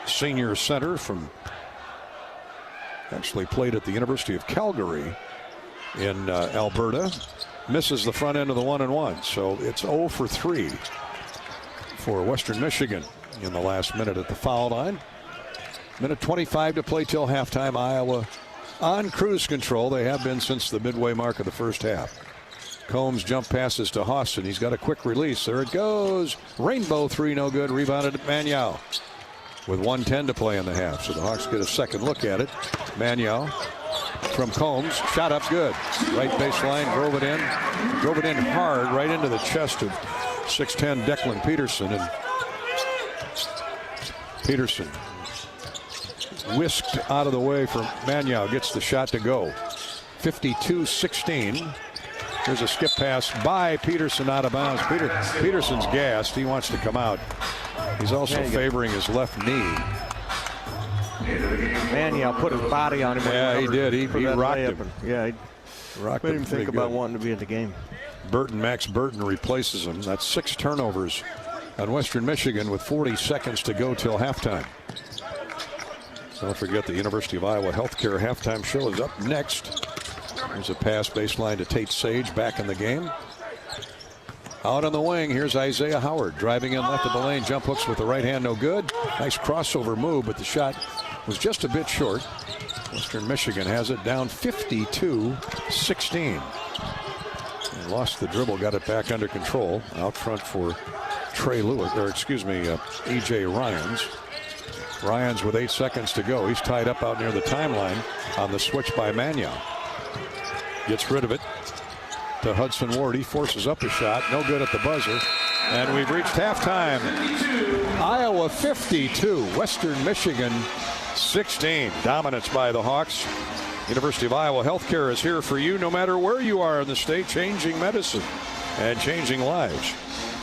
senior center from actually played at the University of Calgary in Alberta. Misses the front end of the 1-and-1, so it's 0 for 3 for Western Michigan in the last minute at the foul line. Minute 25 to play till halftime. Iowa on cruise control. They have been since the midway mark of the first half. Combs jump passes to Hassan. He's got a quick release. There it goes. Rainbow 3, no good. Rebounded at Manyow with 1:10 to play in the half. So the Hawks get a second look at it. Manyow from Combs. Shot up good. Right baseline, drove it in hard right into the chest of 6'10" Declan Peterson. And Peterson whisked out of the way from Magnow. Gets the shot to go. 52-16. Here's a skip pass by Peterson out of bounds. Peterson's gassed. He wants to come out. He's also favoring his left knee. Magnow put his body on him. Yeah, he did. He rocked him. He rocked made him him think good. about wanting to be in the game. Max Burton replaces him. That's 6 turnovers on Western Michigan with 40 seconds to go till halftime. Don't forget the University of Iowa Healthcare halftime show is up next. There's a pass baseline to Tate Sage back in the game. Out on the wing, here's Isaiah Howard driving in left of the lane. Jump hooks with the right hand, no good. Nice crossover move, but the shot was just a bit short. Western Michigan has it down 52-16. Lost the dribble, got it back under control. Out front for E.J. Ryans. Ryans with 8 seconds to go. He's tied up out near the timeline on the switch by Magnow. Gets rid of it to Hudson Ward. He forces up a shot. No good at the buzzer. And we've reached halftime. Iowa 52, Western Michigan 16. Dominance by the Hawks. University of Iowa Healthcare is here for you no matter where you are in the state, changing medicine and changing lives.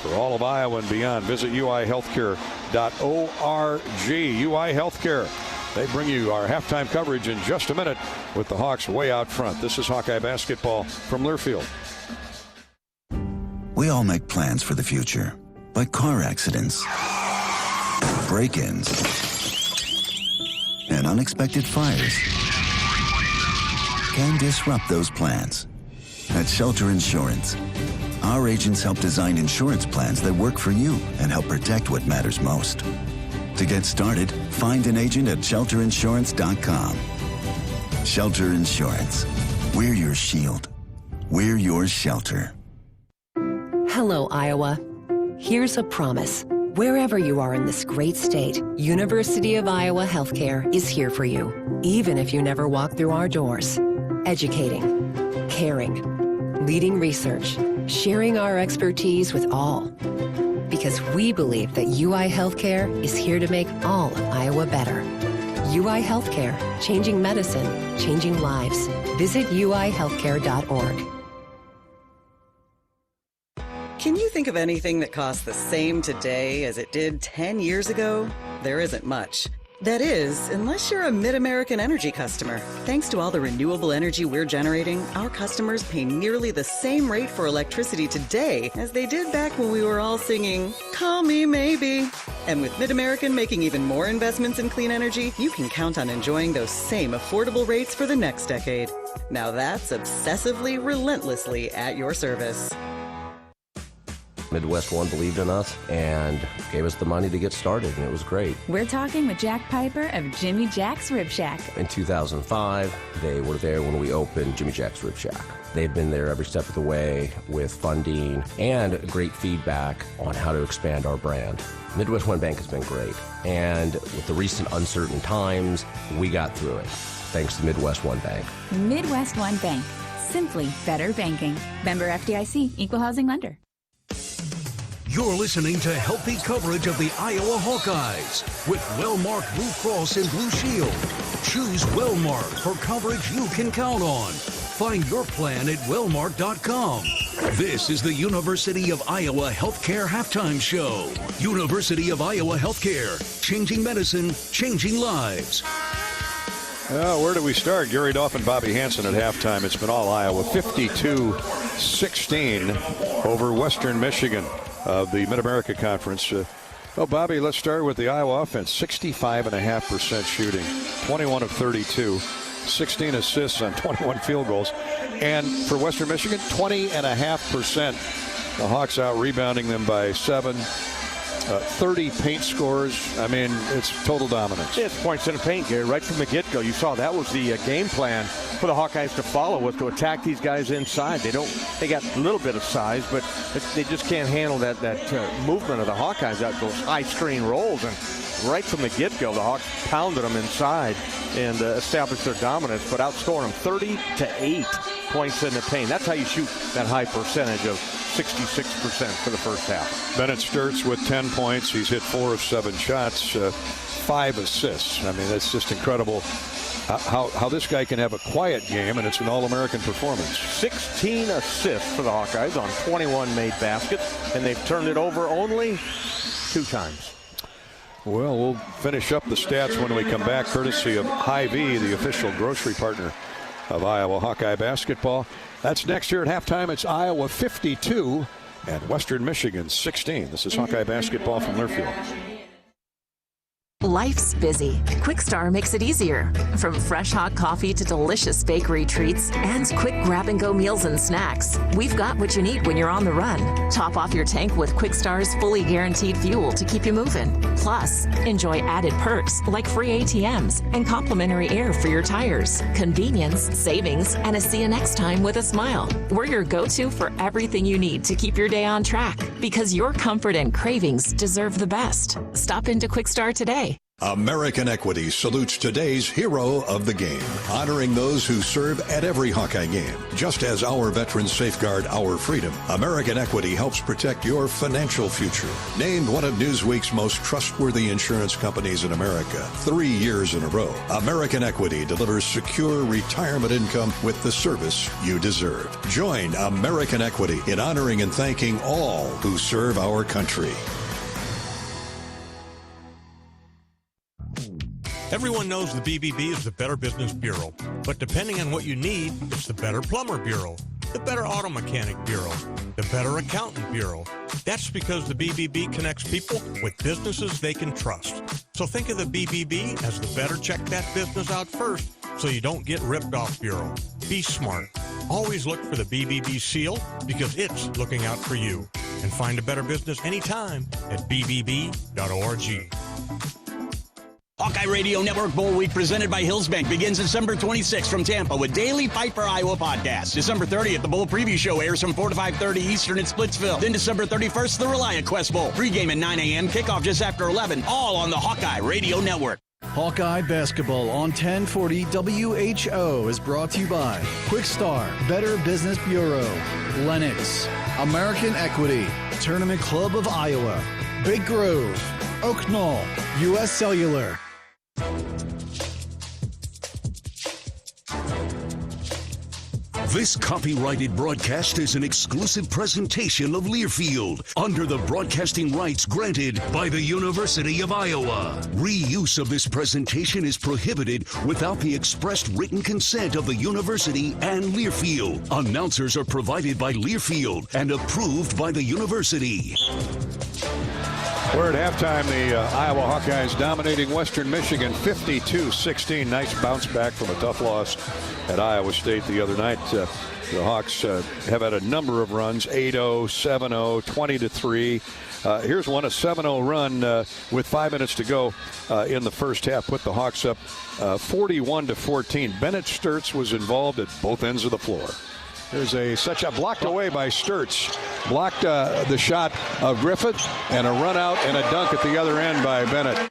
For all of Iowa and beyond, visit uihealthcare.org. UI Healthcare. They bring you our halftime coverage in just a minute with the Hawks way out front. This is Hawkeye basketball from Learfield. We all make plans for the future, like car accidents, break-ins, and unexpected fires can disrupt those plans. At Shelter Insurance, our agents help design insurance plans that work for you and help protect what matters most. To get started, find an agent at shelterinsurance.com. Shelter Insurance. We're your shield. We're your shelter. Hello, Iowa. Here's a promise. Wherever you are in this great state, University of Iowa Healthcare is here for you, even if you never walk through our doors. Educating, caring, leading research, sharing our expertise with all. Because we believe that UI Healthcare is here to make all of Iowa better. UI Healthcare, changing medicine, changing lives. Visit uihealthcare.org. Can you think of anything that costs the same today as it did 10 years ago? There isn't much. That is, unless you're a Mid-American Energy customer. Thanks to all the renewable energy we're generating, our customers pay nearly the same rate for electricity today as they did back when we were all singing, "Call Me Maybe." And with Mid-American making even more investments in clean energy, you can count on enjoying those same affordable rates for the next decade. Now that's obsessively, relentlessly at your service. Midwest One believed in us and gave us the money to get started, and it was great. We're talking with Jack Piper of Jimmy Jack's Rib Shack. In 2005, they were there when we opened Jimmy Jack's Rib Shack. They've been there every step of the way with funding and great feedback on how to expand our brand. Midwest One Bank has been great, and with the recent uncertain times, we got through it, thanks to Midwest One Bank. Midwest One Bank. Simply better banking. Member FDIC, Equal Housing Lender. You're listening to healthy coverage of the Iowa Hawkeyes with Wellmark Blue Cross and Blue Shield. Choose Wellmark for coverage you can count on. Find your plan at wellmark.com. This is the University of Iowa Healthcare Halftime Show. University of Iowa Healthcare, changing medicine, changing lives. Where do we start? Gary Doff and Bobby Hansen at halftime. It's been all Iowa. 52-16 over Western Michigan of the Mid-America Conference. Bobby, let's start with the Iowa offense. 65.5% shooting, 21 of 32, 16 assists on 21 field goals. And for Western Michigan, 20.5%. The Hawks out rebounding them by 7. 30 paint scores. I mean, it's total dominance. It's points in the paint, Gary, right from the get-go. You saw that was the game plan for the Hawkeyes to follow, was to attack these guys inside. They got a little bit of size, but they just can't handle that movement of the Hawkeyes, those high screen rolls. And right from the get-go, the Hawks pounded them inside and established their dominance, but outscored them 30-8 points in the paint. That's how you shoot that high percentage of 66% for the first half. Bennett Sturtz with 10 points. He's hit 4 of 7 shots, 5 assists. I mean, that's just incredible how this guy can have a quiet game, and it's an All-American performance. 16 assists for the Hawkeyes on 21 made baskets, and they've turned it over only 2 times. Well, we'll finish up the stats when we come back, courtesy of Hy-Vee, the official grocery partner of Iowa Hawkeye basketball. That's next year at halftime. It's Iowa 52 and Western Michigan 16. This is Hawkeye basketball from Learfield. Life's busy. Quickstar makes it easier. From fresh hot coffee to delicious bakery treats and quick grab-and-go meals and snacks, we've got what you need when you're on the run. Top off your tank with Quickstar's fully guaranteed fuel to keep you moving. Plus, enjoy added perks like free ATMs and complimentary air for your tires. Convenience, savings, and a see you next time with a smile. We're your go-to for everything you need to keep your day on track, because your comfort and cravings deserve the best. Stop into Quickstar today. American Equity salutes today's hero of the game, honoring those who serve at every Hawkeye game. Just as our veterans safeguard our freedom, American Equity helps protect your financial future. Named one of Newsweek's most trustworthy insurance companies in America 3 years in a row, American Equity delivers secure retirement income with the service you deserve. Join American Equity in honoring and thanking all who serve our country. Everyone knows the BBB is the Better Business Bureau, but depending on what you need, it's the Better Plumber Bureau, the Better Auto Mechanic Bureau, the Better Accountant Bureau. That's because the BBB connects people with businesses they can trust. So think of the BBB as the better check that business out first so you don't get ripped off bureau. Be smart. Always look for the BBB seal because it's looking out for you. And find a better business anytime at bbb.org. Hawkeye Radio Network Bowl Week presented by Hills Bank begins December 26th from Tampa with daily Fight for Iowa podcast. December 30th, the Bowl Preview Show airs from 4 to 5:30 Eastern at Splitsville. Then December 31st, the Reliant Quest Bowl. Pregame at 9 a.m., kickoff just after 11, all on the Hawkeye Radio Network. Hawkeye Basketball on 1040 WHO is brought to you by Quickstar, Better Business Bureau, Lennox, American Equity, Tournament Club of Iowa, Big Grove, Oak Knoll, U.S. Cellular. This copyrighted broadcast is an exclusive presentation of Learfield under the broadcasting rights granted by the University of Iowa. Reuse of this presentation is prohibited without the expressed written consent of the university and Learfield. Announcers are provided by Learfield and approved by the university. We're at halftime. The Iowa Hawkeyes dominating Western Michigan 52-16. Nice bounce back from a tough loss at Iowa State the other night. The Hawks have had a number of runs, 8-0, 7-0, 20-3. Here's one, a 7-0 run with 5 minutes to go in the first half. Put the Hawks up 41-14. Bennett Sturtz was involved at both ends of the floor. There's such a blocked away by Sturtz. Blocked the shot of Griffith, and a run out and a dunk at the other end by Bennett.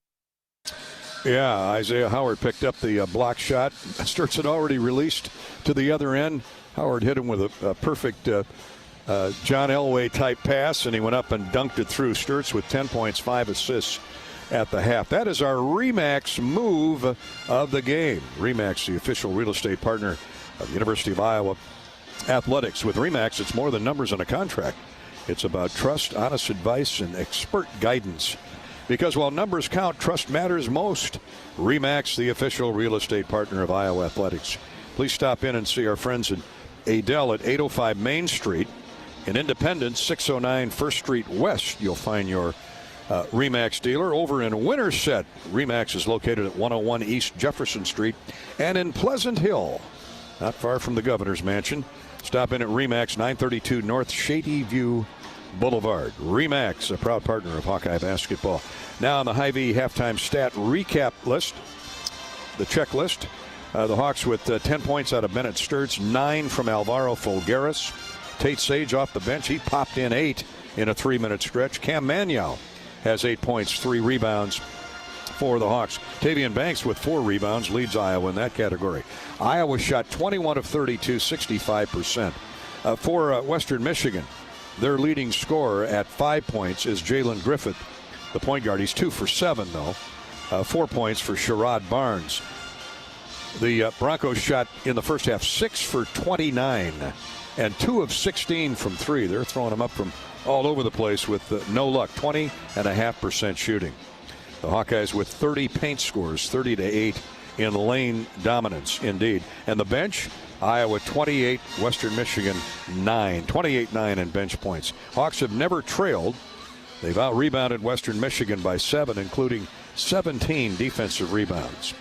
Yeah, Isaiah Howard picked up the block shot. Sturtz had already released to the other end. Howard hit him with a perfect John Elway type pass, and he went up and dunked it through. Sturtz with 10 points, 5 assists at the half. That is our RE/MAX move of the game. RE/MAX, the official real estate partner of the University of Iowa Athletics. With RE/MAX, it's more than numbers on a contract. It's about trust, honest advice, and expert guidance. Because while numbers count, trust matters most. RE/MAX, the official real estate partner of Iowa Athletics. Please stop in and see our friends in Adel at 805 Main Street. In Independence, 609 First Street West, you'll find your RE/MAX dealer. Over in Winterset, RE/MAX is located at 101 East Jefferson Street. And in Pleasant Hill, not far from the governor's mansion, stop in at RE/MAX, 932 North Shady View Boulevard. Remax, a proud partner of Hawkeye basketball. Now on the Hy-Vee halftime stat recap list, the checklist. The Hawks with 10 points out of Bennett Sturts, 9 from Alvaro Folgueras. Tate Sage off the bench. He popped in 8 in a 3-minute stretch. Cam Manyow has 8 points, 3 rebounds for the Hawks. Tavian Banks with 4 rebounds leads Iowa in that category. Iowa shot 21 of 32, 65%. For Western Michigan, their leading scorer at 5 points is Jalen Griffith, the point guard. He's 2 for 7, though. 4 points for Sherrod Barnes. The Broncos shot in the first half 6 for 29 and 2 of 16 from 3. They're throwing them up from all over the place with no luck. 20.5% shooting. The Hawkeyes with 30 paint scores, 30-8 in lane dominance indeed. And the bench, Iowa 28, Western Michigan 9. 28-9 in bench points. Hawks have never trailed. They've out-rebounded Western Michigan by 7, including 17 defensive rebounds.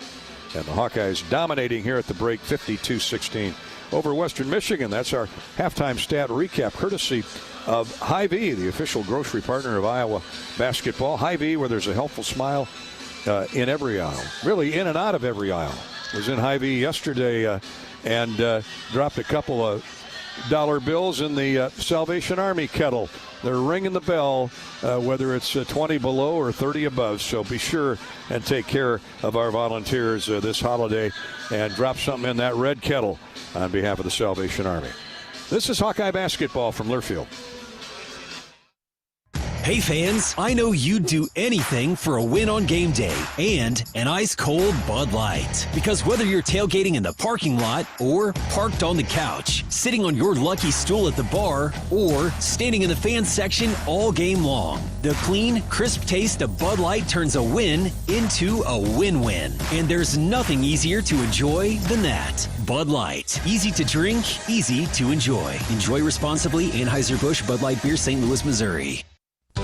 And the Hawkeyes dominating here at the break, 52-16 over Western Michigan. That's our halftime stat recap, courtesy of Hy-Vee, the official grocery partner of Iowa basketball. Hy-Vee, where there's a helpful smile in every aisle, really in and out of every aisle. Was in Hy-Vee yesterday and dropped a couple of dollar bills in the Salvation Army kettle. They're ringing the bell, whether it's 20 below or 30 above. So be sure and take care of our volunteers this holiday and drop something in that red kettle on behalf of the Salvation Army. This is Hawkeye basketball from Learfield. Hey fans, I know you'd do anything for a win on game day and an ice-cold Bud Light. Because whether you're tailgating in the parking lot or parked on the couch, sitting on your lucky stool at the bar, or standing in the fans section all game long, the clean, crisp taste of Bud Light turns a win into a win-win. And there's nothing easier to enjoy than that. Bud Light. Easy to drink, easy to enjoy. Enjoy responsibly. Anheuser-Busch Bud Light Beer, St. Louis, Missouri.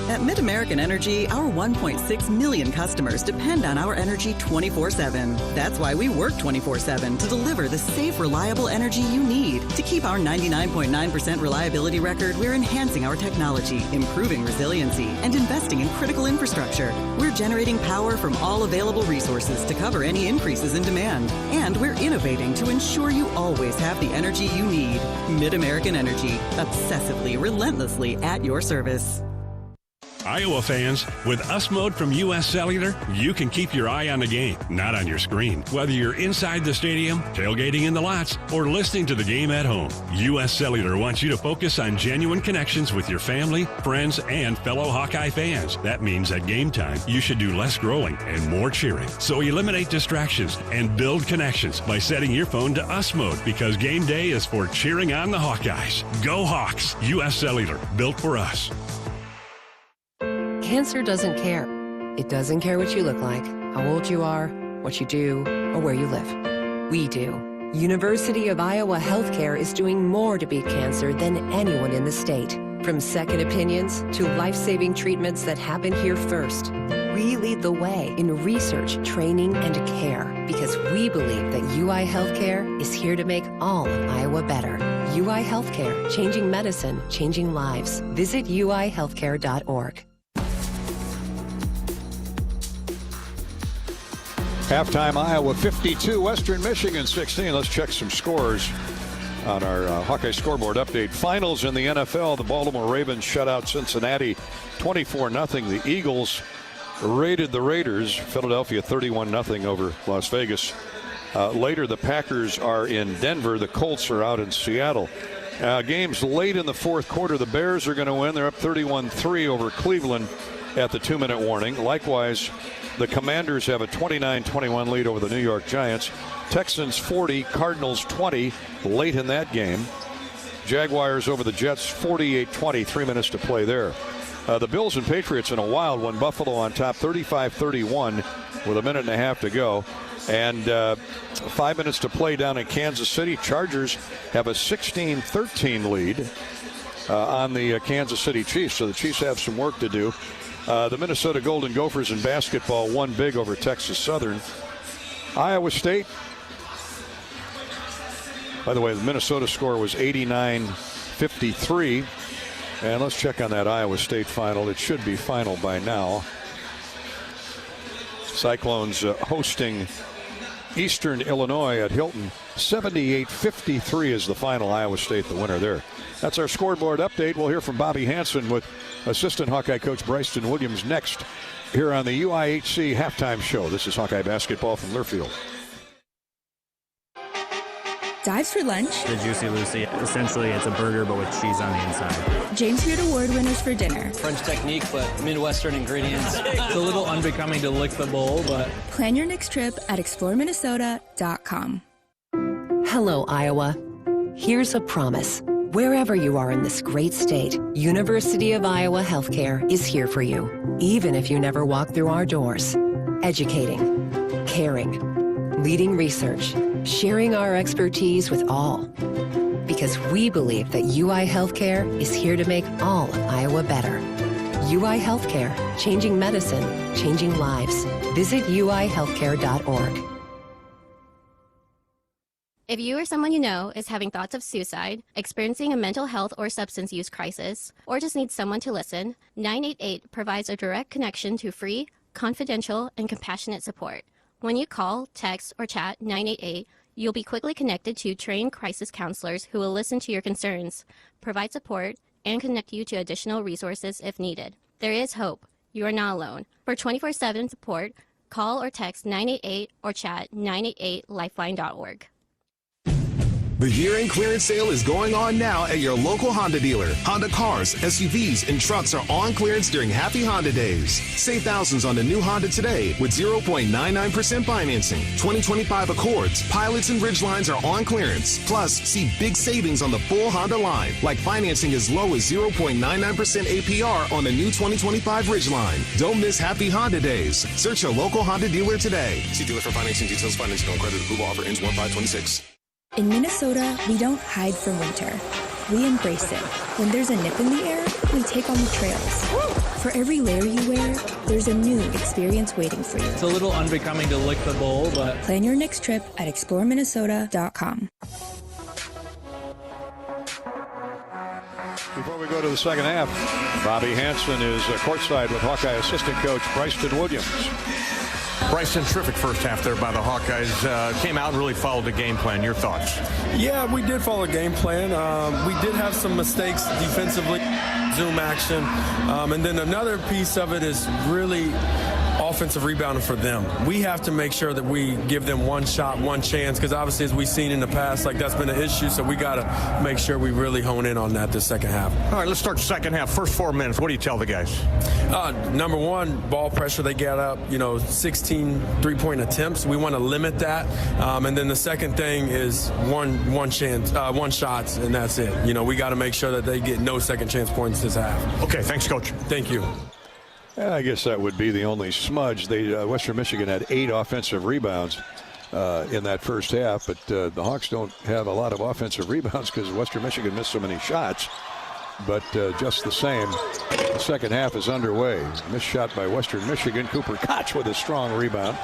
At Mid-American Energy, our 1.6 million customers depend on our energy 24/7. That's why we work 24/7 to deliver the safe, reliable energy you need. To keep our 99.9% reliability record, we're enhancing our technology, improving resiliency, and investing in critical infrastructure. We're generating power from all available resources to cover any increases in demand. And we're innovating to ensure you always have the energy you need. Mid-American Energy, obsessively, relentlessly at your service. Iowa fans, with US Mode from US Cellular, you can keep your eye on the game, not on your screen. Whether you're inside the stadium, tailgating in the lots, or listening to the game at home, US Cellular wants you to focus on genuine connections with your family, friends, and fellow Hawkeye fans. That means at game time, you should do less scrolling and more cheering. So eliminate distractions and build connections by setting your phone to US Mode, because game day is for cheering on the Hawkeyes. Go Hawks! US Cellular, built for us. Cancer doesn't care. It doesn't care what you look like, how old you are, what you do, or where you live. We do. University of Iowa Healthcare is doing more to beat cancer than anyone in the state. From second opinions to life-saving treatments that happen here first. We lead the way in research, training, and care because we believe that UI Healthcare is here to make all of Iowa better. UI Healthcare, changing medicine, changing lives. Visit uihealthcare.org. Halftime, Iowa 52, Western Michigan 16. Let's check some scores on our Hawkeye scoreboard update. Finals in the NFL, the Baltimore Ravens shut out Cincinnati 24-0. The Eagles raided the Raiders. Philadelphia 31-0 over Las Vegas. Later, the Packers are in Denver. The Colts are out in Seattle. Games late in the fourth quarter. The Bears are going to win. They're up 31-3 over Cleveland at the 2-minute warning. Likewise, the Commanders have a 29-21 lead over the New York Giants. Texans 40, Cardinals 20 late in that game. Jaguars over the Jets 48-20, 3 minutes to play there. The Bills and Patriots in a wild one. Buffalo on top 35-31 with a minute and a half to go. And 5 minutes to play down in Kansas City. Chargers have a 16-13 lead on the Kansas City Chiefs. So the Chiefs have some work to do. The Minnesota Golden Gophers in basketball won big over Texas Southern. Iowa State, by the way, the Minnesota score was 89-53. And let's check on that Iowa State final. It should be final by now. Cyclones hosting Eastern Illinois at Hilton. 78-53 is the final. Iowa State the winner there. That's our scoreboard update. We'll hear from Bobby Hansen with assistant Hawkeye coach Bryson Williams next here on the UIHC halftime show. This is Hawkeye basketball from Learfield. Dives for lunch. The Juicy Lucy. Essentially, it's a burger, but with cheese on the inside. James Beard Award winners for dinner. French technique, but Midwestern ingredients. It's a little unbecoming to lick the bowl, but... Plan your next trip at exploreminnesota.com. Hello, Iowa. Here's a promise. Wherever you are in this great state, University of Iowa Healthcare is here for you, even if you never walk through our doors. Educating, caring, leading research, sharing our expertise with all. Because we believe that UI Healthcare is here to make all of Iowa better. UI Healthcare, changing medicine, changing lives. Visit uihealthcare.org. If you or someone you know is having thoughts of suicide, experiencing a mental health or substance use crisis, or just needs someone to listen, 988 provides a direct connection to free, confidential, and compassionate support. When you call, text, or chat 988, you'll be quickly connected to trained crisis counselors who will listen to your concerns, provide support, and connect you to additional resources if needed. There is hope. You are not alone. For 24/7 support, call or text 988 or chat 988lifeline.org. The year-end clearance sale is going on now at your local Honda dealer. Honda cars, SUVs, and trucks are on clearance during Happy Honda Days. Save thousands on the new Honda today with 0.99% financing. 2025 Accords, Pilots, and Ridgelines are on clearance. Plus, see big savings on the full Honda line, like financing as low as 0.99% APR on the new 2025 Ridgeline. Don't miss Happy Honda Days. Search your local Honda dealer today. See dealer for financing details. Financing on credit approval offer ends 1/5/26. In Minnesota, we don't hide from winter. We embrace it. When there's a nip in the air, we take on the trails. For every layer you wear, there's a new experience waiting for you. It's a little unbecoming to lick the bowl, but... Plan your next trip at exploreminnesota.com. Before we go to the second half, Bobby Hansen is courtside with Hawkeye assistant coach Bryson Williams. Bryson, terrific first half there by the Hawkeyes. Came out and really followed the game plan. Your thoughts? Yeah, we did follow a game plan. We did have some mistakes defensively, zoom action. And then another piece of it is really offensive rebounding for them. We have to make sure that we give them one shot, one chance, because obviously, as we've seen in the past, like that's been an issue. So we got to make sure we really hone in on that this second half. All right, let's start the second half. First 4 minutes, what do you tell the guys? Number one, ball pressure. They get up, 16 three-point attempts. We want to limit that. And then the second thing is one chance, one shots, and that's it. We got to make sure that they get no second chance points this half. Okay, thanks, Coach. Thank you. I guess that would be the only smudge. Western Michigan had 8 offensive rebounds in that first half, but the Hawks don't have a lot of offensive rebounds because Western Michigan missed so many shots. But just the same, the second half is underway. Missed shot by Western Michigan. Cooper Koch with a strong rebound.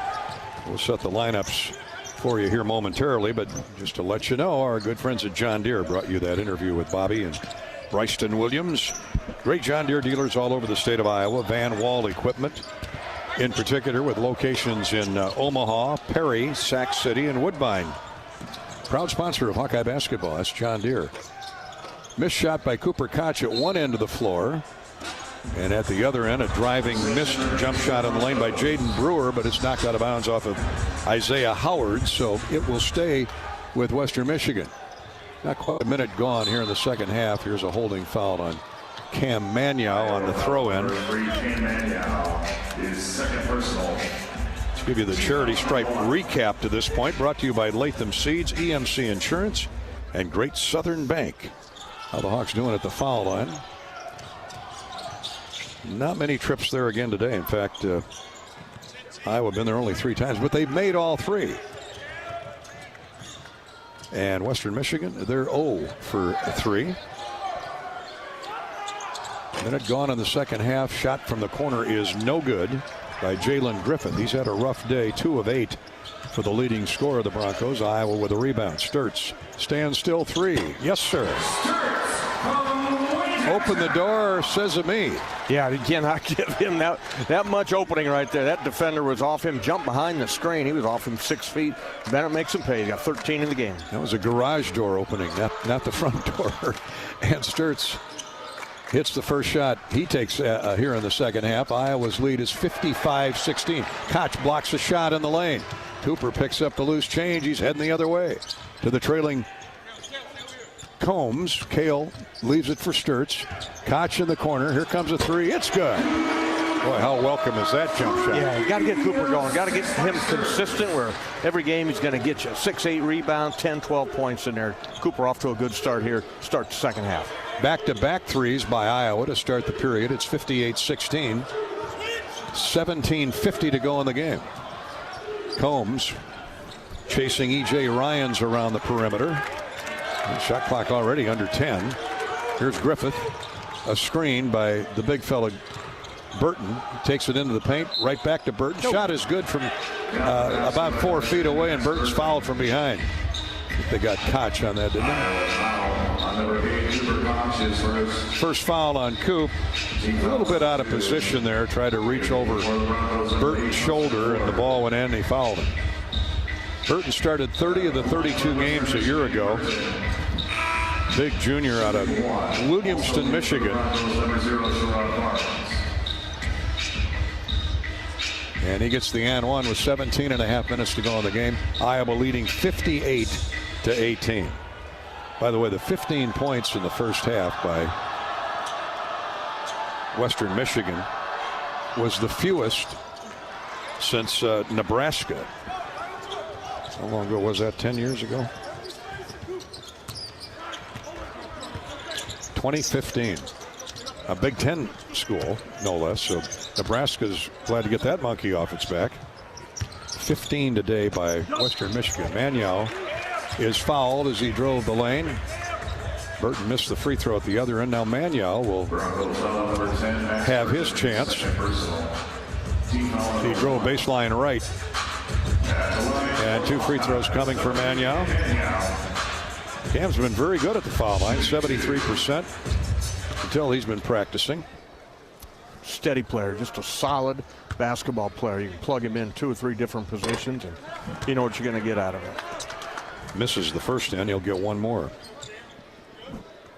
We'll set the lineups for you here momentarily, but just to let you know, our good friends at John Deere brought you that interview with Bobby and Bryson Williams. Great John Deere dealers all over the state of Iowa. Van Wall Equipment, in particular, with locations in Omaha, Perry, Sac City, and Woodbine. Proud sponsor of Hawkeye basketball. That's John Deere. Missed shot by Cooper Koch at one end of the floor. And at the other end, a driving missed jump shot in the lane by Jaden Brewer, but it's knocked out of bounds off of Isaiah Howard, so it will stay with Western Michigan. Not quite a minute gone here in the second half. Here's a holding foul on Cam Manyow on the throw-in. Cam Manyow is second personal. Let's give you the charity stripe recap to this point, brought to you by Latham Seeds, EMC Insurance, and Great Southern Bank. How the Hawks doing at the foul line? Not many trips there again today. In fact, Iowa been there only 3 times, but they've made all 3. And Western Michigan, they're 0 for 3. Minute gone in the second half. Shot from the corner is no good by Jalen Griffin. He's had a rough day, 2 of 8 for the leading scorer of the Broncos. Iowa with a rebound. Sturtz stands still 3. Yes, sir. Open the door, Sesame. Yeah, you cannot give him that much opening right there. That defender was off him, jumped behind the screen. He was off him 6 feet. Bennett makes him pay. He got 13 in the game. That was a garage door opening, not the front door. And Sturtz hits the first shot he takes here in the second half. Iowa's lead is 55-16. Koch blocks a shot in the lane. Cooper picks up the loose change. He's heading the other way to the trailing Combs. Kale leaves it for Sturtz. Koch in the corner. Here comes a three. It's good. Boy, how welcome is that jump shot? Yeah, you got to get Cooper going. Got to get him consistent where every game he's going to get you 6-8 rebounds, 10, 12 points in there. Cooper off to a good start here. Start the second half. Back-to-back threes by Iowa to start the period. It's 58-16. 17:50 to go in the game. Combs chasing E.J. Ryans around the perimeter. Shot clock already under 10. Here's Griffith. A screen by the big fella Burton. Takes it into the paint. Right back to Burton. Shot is good from about 4 feet away, and Burton's fouled from behind. They got Koch on that, didn't they? First foul on Coop. A little bit out of position there. Tried to reach over Burton's shoulder, and the ball went in, and he fouled him. Burton started 30 of the 32 games a year ago. Big junior out of Williamston, Michigan. And he gets the and one with 17.5 minutes to go in the game. Iowa leading 58-18. By the way, the 15 points in the first half by Western Michigan was the fewest since Nebraska. How long ago was that? 10 years ago? 2015. A Big Ten school, no less. So Nebraska's glad to get that monkey off its back. 15 today by Western Michigan. Maniau is fouled as he drove the lane. Burton missed the free throw at the other end. Now Maniau will have his chance. He drove baseline right. And 2 free throws coming for Maniau. Cam's been very good at the foul line, 73%. Until he's been practicing. Steady player, just a solid basketball player. You can plug him in 2 or 3 different positions, and you know what you're going to get out of him. Misses the first end, he'll get one more.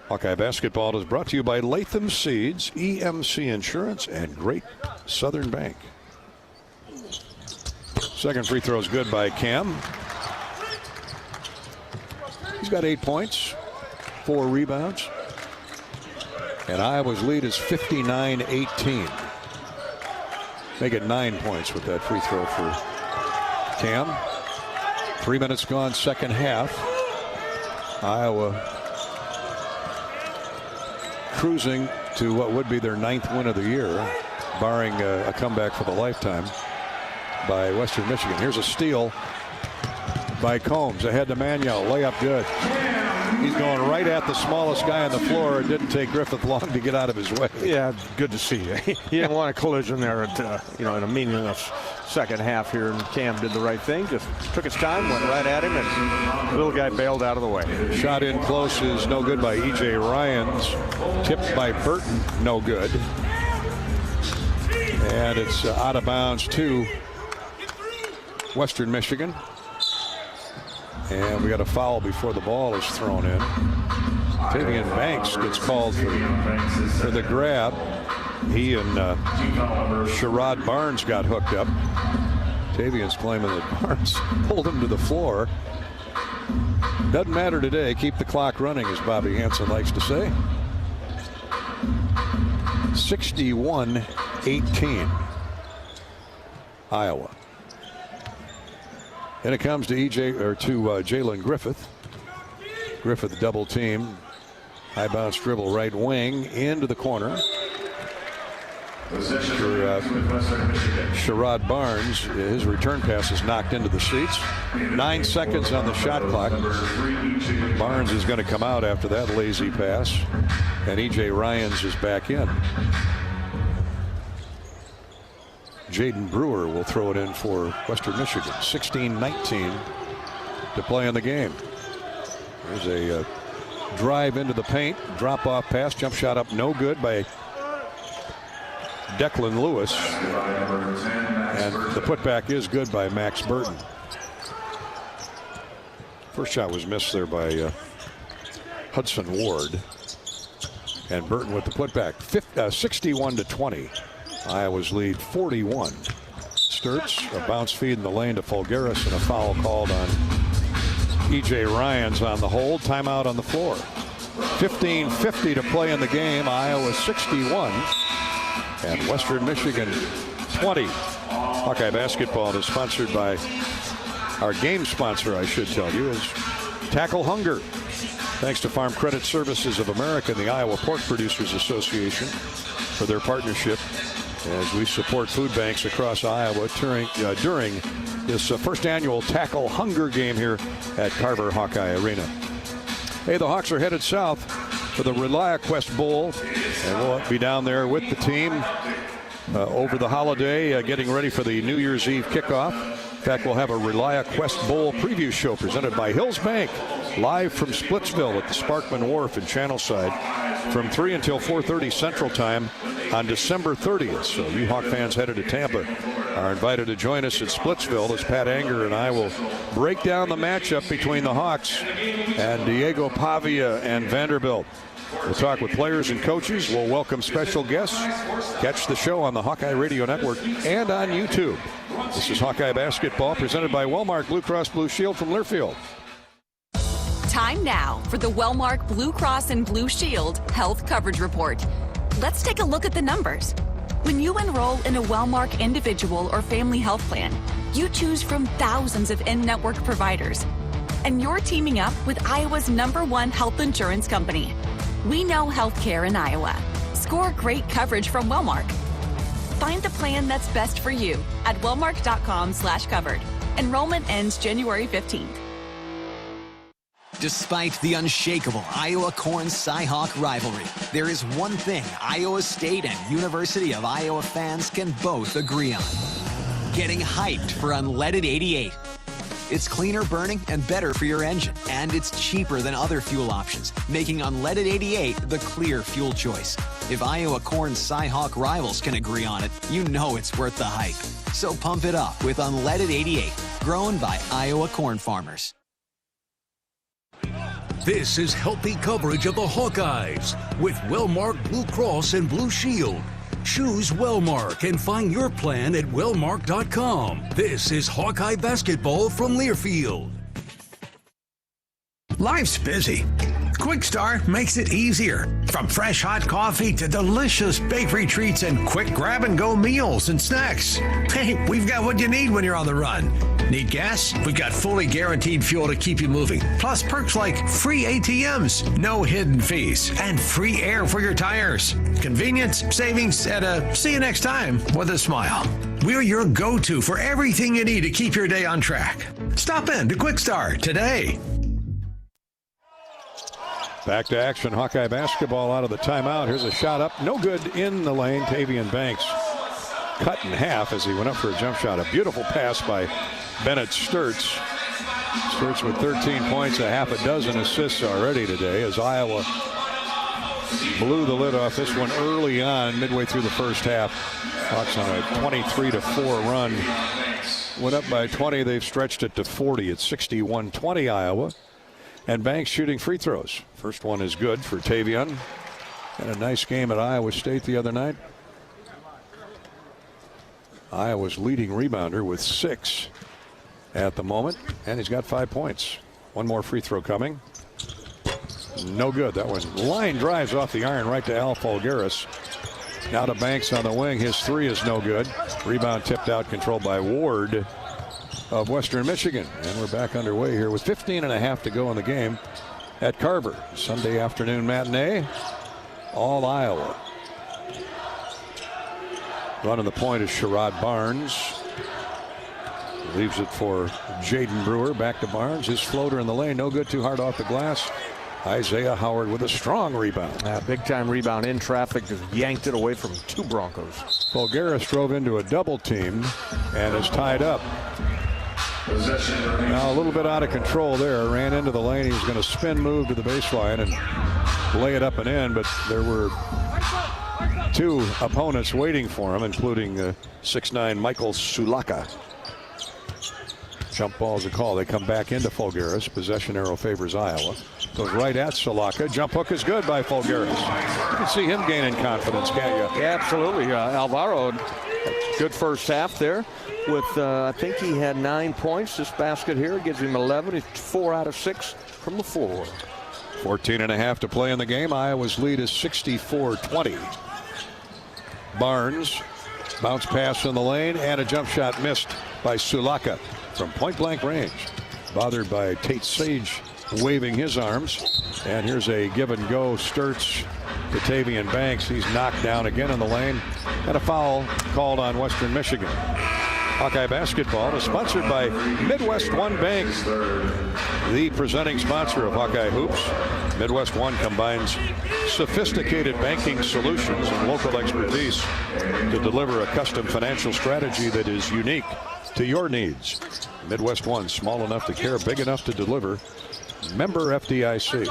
Hawkeye basketball is brought to you by Latham Seeds, EMC Insurance, and Great Southern Bank. Second free throw is good by Cam. He's got 8 points, 4 rebounds. And Iowa's lead is 59-18. Make it 9 points with that free throw for Cam. 3 minutes gone, second half. Iowa cruising to what would be their 9th win of the year, barring a comeback for the lifetime by Western Michigan. Here's a steal by Combs. Ahead to Maniau. Layup good. He's going right at the smallest guy on the floor. It didn't take Griffith long to get out of his way. Yeah, good to see. He didn't want a collision there at, in a meaningless second half here, and Cam did the right thing. Just took his time, went right at him, and the little guy bailed out of the way. Shot in close is no good by E.J. Ryans. Tipped by Burton, no good. And it's out of bounds to Western Michigan. And we got a foul before the ball is thrown in. Tavian Banks gets called for the grab. He and Sherrod Barnes got hooked up. Tavian's claiming that Barnes pulled him to the floor. Doesn't matter today. Keep the clock running, as Bobby Hansen likes to say. 61-18. Iowa. And it comes to Jalen Griffith. Griffith double team. High bounce dribble right wing into the corner. Sherrod Barnes, his return pass is knocked into the seats. 9 seconds on the shot clock. Barnes is going to come out after that lazy pass. And E.J. Ryans is back in. Jaden Brewer will throw it in for Western Michigan. 16-19 to play in the game. There's a drive into the paint. Drop off pass. Jump shot up no good by Declan Lewis. And the putback is good by Max Burton. First shot was missed there by Hudson Ward. And Burton with the putback. 61-20. Iowa's lead 41. Sturts, a bounce feed in the lane to Folgeris, and a foul called on E.J. Ryans on the hold. Timeout on the floor. 15:50 to play in the game. Iowa 61 and Western Michigan 20. Hawkeye basketball is sponsored by our game sponsor, I should tell you, is Tackle Hunger. Thanks to Farm Credit Services of America and the Iowa Pork Producers Association for their partnership as we support food banks across Iowa during this first annual Tackle Hunger game here at Carver Hawkeye Arena. Hey, the Hawks are headed south for the ReliaQuest Bowl, and we'll be down there with the team over the holiday, getting ready for the New Year's Eve kickoff. In fact, we'll have a ReliaQuest Bowl preview show presented by Hills Bank, live from Splitsville at the Sparkman Wharf in Channelside from 3 until 4:30 Central Time on December 30th. So you Hawk fans headed to Tampa are invited to join us at Splitsville as Pat Anger and I will break down the matchup between the Hawks and Diego Pavia and Vanderbilt. We'll talk with players and coaches. We'll welcome special guests. Catch the show on the Hawkeye Radio Network and on YouTube. This is Hawkeye Basketball presented by Wellmark Blue Cross Blue Shield from Learfield. Time now for the Wellmark Blue Cross and Blue Shield Health Coverage Report. Let's take a look at the numbers. When you enroll in a Wellmark individual or family health plan, you choose from thousands of in-network providers. And you're teaming up with Iowa's #1 health insurance company. We know healthcare in Iowa. Score great coverage from Wellmark. Find the plan that's best for you at wellmark.com/covered. Enrollment ends January 15th. Despite the unshakable Iowa-Corn Cy-Hawk rivalry, there is one thing Iowa State and University of Iowa fans can both agree on: getting hyped for unleaded 88. It's cleaner burning and better for your engine, and it's cheaper than other fuel options, making unleaded 88 the clear fuel choice. If Iowa Corn Cy-Hawk rivals can agree on it, you know it's worth the hype. So pump it up with unleaded 88, grown by Iowa corn farmers. This is healthy coverage of the Hawkeyes with Wellmark Blue Cross and Blue Shield. Choose Wellmark and find your plan at wellmark.com. This is Hawkeye basketball from Learfield. Life's busy. Quick Start makes it easier. From fresh hot coffee to delicious bakery treats and quick grab-and-go meals and snacks. Hey, we've got what you need when you're on the run. Need gas? We've got fully guaranteed fuel to keep you moving. Plus perks like free ATMs, no hidden fees, and free air for your tires. Convenience, savings, and a see you next time with a smile. We're your go-to for everything you need to keep your day on track. Stop in to Quick Start today. Back to action. Hawkeye basketball out of the timeout. Here's a shot up. No good in the lane. Tavian Banks cut in half as he went up for a jump shot. A beautiful pass by Bennett Sturts. Sturts with 13 points, a half a dozen assists already today as Iowa blew the lid off this one early on, midway through the first half. Hawks on a 23-4 run. Went up by 20. They've stretched it to 40. It's 61-20 Iowa. And Banks shooting free throws. First one is good for Tavian. Had a nice game at Iowa State the other night. Iowa's leading rebounder with 6 at the moment. And he's got 5 points. One more free throw coming. No good. That one line drives off the iron right to Al Folgeris. Now to Banks on the wing. His 3 is no good. Rebound tipped out, controlled by Ward of Western Michigan. And we're back underway here with 15.5 to go in the game at Carver. Sunday afternoon matinee. All Iowa. Running the point is Sherrod Barnes. Leaves it for Jaden Brewer. Back to Barnes. His floater in the lane. No good. Too hard off the glass. Isaiah Howard with a strong rebound. Big time rebound in traffic. Just yanked it away from 2 Broncos. Folgeris drove into a double team and is tied up. Now a little bit out of control there. Ran into the lane. He was going to spin move to the baseline and lay it up and in, but there were two opponents waiting for him, including 6'9" Michael Sulaka. Jump ball's a call. They come back into Folgaris. Possession arrow favors Iowa. Goes right at Sulaka. Jump hook is good by Folgaris. You can see him gaining confidence, can't you? Yeah, absolutely. Alvaro, good first half there. With I think he had 9 points. This basket here gives him 11. He's 4 out of 6 from the floor. 14.5 to play in the game. Iowa's lead is 64-20. Barnes, bounce pass in the lane, and a jump shot missed by Sulaka from point-blank range. Bothered by Tate Sage waving his arms. And here's a give-and-go. Sturts to Tavian Banks. He's knocked down again in the lane. And a foul called on Western Michigan. Hawkeye basketball is sponsored by Midwest One Bank, the presenting sponsor of Hawkeye Hoops. Midwest One combines sophisticated banking solutions and local expertise to deliver a custom financial strategy that is unique to your needs. Midwest One, small enough to care, big enough to deliver. Member FDIC.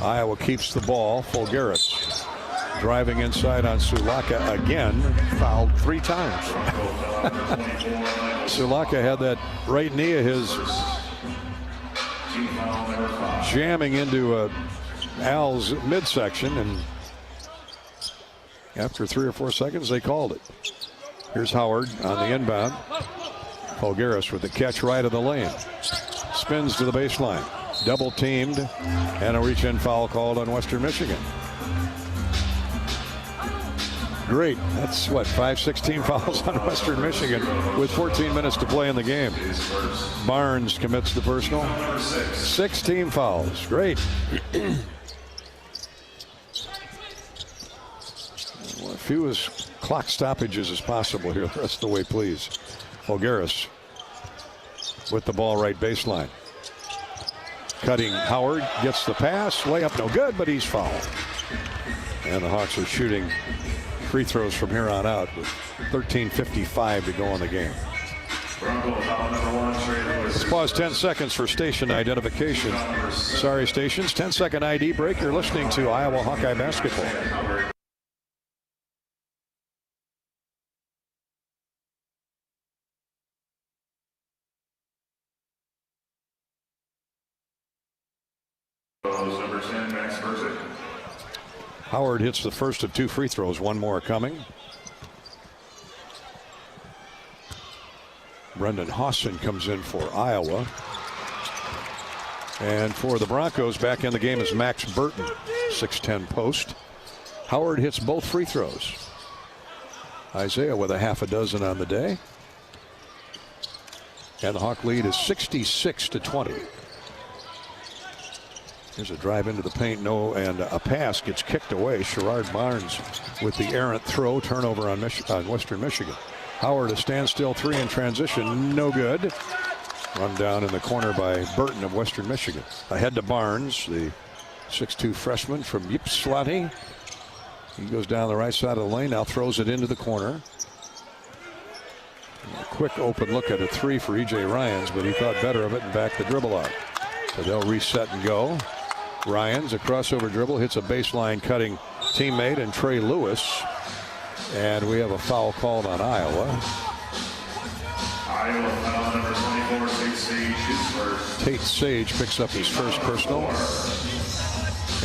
Iowa keeps the ball. Folgaris driving inside on Sulaka again. Fouled 3 times. Sulaka had that right knee of his jamming into Al's midsection, and after 3 or 4 seconds they called it. Here's Howard on the inbound. Folgaris with the catch right of the lane. Spins to the baseline. Double teamed, and a reach-in foul called on Western Michigan. Great. That's what, 16 fouls on Western Michigan with 14 minutes to play in the game. Barnes commits the personal. 16 fouls. Great. Well, few as clock stoppages as possible here the rest of the way, please. Folgaris with the ball right baseline. Cutting Howard, gets the pass. Layup no good, but he's fouled. And the Hawks are shooting free throws from here on out with 13:55 to go in the game. Let's pause 10 seconds for station identification. Sorry, stations. 10-second ID break. You're listening to Iowa Hawkeye basketball. Number 10, Max Burzik. Howard hits the first of 2 free throws. 1 more coming. Brendan Hawson comes in for Iowa. And for the Broncos, back in the game is Max Burton, 6'10" post. Howard hits both free throws. Isaiah with a half a dozen on the day. And the Hawk lead is 66-20. Here's a drive into the paint, and a pass gets kicked away. Sherrod Barnes with the errant throw, turnover on Western Michigan. Howard a standstill 3 in transition, no good. Run down in the corner by Burton of Western Michigan. Ahead to Barnes, the 6'2" freshman from Ypsilanti. He goes down the right side of the lane, now throws it into the corner. A quick open look at a 3 for E.J. Ryans, but he thought better of it and backed the dribble out. So they'll reset and go. Ryans, a crossover dribble, hits a baseline cutting teammate and Trey Lewis. And we have a foul called on Iowa. Iowa foul number 24, Tate Sage, his first. Tate Sage picks up his first personal.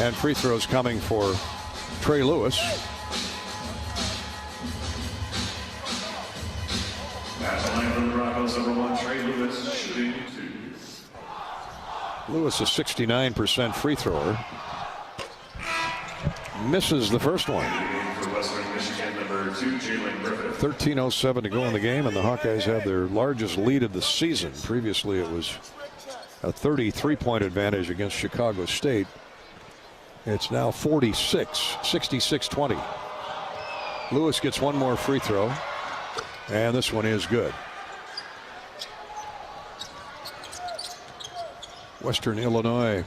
And free throws coming for Trey Lewis. At the line from the Broncos, number 1, Trey Lewis, shooting 2. Lewis, a 69% free thrower. Misses the first one. For Western Michigan, number 2, Jalen Griffith. 13:07 to go in the game, and the Hawkeyes have their largest lead of the season. Previously, it was a 33-point advantage against Chicago State. It's now 66-20. Lewis gets 1 more free throw, and this one is good. Western Illinois,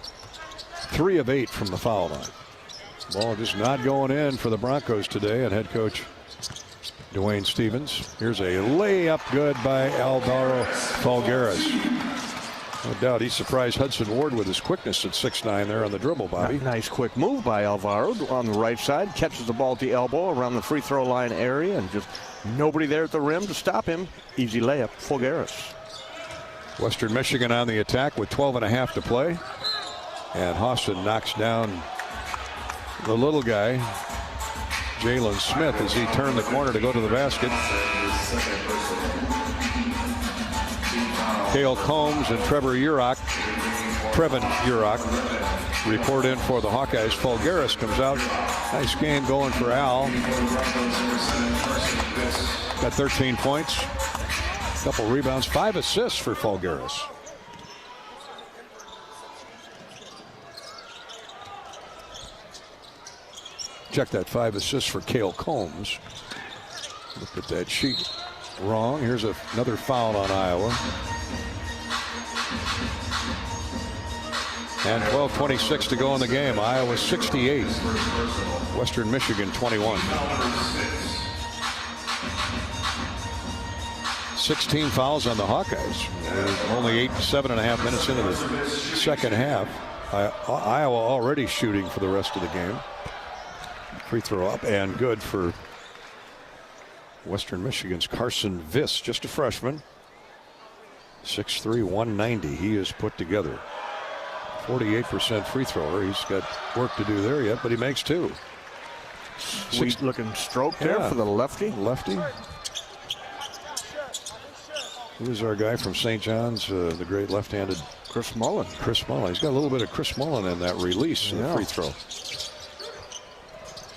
3 of 8 from the foul line. Ball just not going in for the Broncos today, and head coach Dwayne Stevens. Here's a layup good by Alvaro Falgueras. No doubt he surprised Hudson Ward with his quickness at 6'9" there on the dribble, Bobby. Nice quick move by Alvaro on the right side. Catches the ball at the elbow around the free throw line area, and just nobody there at the rim to stop him. Easy layup, Falgueras. Western Michigan on the attack with 12.5 to play. And Hawson knocks down the little guy, Jalen Smith, as he turned the corner to go to the basket. Cale Combs and Trevin Urach report in for the Hawkeyes. Falgueras comes out. Nice game going for Al. Got 13 points, a couple rebounds, 5 assists for Falgueras. Check that, 5 assists for Cale Combs. Looked at that sheet wrong. Here's another foul on Iowa. And 12:26 to go in the game. Iowa 68. Western Michigan 21. 16 fouls on the Hawkeyes. We're only 7.5 minutes into the second half. Iowa already shooting for the rest of the game. Free throw up and good for Western Michigan's Carson Viss, just a freshman. 6'3", 190. He is put together. 48% free thrower. He's got work to do there yet, but he makes 2. Sweet looking stroke there for the lefty. Who's our guy from St. John's, the great left-handed Chris Mullen. He's got a little bit of Chris Mullen in that release in the free throw.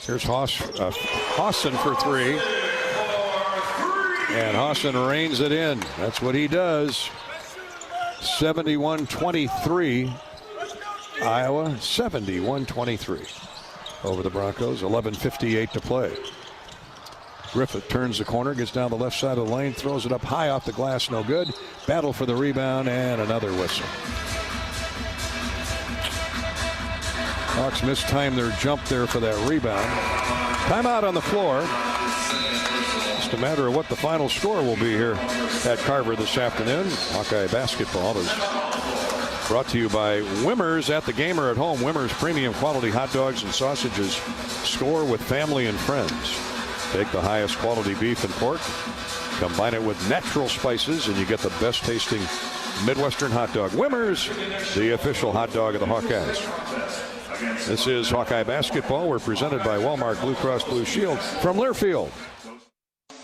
Here's Hawson for 3. And Hawson reins it in. That's what he does. 71-23. Iowa 71-23 over the Broncos. 11:58 to play. Griffith turns the corner, gets down the left side of the lane, throws it up high off the glass, no good. Battle for the rebound and another whistle. Hawks mistimed their jump there for that rebound. Timeout on the floor. Just a matter of what the final score will be here at Carver this afternoon. Hawkeye basketball is brought to you by Wimmers at the game or at home. Wimmers premium quality hot dogs and sausages. Score with family and friends. Take the highest quality beef and pork, combine it with natural spices, and you get the best tasting Midwestern hot dog. Wimmers, the official hot dog of the Hawkeyes. This is Hawkeye basketball. We're presented by Wellmark Blue Cross Blue Shield from Learfield.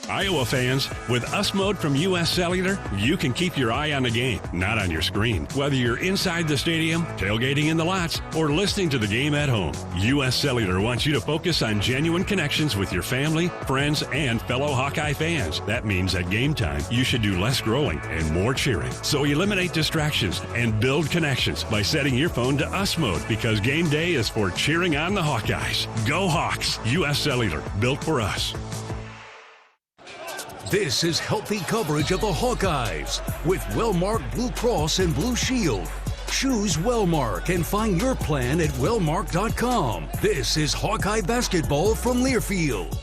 Iowa fans, with US Mode from US Cellular, you can keep your eye on the game, not on your screen. Whether you're inside the stadium, tailgating in the lots, or listening to the game at home, US Cellular wants you to focus on genuine connections with your family, friends, and fellow Hawkeye fans. That means at game time, you should do less growing and more cheering. So eliminate distractions and build connections by setting your phone to US Mode, because game day is for cheering on the Hawkeyes. Go Hawks! US Cellular, built for us. This is healthy coverage of the Hawkeyes with Wellmark Blue Cross and Blue Shield. Choose Wellmark and find your plan at wellmark.com. This is Hawkeye basketball from Learfield.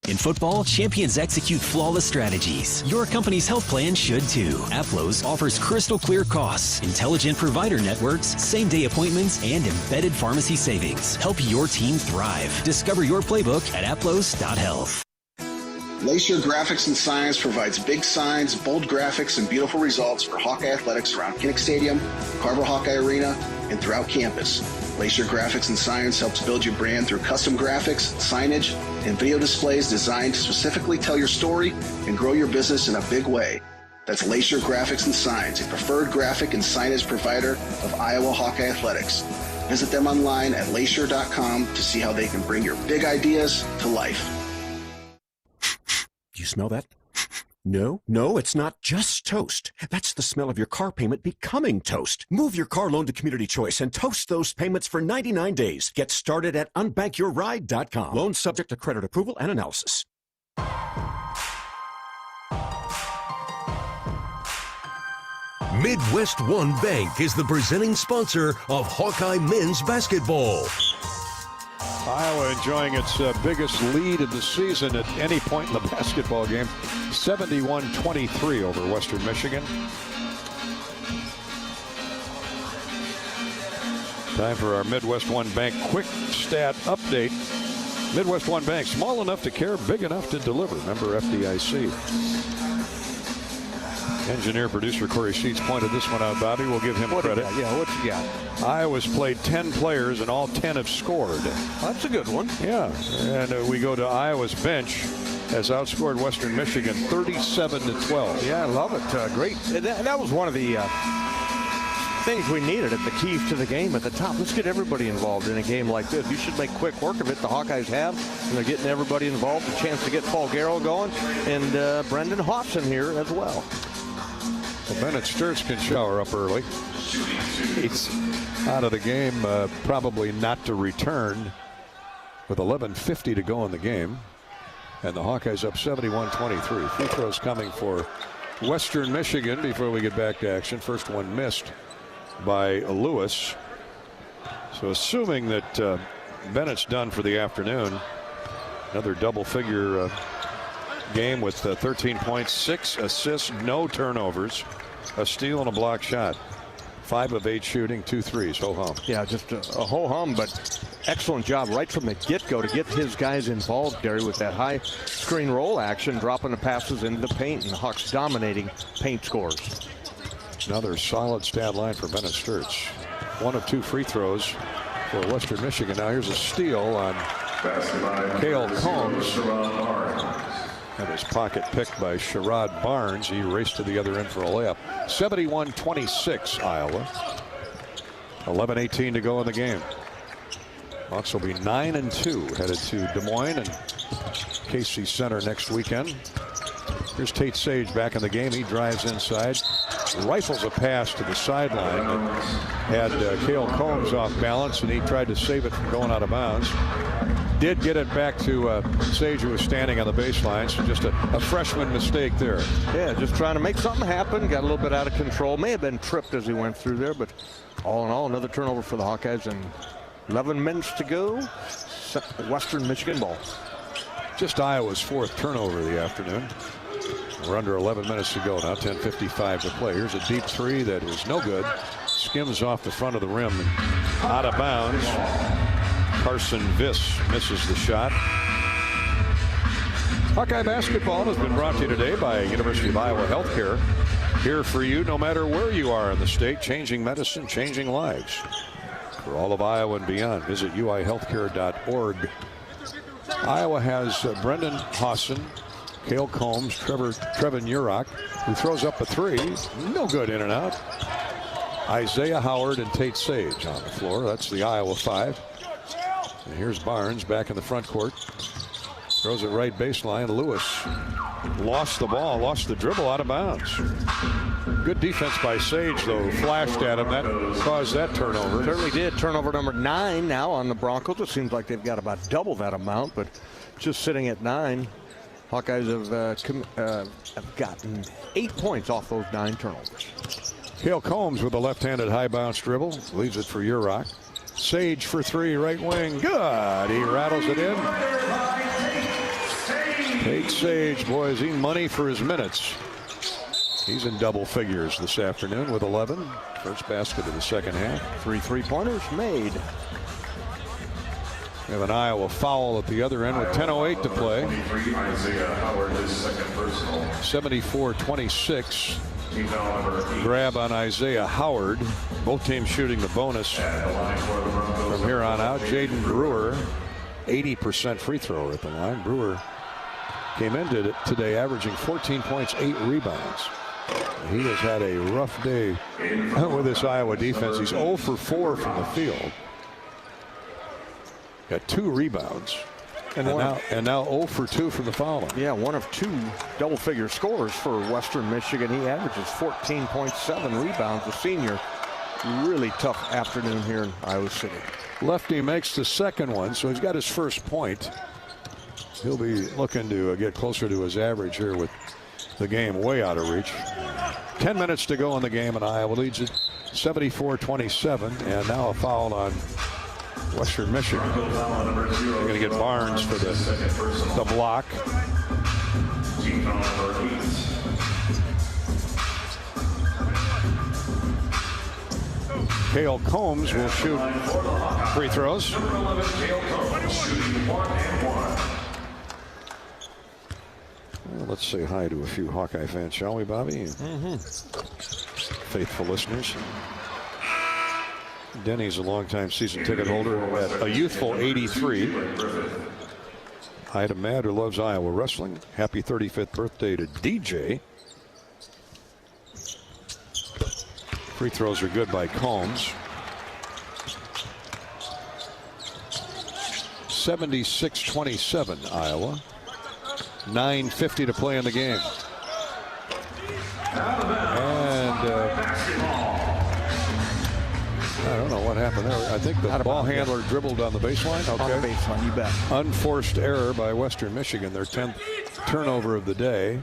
In football, champions execute flawless strategies. Your company's health plan should too. Aplos offers crystal clear costs, intelligent provider networks, same-day appointments, and embedded pharmacy savings. Help your team thrive. Discover your playbook at aplos.health. Lacier Graphics and Signs provides big signs, bold graphics, and beautiful results for Hawkeye athletics around Kinnick Stadium, Carver Hawkeye Arena, and throughout campus. Lacier Graphics and Signs helps build your brand through custom graphics, signage, and video displays designed to specifically tell your story and grow your business in a big way. That's Lacier Graphics and Signs, a preferred graphic and signage provider of Iowa Hawkeye athletics. Visit them online at lacier.com to see how they can bring your big ideas to life. You smell that? No, it's not just toast. That's the smell of your car payment becoming toast. Move your car loan to Community Choice and toast those payments for 99 days. Get started at unbankyourride.com. Loan subject to credit approval and analysis. Midwest One Bank is the presenting sponsor of Hawkeye men's basketball. Iowa enjoying its biggest lead of the season at any point in the basketball game. 71-23 over Western Michigan. Time for our Midwest One Bank quick stat update. Midwest One Bank, small enough to care, big enough to deliver. Member FDIC. Engineer, producer Corey Sheets pointed this one out, Bobby. We'll give him credit. What's he got? Iowa's played 10 players and all 10 have scored. That's a good one. Yeah. And we go to Iowa's bench. Has outscored Western Michigan 37-12. Yeah, I love it. Great. That was one of the things we needed at the keys to the game at the top. Let's get everybody involved in a game like this. You should make quick work of it. The Hawkeyes have, and they're getting everybody involved. A chance to get Paul Garrow going, and Brendan Hoffson here as well. Well, Bennett Sturts can shower up early. He's out of the game, probably not to return with 11:50 to go in the game. And the Hawkeyes up 71-23. Free throws coming for Western Michigan before we get back to action. First one missed by Lewis. So assuming that Bennett's done for the afternoon, another double-figure game with 13 points, 6 assists, no turnovers, a steal and a block shot. 5 of 8 shooting, 2 threes, ho-hum. Yeah, just a ho-hum, but excellent job right from the get-go to get his guys involved, Gary, with that high screen roll action, dropping the passes into the paint, and the Hawks dominating paint scores. Another solid stat line for Bennett Sturts. 1 of 2 free throws for Western Michigan. Now here's a steal on Cale Combs. And his pocket picked by Sherrod Barnes. He raced to the other end for a layup. 71-26 Iowa. 11:18 to go in the game. Hawks will be 9-2 headed to Des Moines and Casey Center next weekend. Here's Tate Sage back in the game. He drives inside, rifles a pass to the sideline. Had Cale Combs off balance, and he tried to save it from going out of bounds. Did get it back to Sage, who was standing on the baseline. So just a freshman mistake there. Yeah, just trying to make something happen. Got a little bit out of control. May have been tripped as he went through there, but all in all, another turnover for the Hawkeyes, and 11 minutes to go. Western Michigan ball. Just Iowa's 4th turnover of the afternoon. We're under 11 minutes to go now. 10:55 to play. Here's a deep three that is no good. Skims off the front of the rim and out of bounds. Carson Viss misses the shot. Hawkeye basketball has been brought to you today by University of Iowa Healthcare. Here for you no matter where you are in the state. Changing medicine, changing lives. For all of Iowa and beyond, visit uihealthcare.org. Iowa has Brendan Hossen, Cale Combs, Trevin Urach, who throws up a 3. No good, in and out. Isaiah Howard and Tate Sage on the floor. That's the Iowa 5. And here's Barnes back in the front court. Throws it right baseline. Lewis lost the ball, lost the dribble, out of bounds. Good defense by Sage, though. Flashed at him. That caused that turnover. Certainly did. Turnover number 9 now on the Broncos. It seems like they've got about double that amount, but just sitting at 9. Hawkeyes have gotten 8 points off those 9 turnovers. Cale Combs with a left-handed high bounce dribble. Leaves it for Urach. Sage for 3, right wing. Good. He rattles it in. Tate Sage, boy, is he money for his minutes. He's in double figures this afternoon with 11. First basket of the second half. 3 3-pointers made. We have an Iowa foul at the other end with 10:08 to play. 74-26. Grab on Isaiah Howard. Both teams shooting the bonus from here on out. Jaden Brewer, 80% free thrower at the line. Brewer came into today averaging 14 points, 8 rebounds. He has had a rough day with this Iowa defense. He's 0 for 4 from the field. Got 2 rebounds. And now 0 for 2 from the foul line. Yeah, 1 of 2 double-figure scores for Western Michigan. He averages 14.7 rebounds. The senior, really tough afternoon here in Iowa City. Lefty makes the second one, so he's got his first point. He'll be looking to get closer to his average here with the game way out of reach. 10 minutes to go in the game, and Iowa leads it 74-27, and now a foul on Western Michigan. They're going to get Barnes for the block. Cale Combs will shoot free throws. Well, let's say hi to a few Hawkeye fans, shall we, Bobby? Faithful listeners. Denny's a longtime season ticket holder at a youthful 83. Hi to Matt, who loves Iowa wrestling. Happy 35th birthday to DJ. Free throws are good by Combs. 76-27 Iowa. 9:50 to play in the game. And I don't know what happened there. I think the ball handler dribbled on the baseline. Okay. On the baseline, you bet. Unforced error by Western Michigan, their 10th turnover of the day.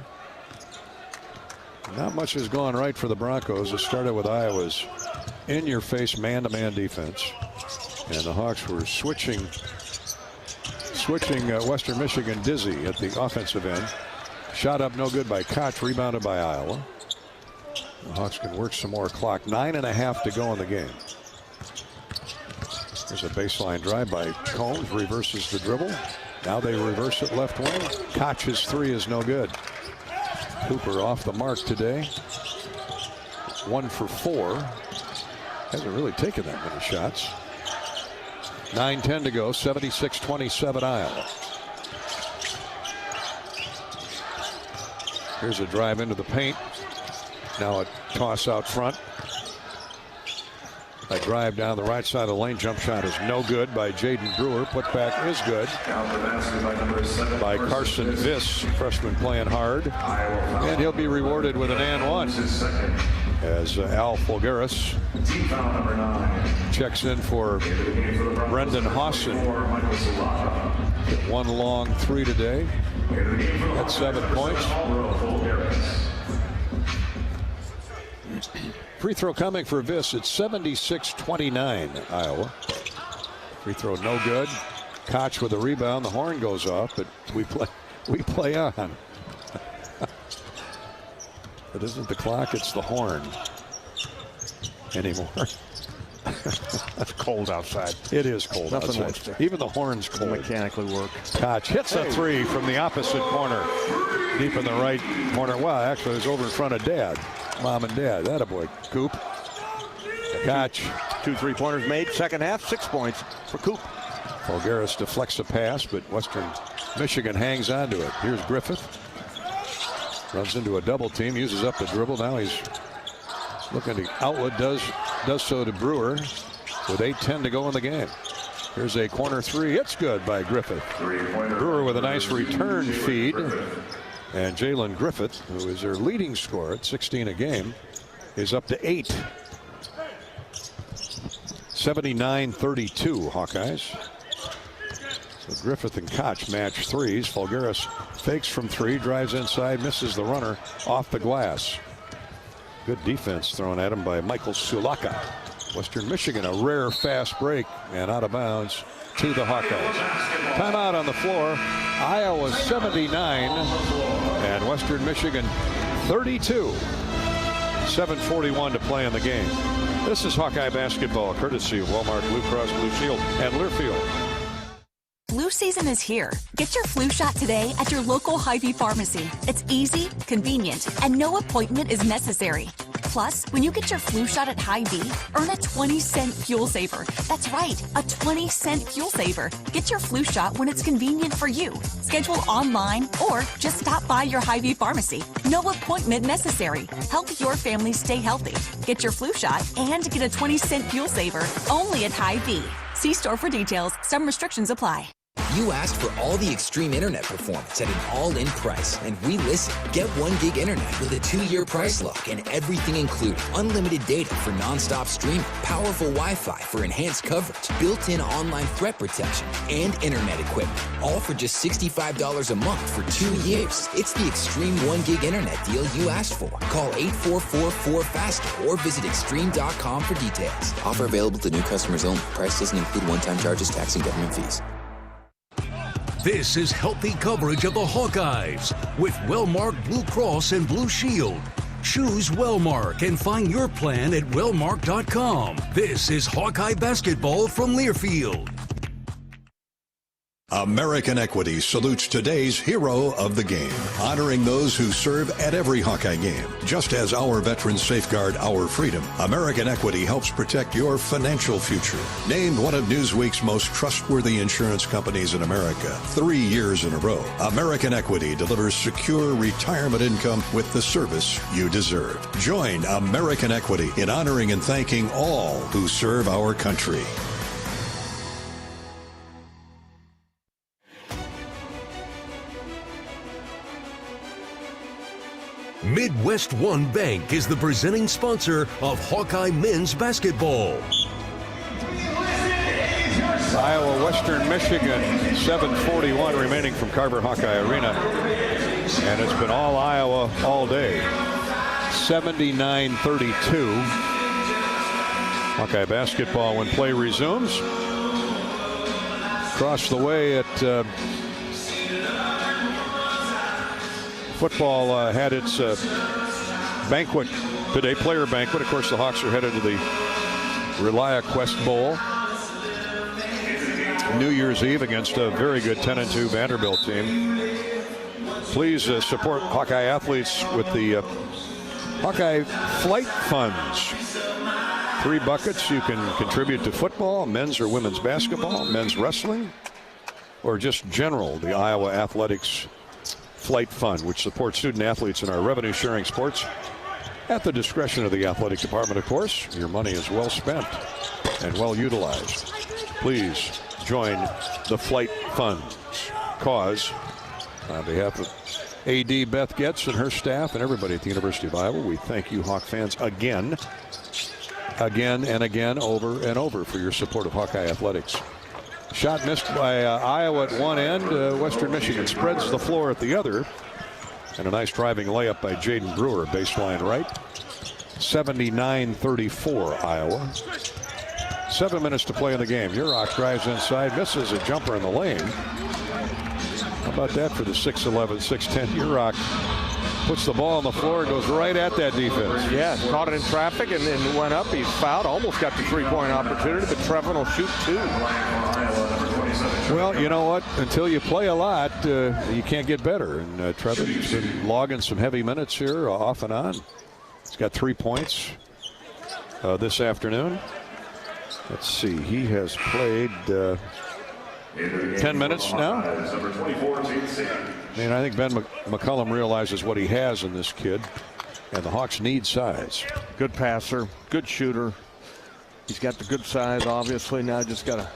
Not much has gone right for the Broncos. It started with Iowa's in-your-face man-to-man defense. And the Hawks were switching Western Michigan dizzy at the offensive end. Shot up no good by Koch, rebounded by Iowa. The Hawks can work some more clock. 9.5 to go in the game. There's a baseline drive by Combs, reverses the dribble. Now they reverse it left wing. Koch's three is no good. Cooper off the mark today. 1 for 4. Hasn't really taken that many shots. 9:10 to go. 76-27 Iowa. Here's a drive into the paint. Now a toss out front. A drive down the right side of the lane. Jump shot is no good by Jaden Brewer. Putback is good by Carson Viss, freshman playing hard. And he'll be rewarded with an and one as Al Fulgaris checks in for Brendan Hawson. Hit one long three today. That's 7 points. Free throw coming for Viss. It's 76-29 Iowa. Free throw no good. Koch with a rebound. The horn goes off, but we play on. It isn't the clock, it's the horn anymore. It's cold outside. It is cold outside. Even the horn's cold. Mechanically work. Koch hits a three from the opposite corner. Deep in the right corner. Well, actually, it was over in front of Dad. Mom and Dad. Attaboy, Coop. Koch. 2 3-pointers made. Second half, 6 points for Coop. Fulgaris deflects a pass, but Western Michigan hangs on to it. Here's Griffith. Runs into a double team, uses up the dribble. Now he's looking to outlet, does so to Brewer with 8:10 to go in the game. Here's a corner three. It's good by Griffith. Brewer with a nice return feed. And Jalen Griffith, who is their leading scorer at 16 a game, is up to 8. 79-32 Hawkeyes. So Griffith and Koch match threes. Fulgaris fakes from three, drives inside, misses the runner off the glass. Good defense thrown at him by Michael Sulaka. Western Michigan, a rare fast break and out of bounds to the Hawkeyes. Timeout on the floor. Iowa 79 and Western Michigan 32. 7:41 to play in the game. This is Hawkeye basketball, courtesy of Walmart Blue Cross Blue Shield and Learfield. Flu season is here. Get your flu shot today at your local Hy-Vee pharmacy. It's easy, convenient, and no appointment is necessary. Plus, when you get your flu shot at Hy-Vee, earn a 20-cent fuel saver. That's right, a 20-cent fuel saver. Get your flu shot when it's convenient for you. Schedule online or just stop by your Hy-Vee pharmacy. No appointment necessary. Help your family stay healthy. Get your flu shot and get a 20-cent fuel saver only at Hy-Vee. See store for details. Some restrictions apply. You asked for all the extreme internet performance at an all-in price, and we listened. Get 1 gig internet with a 2-year price lock and everything included. Unlimited data for non-stop streaming, powerful Wi-Fi for enhanced coverage, built-in online threat protection, and internet equipment. All for just $65 a month for 2 years. It's the extreme 1 gig internet deal you asked for. Call 844-4FASTER or visit extreme.com for details. Offer available to new customers only. Price doesn't include one-time charges, tax, and government fees. This is healthy coverage of the Hawkeyes with Wellmark Blue Cross and Blue Shield. Choose Wellmark and find your plan at wellmark.com. This is Hawkeye basketball from Learfield. American Equity salutes today's hero of the game, honoring those who serve at every Hawkeye game. Just as our veterans safeguard our freedom, American Equity helps protect your financial future. Named one of Newsweek's most trustworthy insurance companies in America 3 years in a row, American Equity delivers secure retirement income with the service you deserve. Join American Equity in honoring and thanking all who serve our country. Midwest One Bank is the presenting sponsor of Hawkeye men's basketball. Iowa, Western Michigan, 7:41 remaining from Carver Hawkeye Arena. And it's been all Iowa all day. 79-32. Hawkeye basketball when play resumes. Across the way at football had its banquet today, player banquet. Of course, the Hawks are headed to the Relia Quest Bowl New Year's Eve against a very good 10-2 Vanderbilt team. Please support Hawkeye athletes with the Hawkeye Flight Funds. 3 buckets. You can contribute to football, men's or women's basketball, men's wrestling, or just general, the Iowa Athletics Flight Fund, which supports student athletes in our revenue sharing sports at the discretion of the athletic department. Of course, your money is well spent and well utilized. Please join the Flight Fund cause. On behalf of AD Beth Getz and her staff and everybody at the University of Iowa, we thank you, Hawk fans, again and again, over and over, for your support of Hawkeye athletics. Shot missed by Iowa at one end. Western Michigan spreads the floor at the other. And a nice driving layup by Jaden Brewer, baseline right. 79-34 Iowa. 7 minutes to play in the game. Urach drives inside, misses a jumper in the lane. How about that for the 6'11", 6'10" Urach? Puts the ball on the floor, goes right at that defense. Yeah, caught it in traffic and then went up. He's fouled, almost got the three-point opportunity, but Trevin will shoot 2. Well, you know what? Until you play a lot, you can't get better. And Trevin's been logging some heavy minutes here, off and on. He's got 3 points this afternoon. Let's see, he has played 10 minutes now. I think Ben McCullum realizes what he has in this kid, and the Hawks need size. Good passer, good shooter. He's got the good size, obviously. Now just got to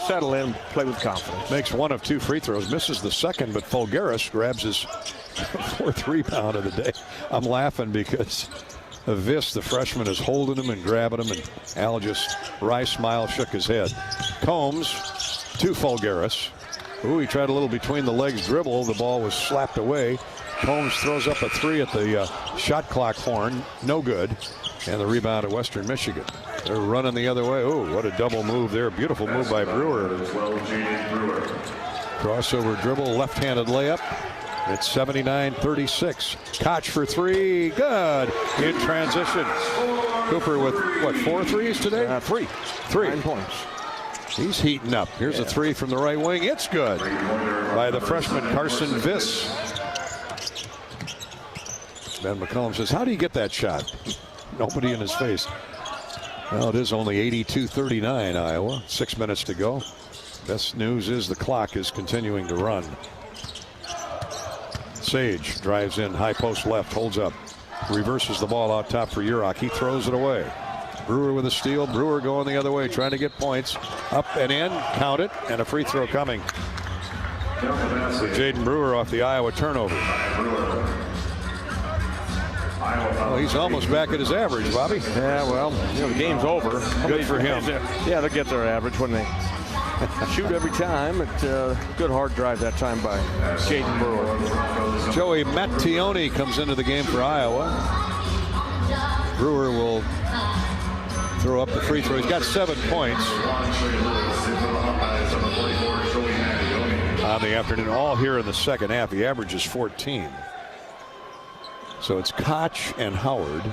settle in, play with confidence. Makes 1 of 2 free throws, misses the second, but Fulgaris grabs his 4th rebound of the day. I'm laughing because Viss, the freshman, is holding him and grabbing him, and Al just wry smile, shook his head. Combs to Fulgaris. Ooh, he tried a little between the legs dribble. The ball was slapped away. Combs throws up a 3 at the shot clock horn. No good. And the rebound at Western Michigan. They're running the other way. Oh, what a double move there. Beautiful move by Brewer. Crossover dribble, left-handed layup. It's 79-36. Koch for 3. Good. In transition. Cooper with, what, 4 threes today? 3. 9 points. He's heating up. Here's a 3 from the right wing. It's good by the freshman Carson Viss. Ben McCullum says, how do you get that shot? Nobody in his face. Well, it is only 82-39 Iowa. 6 minutes to go. Best news is the clock is continuing to run. Sage drives in, high post left, holds up. Reverses the ball out top for Urach. He throws it away. Brewer with a steal. Brewer going the other way, trying to get points. Up and in, count it, and a free throw coming for Jaden Brewer off the Iowa turnover. Well, he's almost back at his average, Bobby. Yeah, well, the game's over. Good for him. Yeah, they'll get their average when they shoot every time. It's a good hard drive that time by Jaden Brewer. Joey Mattione comes into the game for Iowa. Brewer will throw up the free throw. He's got 7 points on the afternoon, all here in the second half. He averages 14. So it's Koch and Howard,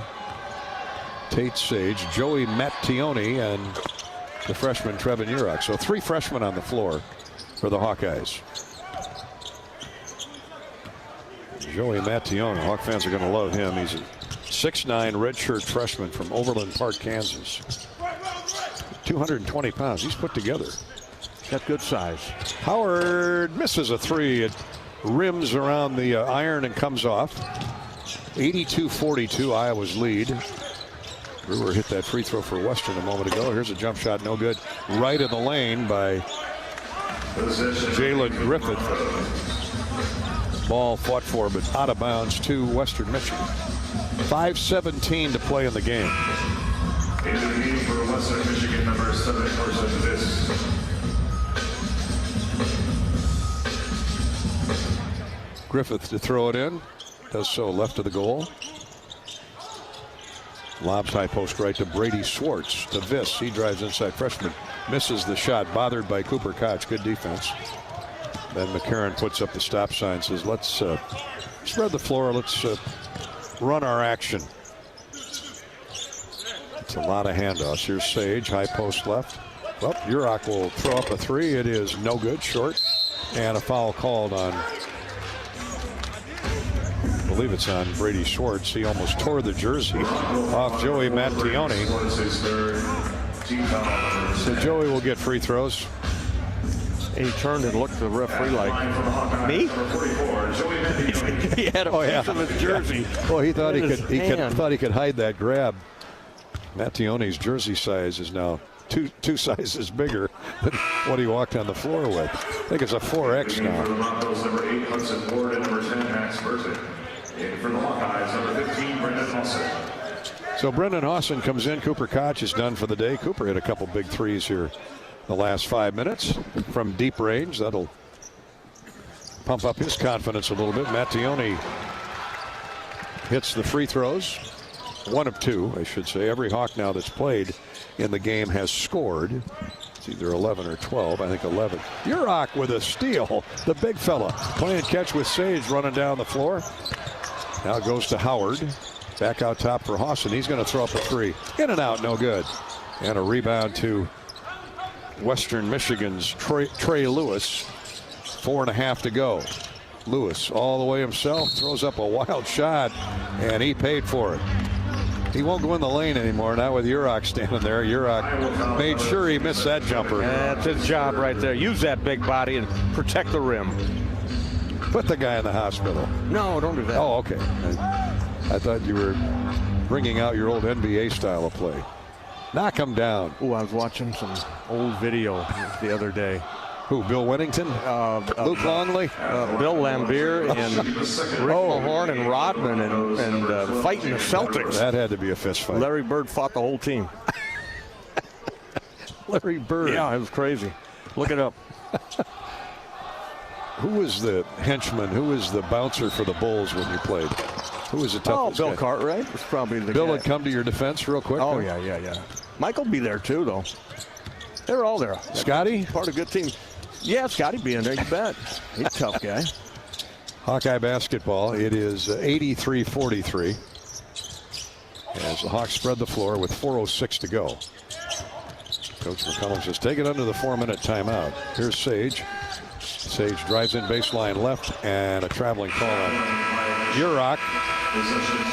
Tate Sage, Joey Mattione, and the freshman Trevin Urach. So 3 freshmen on the floor for the Hawkeyes. Joey Mattione, Hawk fans are going to love him. He's a 6'9" redshirt freshman from Overland Park, Kansas. 220 pounds. He's put together. Got good size. Howard misses a 3. It rims around the iron and comes off. 82-42, Iowa's lead. Brewer hit that free throw for Western a moment ago. Here's a jump shot, no good. Right in the lane by Jalen Griffith. Ball fought for, but out of bounds to Western Michigan. 5:17 to play in the game. Into the game for Western Michigan, number 7, Carson Viss. Griffith to throw it in. Does so left of the goal. Lobs high post right to Brady Swartz. To Viss. He drives inside. Freshman misses the shot. Bothered by Cooper Koch. Good defense. Then McCarron puts up the stop sign. Says, let's spread the floor. Let's run our action. It's a lot of handoffs. Here's Sage. High post left. Well, Urach will throw up a 3. It is no good. Short. And a foul called on, I believe it's on Brady Swartz. He almost tore the jersey off Joey Mattione. So Joey will get free throws. He turned and looked at the referee like, me? He had a piece of his jersey. Yeah. Well, he thought he could hide that grab. Mattione's jersey size is now two sizes bigger than what he walked on the floor with. I think it's a 4X now. Number 8, Hudson Ward, and number 10, Max Burton. And for the Hawkeyes, number 15, Brendan Hawson. So Brendan Hawson comes in. Cooper Koch is done for the day. Cooper hit a couple big threes here the last 5 minutes from deep range. That'll pump up his confidence a little bit. Mattione hits the free throws. 1 of 2, I should say. Every Hawk now that's played in the game has scored. It's either 11 or 12. I think 11. Urach with a steal. The big fella playing catch with Sage running down the floor. Now it goes to Howard. Back out top for Hawson. He's going to throw up a 3. In and out, no good. And a rebound to Western Michigan's Trey Lewis. 4.5 to go. Lewis all the way himself, throws up a wild shot, and he paid for it. He won't go in the lane anymore, not with Urach standing there. Urach made sure he missed that jumper. That's his job right there. Use that big body and protect the rim. Put the guy in the hospital. No, don't do that. Oh, okay. I thought you were bringing out your old NBA style of play. Knock him down. Oh, I was watching some old video the other day. Who, Bill Winnington? Luke Longley? Bill Lambier and Rick Mahorn and Rodman and fighting the Celtics. That had to be a fist fight. Larry Bird fought the whole team. Larry Bird. Yeah, it was crazy. Look it up. Who was the henchman? Who was the bouncer for the Bulls when you played? Who was the toughest Bill guy? Cartwright was probably the Bill guy. would come to your defense real quick? Oh, yeah. Mike will be there, too, though. They're all there. Scotty? Part of a good team. Yeah, Scotty being there, you bet. He's a tough guy. Hawkeye basketball. It is 83-43. As the Hawks spread the floor with 4:06 to go. Coach McCullum says, take it under the 4-minute timeout. Here's Sage. Sage drives in baseline left, and a traveling call on Urach.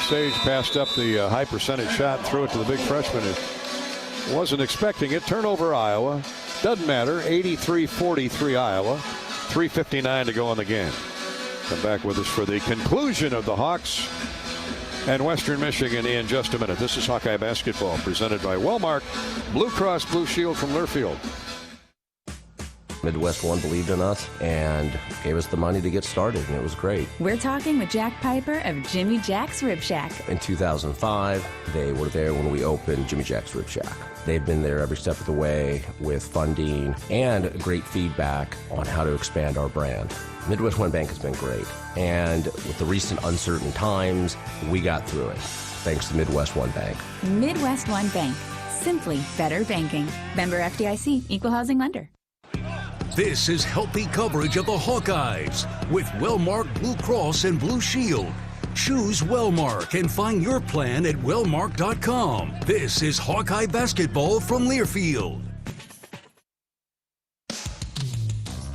Sage passed up the high percentage shot and threw it to the big freshman. It wasn't expecting it. Turnover, Iowa. Doesn't matter. 83-43 Iowa. 3:59 to go in the game. Come back with us for the conclusion of the Hawks and Western Michigan in just a minute. This is Hawkeye basketball presented by Wellmark Blue Cross Blue Shield from Learfield. Midwest One believed in us and gave us the money to get started, and it was great. We're talking with Jack Piper of Jimmy Jack's Rib Shack. In 2005, they were there when we opened Jimmy Jack's Rib Shack. They've been there every step of the way with funding and great feedback on how to expand our brand. Midwest One Bank has been great, and with the recent uncertain times, we got through it, thanks to Midwest One Bank. Midwest One Bank. Simply better banking. Member FDIC, Equal Housing Lender. This is healthy coverage of the Hawkeyes with Wellmark Blue Cross and Blue Shield. Choose Wellmark and find your plan at wellmark.com. This is Hawkeye basketball from Learfield.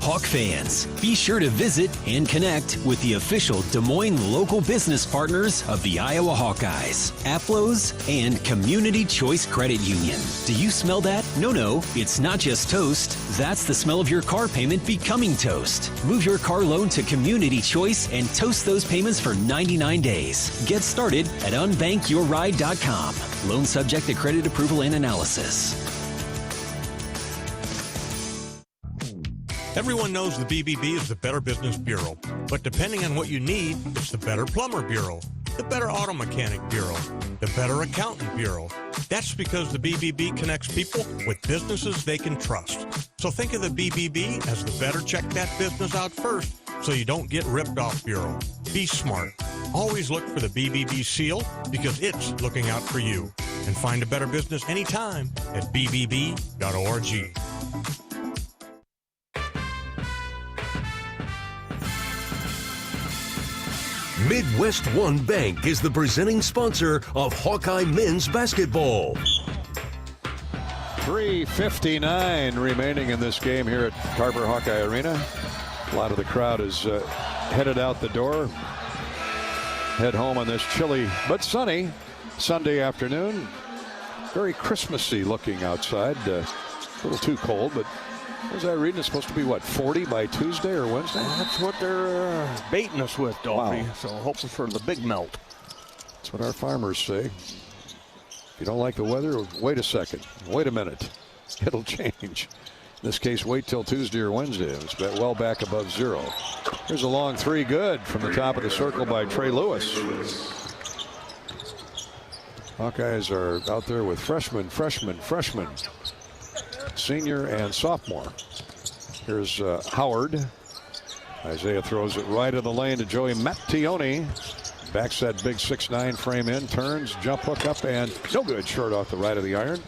Hawk fans, be sure to visit and connect with the official Des Moines local business partners of the Iowa Hawkeyes, Aplos, and Community Choice Credit Union. Do you smell that? No, it's not just toast. That's the smell of your car payment becoming toast. Move your car loan to Community Choice and toast those payments for 99 days. Get started at unbankyourride.com. Loan subject to credit approval and analysis. Everyone knows the BBB is the Better Business Bureau, but depending on what you need, it's the Better Plumber Bureau, the Better Auto Mechanic Bureau, the Better Accountant Bureau. That's because the BBB connects people with businesses they can trust. So think of the BBB as the better check that business out first so you don't get ripped off bureau. Be smart. Always look for the BBB seal because it's looking out for you. And find a better business anytime at bbb.org. Midwest One Bank is the presenting sponsor of Hawkeye men's basketball. 3:59 remaining in this game here at Carver Hawkeye Arena. A lot of the crowd is headed out the door. Head home on this chilly but sunny Sunday afternoon. Very Christmassy looking outside. A little too cold, but what was I reading? It's supposed to be, what, 40 by Tuesday or Wednesday? That's what they're baiting us with, Dolphy. Wow. So hoping for the big melt. That's what our farmers say. If you don't like the weather, wait a second. Wait a minute. It'll change. In this case, wait till Tuesday or Wednesday. It's well back above zero. Here's a long three, good from the top of the circle by Trey Lewis. Hawkeyes are out there with freshman, senior and sophomore. Here's Howard. Isaiah throws it right in the lane to Joey Mattione. Backs that big 6'9" frame in, turns, jump hook up, and no good, short off the right of the iron.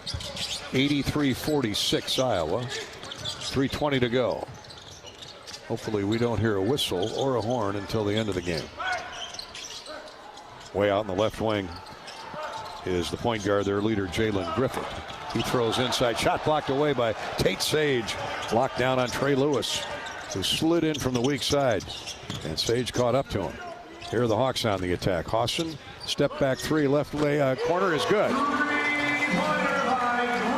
83-46 Iowa. 3:20 to go. Hopefully we don't hear a whistle or a horn until the end of the game. Way out in the left wing is the point guard, their leader, Jalen Griffith. He throws inside, shot blocked away by Tate Sage. Locked down on Trey Lewis, who slid in from the weak side. And Sage caught up to him. Here are the Hawks on the attack. Hawson, step back three, left corner is good.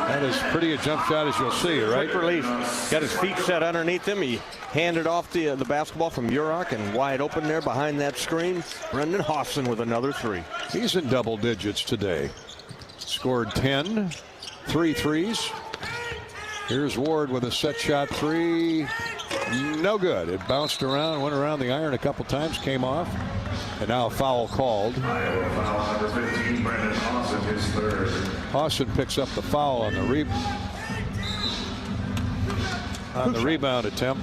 That is pretty a jump shot as you'll see, right? Quick release. Got his feet set underneath him. He handed off the basketball from Urok and wide open there behind that screen. Brendan Hawson with another three. He's in double digits today. Scored 10. 3 threes. Here's Ward with a set shot three. No good. It bounced around, went around the iron a couple times, came off. And now a foul called. Foul number 15, Brendan Hawson, his third. Hawson picks up the foul on the rebound attempt.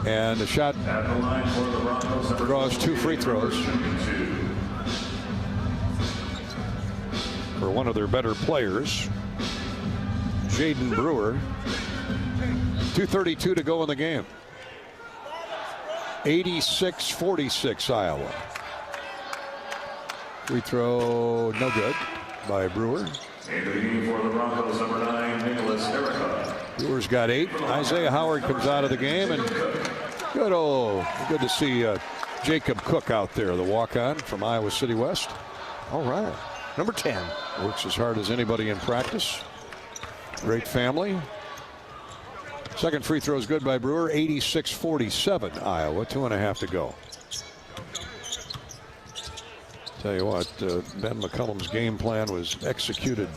And the shot draws 2 free throws for one of their better players, Jaden Brewer. 2:32 to go in the game. 86-46 Iowa. Free throw no good by Brewer. Into the game for the Broncos, number 9, Nicholas Erica. Brewer's got 8. Isaiah Howard comes out of the game, and good to see Jacob Cook out there, the walk-on from Iowa City West. All right. Number 10. Works as hard as anybody in practice. Great family. Second free throw is good by Brewer. 86-47 Iowa. 2.5 to go. Tell you what, Ben McCullum's game plan was executed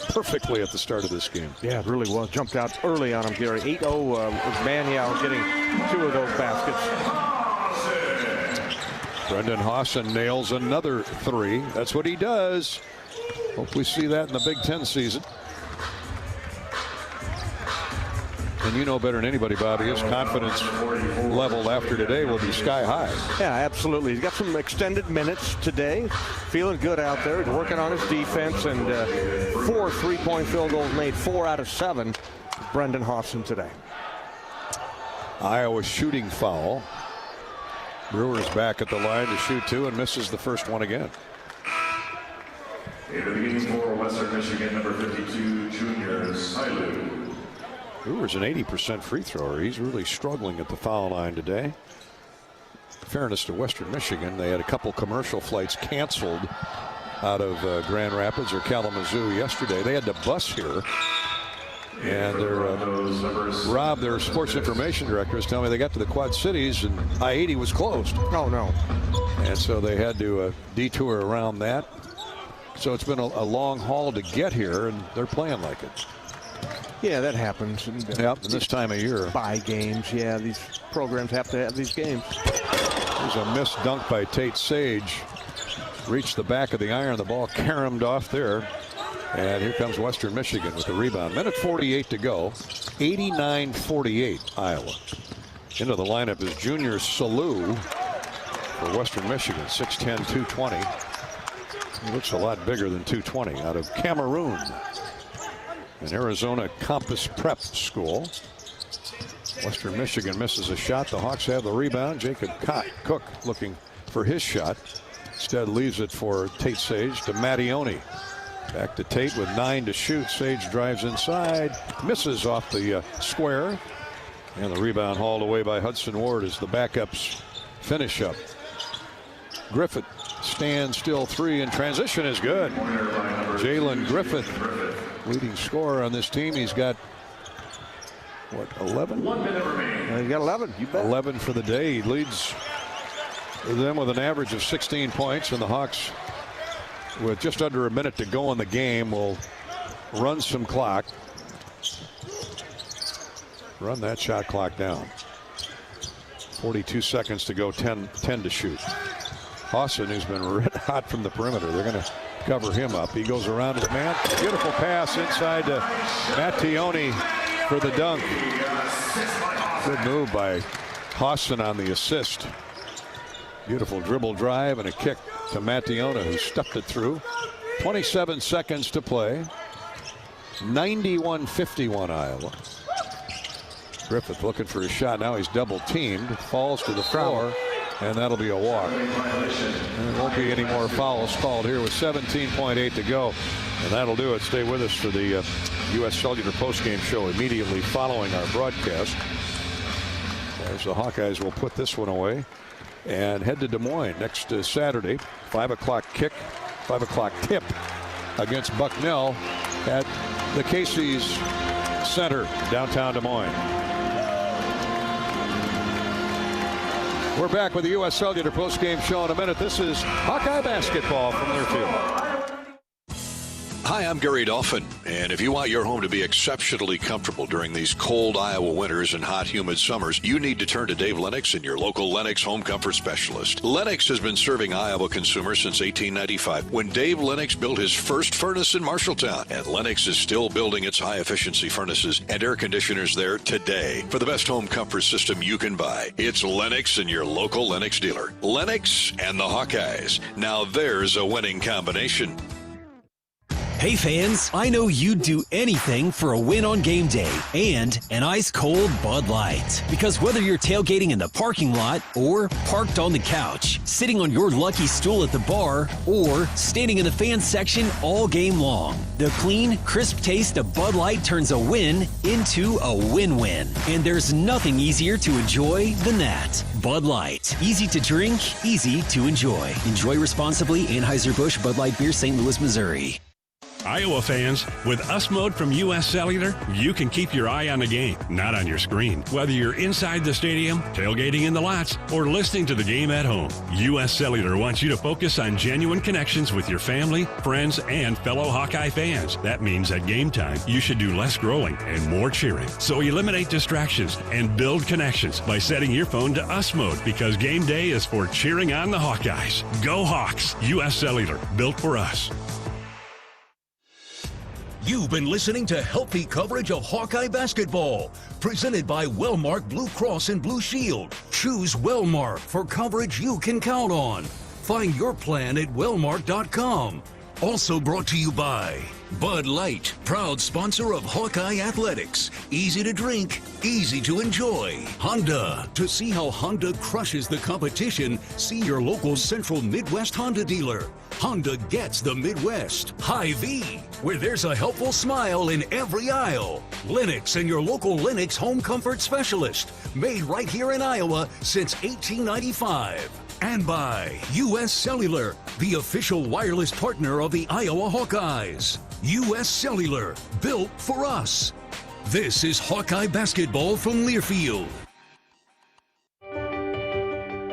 perfectly at the start of this game. Yeah, it really was. Jumped out early on him, Gary. 8-0 was Maniel getting 2 of those baskets. Brendan Hawson nails another 3. That's what he does. Hope we see that in the Big Ten season. And you know better than anybody, Bobby, his confidence level after today will be sky high. Yeah, absolutely. He's got some extended minutes today. Feeling good out there. He's working on his defense, and 4 3-point field goals made, 4 out of 7. Brendan Hawson today. Iowa shooting foul. Brewers back at the line to shoot 2 and misses the first one again. In the beginning for Western Michigan, number 52, junior Silu. Brewer's an 80% free thrower. He's really struggling at the foul line today. In fairness to Western Michigan, they had a couple commercial flights canceled out of Grand Rapids or Kalamazoo yesterday. They had to bus here. And Rob, their sports information director, is telling me they got to the Quad Cities and I-80 was closed. Oh, no. And so they had to detour around that. So it's been a long haul to get here, and they're playing like it. Yeah, that happens. Yep, this time of year. Buy games, yeah, these programs have to have these games. There's a missed dunk by Tate Sage. Reached the back of the iron, the ball caromed off there. And here comes Western Michigan with the rebound. Minute 48 to go. 89-48 Iowa. Into the lineup is junior Salu for Western Michigan. 6'10", 220. He looks a lot bigger than 220 out of Cameroon. An Arizona Campus Prep school. Western Michigan misses a shot. The Hawks have the rebound. Jacob Cook looking for his shot. Instead leaves it for Tate Sage to Mattione. Back to Tate with 9 to shoot. Sage drives inside. Misses off the square. And the rebound hauled away by Hudson Ward as the backups finish up. Griffith stands still 3 in transition is good. Jalen Griffith, leading scorer on this team. He's got, what, 11? 1 minute remaining. He's got 11. You bet. 11 for the day. He leads them with an average of 16 points, and the Hawks, with just under a minute to go in the game, will run some clock. Run that shot clock down. 42 seconds to go, 10 to shoot. Hawson, who's been red hot from the perimeter, they're going to cover him up. He goes around his man. Beautiful pass inside to Mattione for the dunk. Good move by Hawson on the assist. Beautiful dribble drive and a kick to Mattione, who stuffed it through. 27 seconds to play. 91-51 Iowa. Griffith looking for a shot. Now he's double teamed. Falls to the floor. And that'll be a walk. And there won't be any more fouls called here with 17.8 to go. And that'll do it. Stay with us for the U.S. Cellular postgame show immediately following our broadcast. As the Hawkeyes will put this one away and head to Des Moines next Saturday. 5 o'clock kick, 5 o'clock tip against Bucknell at the Casey's Center, downtown Des Moines. We're back with the U.S. Cellular postgame show in a minute. This is Hawkeye basketball from Learfield. Hi, I'm Gary Dolphin, and if you want your home to be exceptionally comfortable during these cold Iowa winters and hot, humid summers, you need to turn to Dave Lennox and your local Lennox home comfort specialist. Lennox has been serving Iowa consumers since 1895, when Dave Lennox built his first furnace in Marshalltown, and Lennox is still building its high-efficiency furnaces and air conditioners there today. For the best home comfort system you can buy, it's Lennox and your local Lennox dealer. Lennox and the Hawkeyes. Now there's a winning combination. Hey fans, I know you'd do anything for a win on game day and an ice-cold Bud Light. Because whether you're tailgating in the parking lot or parked on the couch, sitting on your lucky stool at the bar, or standing in the fan section all game long, the clean, crisp taste of Bud Light turns a win into a win-win. And there's nothing easier to enjoy than that. Bud Light. Easy to drink, easy to enjoy. Enjoy responsibly. Anheuser-Busch Bud Light Beer, St. Louis, Missouri. Iowa fans, with US Mode from US Cellular, you can keep your eye on the game, not on your screen. Whether you're inside the stadium, tailgating in the lots, or listening to the game at home, US Cellular wants you to focus on genuine connections with your family, friends, and fellow Hawkeye fans. That means at game time, you should do less growling and more cheering. So eliminate distractions and build connections by setting your phone to US Mode, because game day is for cheering on the Hawkeyes. Go Hawks! US Cellular, built for us. You've been listening to healthy coverage of Hawkeye basketball, presented by Wellmark Blue Cross and Blue Shield. Choose Wellmark for coverage you can count on. Find your plan at wellmark.com. Also brought to you by Bud Light, proud sponsor of Hawkeye Athletics. Easy to drink, easy to enjoy. Honda. To see how Honda crushes the competition, see your local Central Midwest Honda dealer. Honda gets the Midwest. Hy-Vee, where there's a helpful smile in every aisle. Lennox and your local Lennox home comfort specialist. Made right here in Iowa since 1895. And by US Cellular, the official wireless partner of the Iowa Hawkeyes. US Cellular, built for us. This is Hawkeye basketball from Learfield.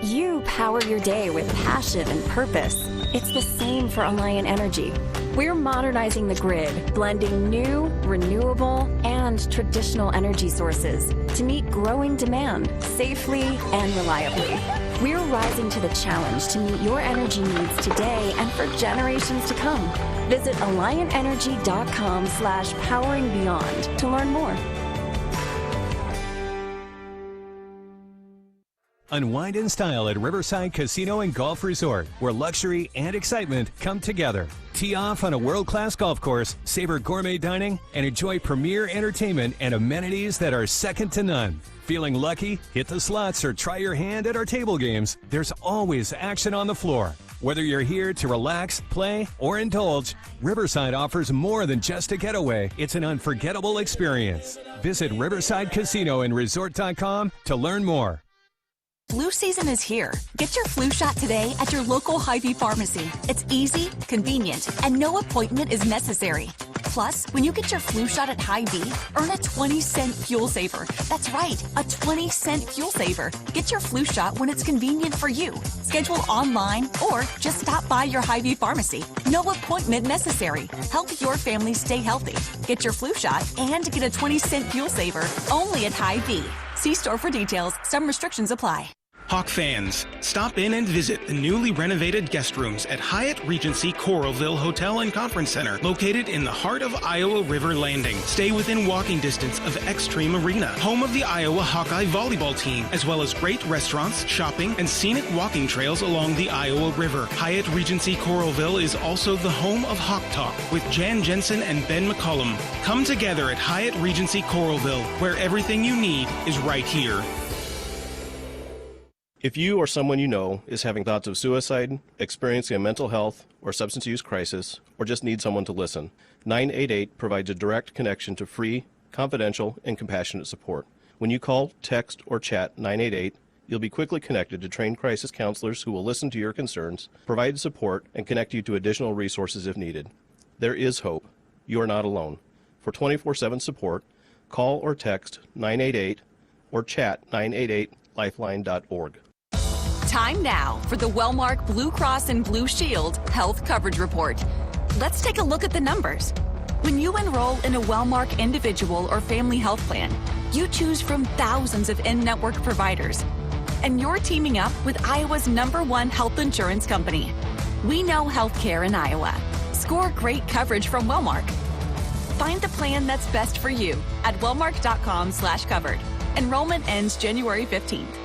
You power your day with passion and purpose. It's the same for Alliant Energy. We're modernizing the grid, blending new, renewable, and traditional energy sources to meet growing demand safely and reliably. We're rising to the challenge to meet your energy needs today and for generations to come. Visit AlliantEnergy.com/poweringBeyond to learn more. Unwind in style at Riverside Casino and Golf Resort, where luxury and excitement come together. Tee off on a world-class golf course, savor gourmet dining, and enjoy premier entertainment and amenities that are second to none. Feeling lucky? Hit the slots or try your hand at our table games. There's always action on the floor. Whether you're here to relax, play, or indulge, Riverside offers more than just a getaway. It's an unforgettable experience. Visit riversidecasinoandresort.com to learn more. Flu season is here. Get your flu shot today at your local Hy-Vee pharmacy. It's easy, convenient, and no appointment is necessary. Plus, when you get your flu shot at Hy-Vee, earn a 20-cent fuel saver. That's right, a 20-cent fuel saver. Get your flu shot when it's convenient for you. Schedule online or just stop by your Hy-Vee pharmacy. No appointment necessary. Help your family stay healthy. Get your flu shot and get a 20-cent fuel saver only at Hy-Vee. See store for details. Some restrictions apply. Hawk fans, stop in and visit the newly renovated guest rooms at Hyatt Regency Coralville Hotel and Conference Center, located in the heart of Iowa River Landing. Stay within walking distance of Extreme Arena, home of the Iowa Hawkeye volleyball team, as well as great restaurants, shopping, and scenic walking trails along the Iowa River. Hyatt Regency Coralville is also the home of Hawk Talk with Jan Jensen and Ben McCullum. Come together at Hyatt Regency Coralville, where everything you need is right here. If you or someone you know is having thoughts of suicide, experiencing a mental health or substance use crisis, or just need someone to listen, 988 provides a direct connection to free, confidential, and compassionate support. When you call, text, or chat 988, you'll be quickly connected to trained crisis counselors who will listen to your concerns, provide support, and connect you to additional resources if needed. There is hope. You are not alone. For 24/7 support, call or text 988 or chat 988lifeline.org. Time now for the Wellmark Blue Cross and Blue Shield Health Coverage Report. Let's take a look at the numbers. When you enroll in a Wellmark individual or family health plan, you choose from thousands of in-network providers. And you're teaming up with Iowa's #1 health insurance company. We know healthcare in Iowa. Score great coverage from Wellmark. Find the plan that's best for you at wellmark.com/covered. Enrollment ends January 15th.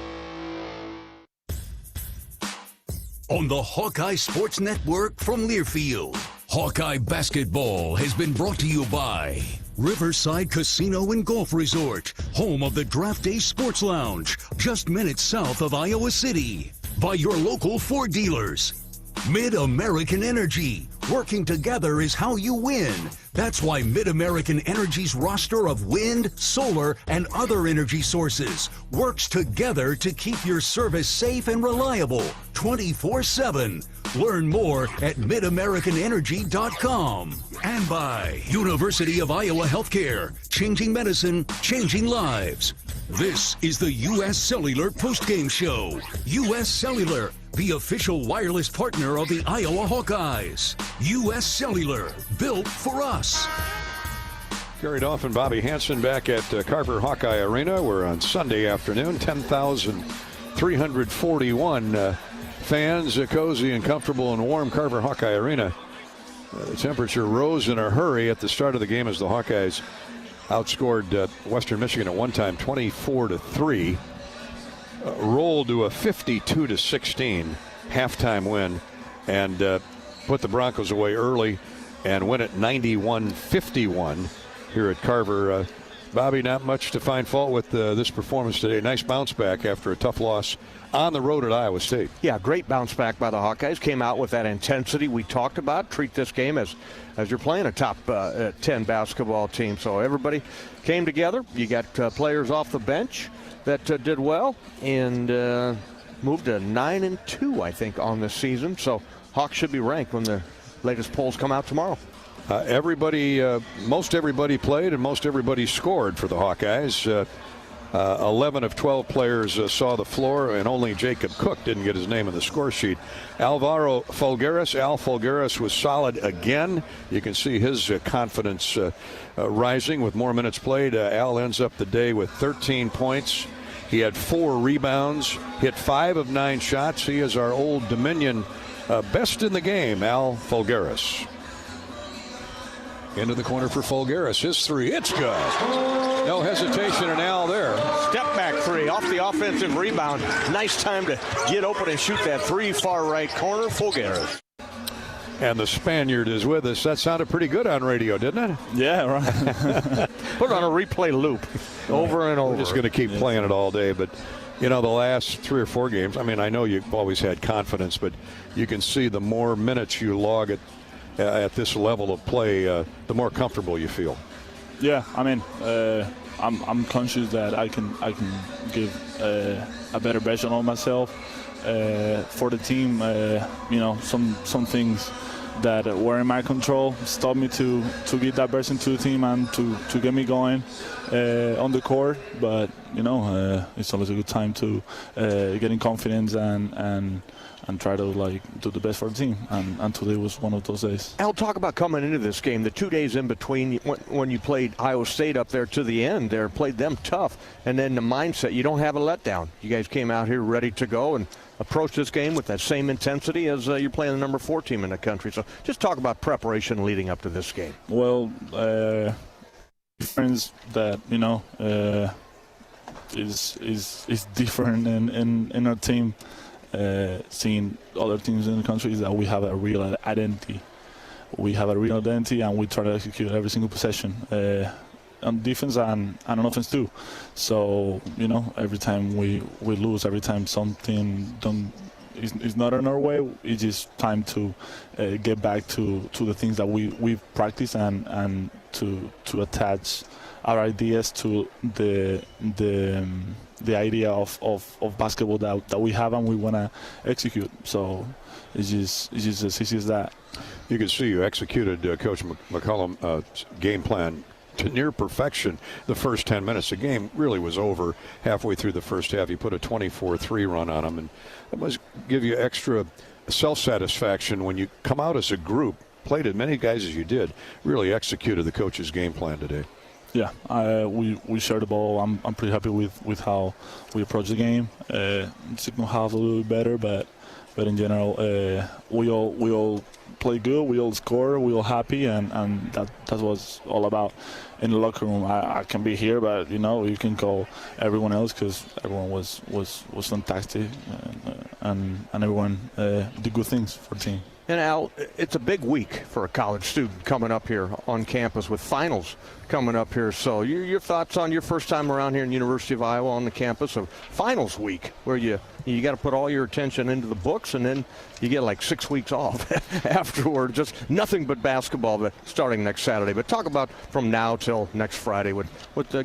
On the Hawkeye Sports Network from Learfield, Hawkeye basketball has been brought to you by Riverside Casino and Golf Resort, home of the Draft Day Sports Lounge, just minutes south of Iowa City. By your local Ford dealers. Mid-American Energy, Working together is how you win. That's why Mid-American Energy's roster of wind, solar, and other energy sources works together to keep your service safe and reliable 24/7. Learn more at midamericanenergy.com. And by University of Iowa Healthcare, changing medicine, changing lives. This is the U.S. Cellular Postgame Show. U.S. Cellular, the official wireless partner of the Iowa Hawkeyes. U.S. Cellular, built for us. Gary Dolphin and Bobby Hansen back at Carver Hawkeye Arena. We're on Sunday afternoon, 10,341 fans, cozy and comfortable and warm Carver Hawkeye Arena. The temperature rose in a hurry at the start of the game as the Hawkeyes outscored Western Michigan at one time 24-3. Rolled to a 52-16 halftime win and put the Broncos away early and win at 91-51 here at Carver. Bobby, not much to find fault with this performance today. Nice bounce back after a tough loss on the road at Iowa State. Yeah, great bounce back by the Hawkeyes. Came out with that intensity we talked about. Treat this game as you're playing a top 10 basketball team. So everybody came together. You got players off the bench that did well and moved to 9-2, I think, on this season. So Hawks should be ranked when the latest polls come out tomorrow. Most everybody played and most everybody scored for the Hawkeyes. 11 of 12 players saw the floor, and only Jacob Cook didn't get his name on the score sheet. Al Fulgaris was solid again. You can see his confidence rising with more minutes played. Al ends up the day with 13 points. He had 4 rebounds, hit 5 of 9 shots. He is our Old Dominion best in the game, Al Fulgaris. Into the corner for Fulgaris. His three. It's good. No hesitation in Al there. Step back three off the offensive rebound. Nice time to get open and shoot that three far right corner. Fulgaris. And the Spaniard is with us. That sounded pretty good on radio, didn't it? Yeah, right. Put it on a replay loop over and over. We're just going to keep playing it all day. But, you know, the last 3 or 4 games, I mean, I know you've always had confidence, but you can see the more minutes you log at this level of play, the more comfortable you feel. Yeah, I mean, I'm conscious that I can give a better version of myself for the team. You know, some things that were in my control stopped me to give that version to the team and to get me going on the court. But you know, it's always a good time to get in confidence and try to do the best for the team, and today was one of those days. Al, talk about coming into this game, the 2 days in between when you played Iowa State up there to the end there, played them tough, and then the mindset, you don't have a letdown. You guys came out here ready to go and approach this game with that same intensity as you're playing the number 4 team in the country. So just talk about preparation leading up to this game. Well, difference that, you know, is different in our team. Seeing other teams in the country is that we have a real identity. We have a real identity, and we try to execute every single possession on defense and on offense too. So, you know, every time we lose, every time something is not in our way, it's just time to get back to the things that we've practiced and to attach our ideas to the idea of basketball that we have and we want to execute. So it's just as easy as that. You can see you executed Coach McCullum game plan to near perfection the first 10 minutes. The game really was over halfway through the first half. You put a 24-3 run on them, and that must give you extra self-satisfaction when you come out as a group, played as many guys as you did, really executed the coach's game plan today. Yeah, we shared the ball. I'm pretty happy with how we approached the game. Second half a little bit better, but in general, we all play good. We all score. We all happy, and that's what it's all about. In the locker room, I can be here, but you know, you can call everyone else because everyone was fantastic, and everyone did good things for the team. And Al, it's a big week for a college student coming up here on campus with finals coming up here. So your thoughts on your first time around here in University of Iowa on the campus of finals week, where you you got to put all your attention into the books, and then you get like 6 weeks off afterward. Just nothing but basketball starting next Saturday. But talk about from now till next Friday with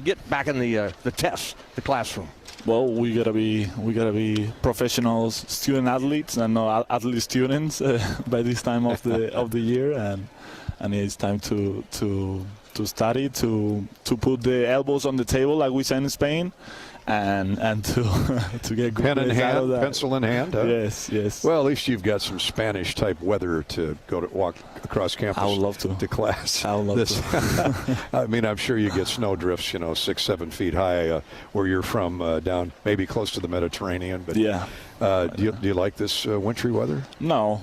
get back in the tests, the classroom. Well, we gotta be professionals, student athletes, and not athlete students by this time of the year, and it's time to study, to put the elbows on the table, like we say in Spain, and to get good pen in hand, out of that. pencil in hand. Yes. Well, at least you've got some Spanish type weather to walk across campus. I would love to class. I would love to. I mean, I'm sure you get snow drifts, 6-7 feet high where you're from, down maybe close to the Mediterranean. But yeah. Do you like this wintry weather? No.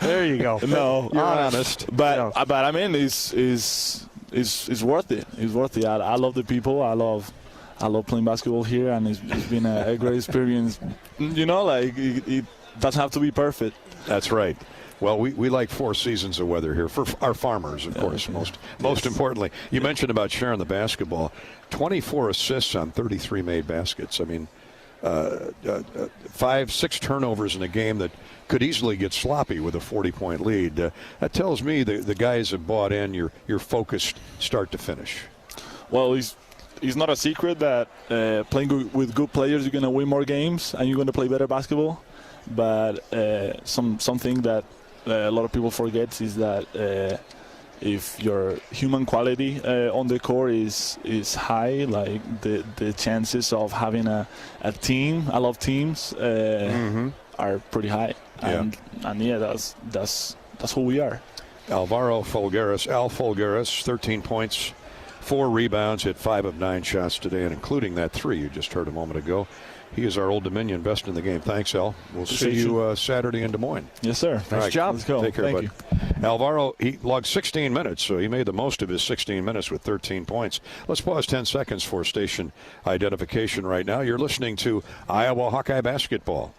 There you go. No, you're honest. But I mean, it's worth it. It's worth it. I love the people. I love playing basketball here, and it's been a great experience. It doesn't have to be perfect. That's right. Well, we like 4 seasons of weather here for our farmers, of course, most importantly. You mentioned about sharing the basketball. 24 assists on 33 made baskets. I mean, 5-6 turnovers in a game that could easily get sloppy with a 40-point lead. That tells me the guys have bought in. You're focused start to finish. Well, it's not a secret that playing with good players, you're going to win more games and you're going to play better basketball. But something that a lot of people forget is that if your human quality on the court is high, like the chances of having a team, I love teams, are pretty high. And that's who we are. Alvaro Folgueras, Al Folgueras, 13 points, 4 rebounds, hit 5 of 9 shots today, and including that 3 you just heard a moment ago. He is our Old Dominion best in the game. Thanks, Al. We'll see you Saturday in Des Moines. Yes, sir. Nice job. Let's go. Take care, Thank bud. you. Alvaro, he logged 16 minutes, so he made the most of his 16 minutes with 13 points. Let's pause 10 seconds for station identification right now. You're listening to Iowa Hawkeye basketball.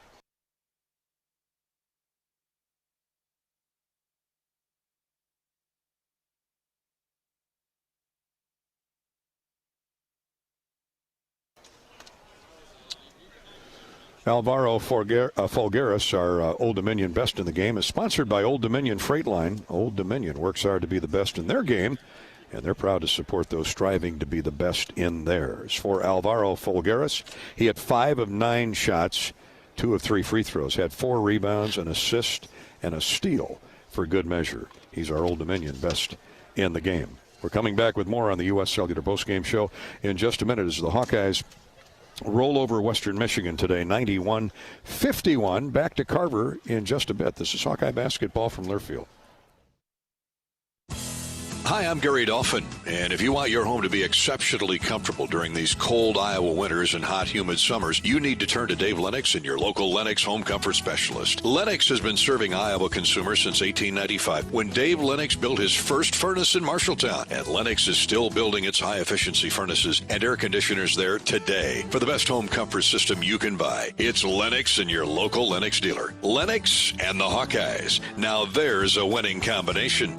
Alvaro Folgueras, our Old Dominion best in the game, is sponsored by Old Dominion Freight Line. Old Dominion works hard to be the best in their game, and they're proud to support those striving to be the best in theirs. For Alvaro Folgueras, he had 5 of 9 shots, 2 of 3 free throws, had 4 rebounds, an assist, and a steal for good measure. He's our Old Dominion best in the game. We're coming back with more on the U.S. Cellular Postgame Show in just a minute as the Hawkeyes roll over Western Michigan today, 91-51. Back to Carver in just a bit. This is Hawkeye basketball from Learfield. Hi, I'm Gary Dolphin, and if you want your home to be exceptionally comfortable during these cold Iowa winters and hot, humid summers, you need to turn to Dave Lennox and your local Lennox home comfort specialist. Lennox has been serving Iowa consumers since 1895, when Dave Lennox built his first furnace in Marshalltown, and Lennox is still building its high-efficiency furnaces and air conditioners there today. For the best home comfort system you can buy, it's Lennox and your local Lennox dealer. Lennox and the Hawkeyes. Now there's a winning combination.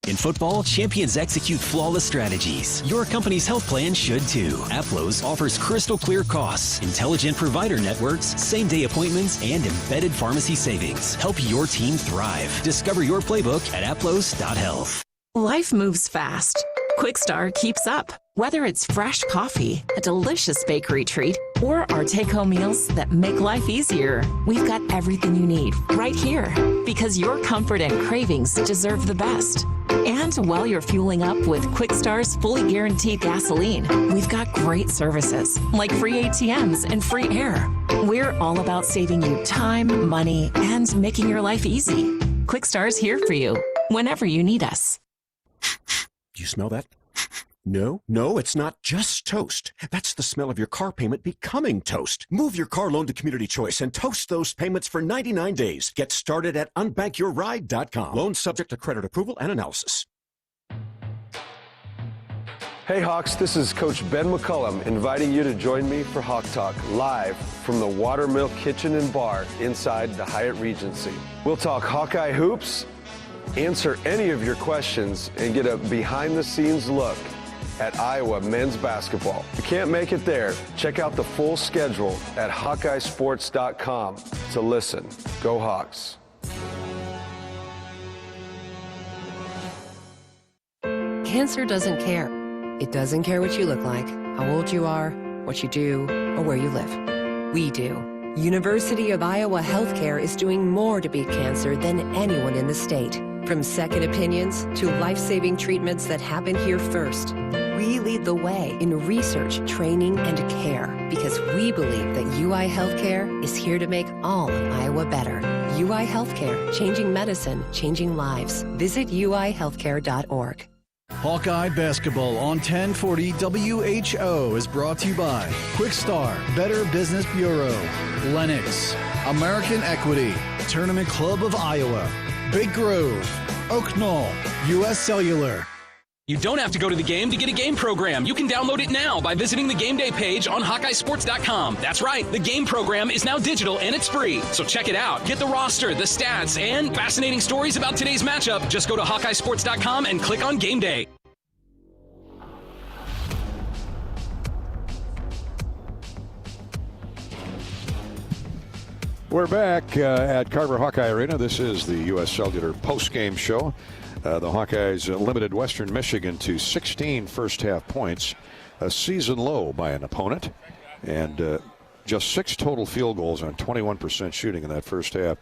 In football, champions execute flawless strategies. Your company's health plan should too. Aplos offers crystal clear costs, intelligent provider networks, same-day appointments, and embedded pharmacy savings. Help your team thrive. Discover your playbook at aplos.health. Life moves fast. Quickstar keeps up. Whether it's fresh coffee, a delicious bakery treat, or our take-home meals that make life easier, we've got everything you need right here. Because your comfort and cravings deserve the best. And while you're fueling up with Quickstar's fully guaranteed gasoline, we've got great services like free ATMs and free air. We're all about saving you time, money, and making your life easy. Quickstar's here for you whenever you need us. Do you smell that? No, it's not just toast. That's the smell of your car payment becoming toast. Move your car loan to Community Choice and toast those payments for 99 days. Get started at unbankyourride.com. Loan subject to credit approval and analysis. Hey Hawks, this is Coach Ben McCullum inviting you to join me for Hawk Talk live from the Watermill Kitchen and Bar inside the Hyatt Regency. We'll talk Hawkeye hoops, answer any of your questions, and get a behind-the-scenes look at Iowa men's basketball. If you can't make it there, check out the full schedule at HawkeyeSports.com. So listen, go Hawks. Cancer doesn't care. It doesn't care what you look like, how old you are, what you do, or where you live. We do. University of Iowa Healthcare is doing more to beat cancer than anyone in the state. From second opinions to life-saving treatments that happen here first. We lead the way in research, training, and care because we believe that UI Healthcare is here to make all of Iowa better. UI Healthcare, changing medicine, changing lives. Visit uihealthcare.org. Hawkeye Basketball on 1040 WHO is brought to you by Quickstar, Better Business Bureau, Lennox, American Equity, Tournament Club of Iowa, Big Grove, Oak Knoll, U.S. Cellular. You don't have to go to the game to get a game program. You can download it now by visiting the game day page on HawkeyeSports.com. That's right, the game program is now digital and it's free. So check it out. Get the roster, the stats, and fascinating stories about today's matchup. Just go to HawkeyeSports.com and click on Game Day. We're back at Carver Hawkeye Arena. This is the U.S. Cellular postgame show. The Hawkeyes limited Western Michigan to 16 first-half points, a season low by an opponent, and just 6 total field goals on 21% shooting in that first half.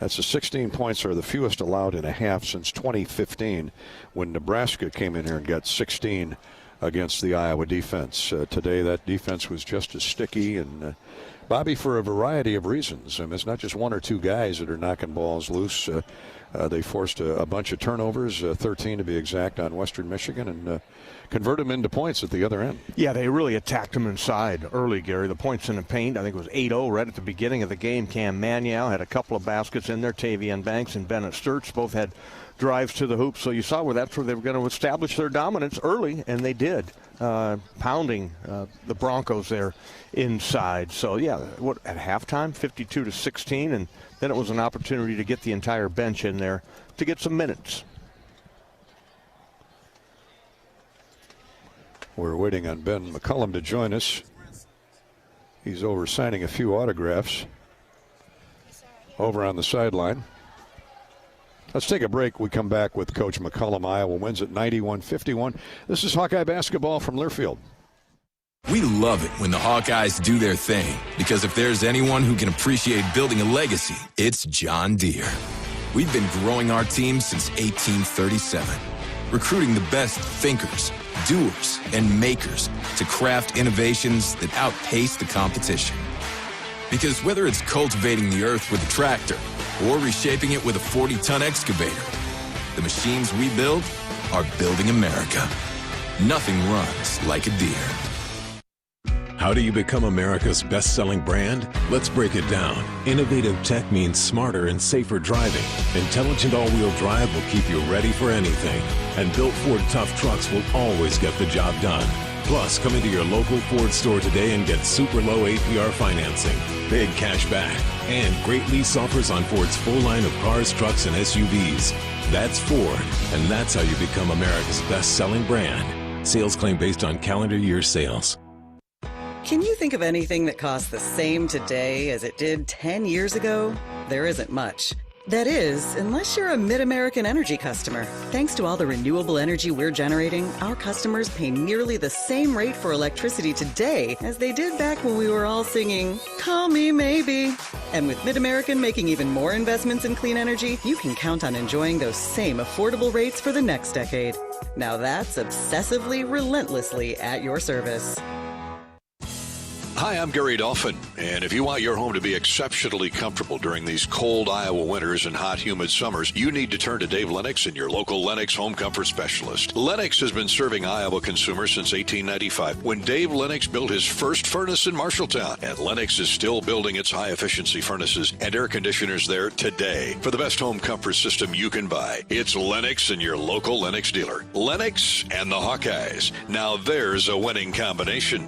That's the 16 points are the fewest allowed in a half since 2015 when Nebraska came in here and got 16 against the Iowa defense. Today that defense was just as sticky and Bobby, for a variety of reasons. I mean, it's not just one or two guys that are knocking balls loose. They forced a bunch of turnovers, 13 to be exact, on Western Michigan, and convert them into points at the other end. Yeah, they really attacked them inside early, Gary. The points in the paint, I think it was 8-0 right at the beginning of the game. Cam Maniow had a couple of baskets in there. Tavian Banks and Bennett Sturts both had drives to the hoop. So you saw that's where they were going to establish their dominance early, and they did, pounding the Broncos there inside. So, yeah, at halftime, 52-16, and then it was an opportunity to get the entire bench in there to get some minutes. We're waiting on Ben McCullum to join us. He's over signing a few autographs over on the sideline. Let's take a break. We come back with Coach McCullum. Iowa wins at 91-51. This is Hawkeye basketball from Learfield. We love it when the Hawkeyes do their thing, because if there's anyone who can appreciate building a legacy, it's John Deere. We've been growing our team since 1837, recruiting the best thinkers, doers, and makers to craft innovations that outpace the competition. Because whether it's cultivating the earth with a tractor or reshaping it with a 40-ton excavator, the machines we build are building America. Nothing runs like a Deere. How do you become America's best-selling brand? Let's break it down. Innovative tech means smarter and safer driving. Intelligent all-wheel drive will keep you ready for anything. And built Ford tough trucks will always get the job done. Plus, come into your local Ford store today and get super low APR financing, big cash back, and great lease offers on Ford's full line of cars, trucks, and SUVs. That's Ford, and that's how you become America's best-selling brand. Sales claim based on calendar year sales. Can you think of anything that costs the same today as it did 10 years ago? There isn't much. That is, unless you're a Mid-American Energy customer. Thanks to all the renewable energy we're generating, our customers pay nearly the same rate for electricity today as they did back when we were all singing, "Call Me Maybe." And with Mid-American making even more investments in clean energy, you can count on enjoying those same affordable rates for the next decade. Now that's obsessively, relentlessly at your service. Hi, I'm Gary Dolphin, and if you want your home to be exceptionally comfortable during these cold Iowa winters and hot, humid summers, you need to turn to Dave Lennox and your local Lennox home comfort specialist. Lennox has been serving Iowa consumers since 1895, when Dave Lennox built his first furnace in Marshalltown, and Lennox is still building its high-efficiency furnaces and air conditioners there today. For the best home comfort system you can buy, it's Lennox and your local Lennox dealer. Lennox and the Hawkeyes. Now there's a winning combination.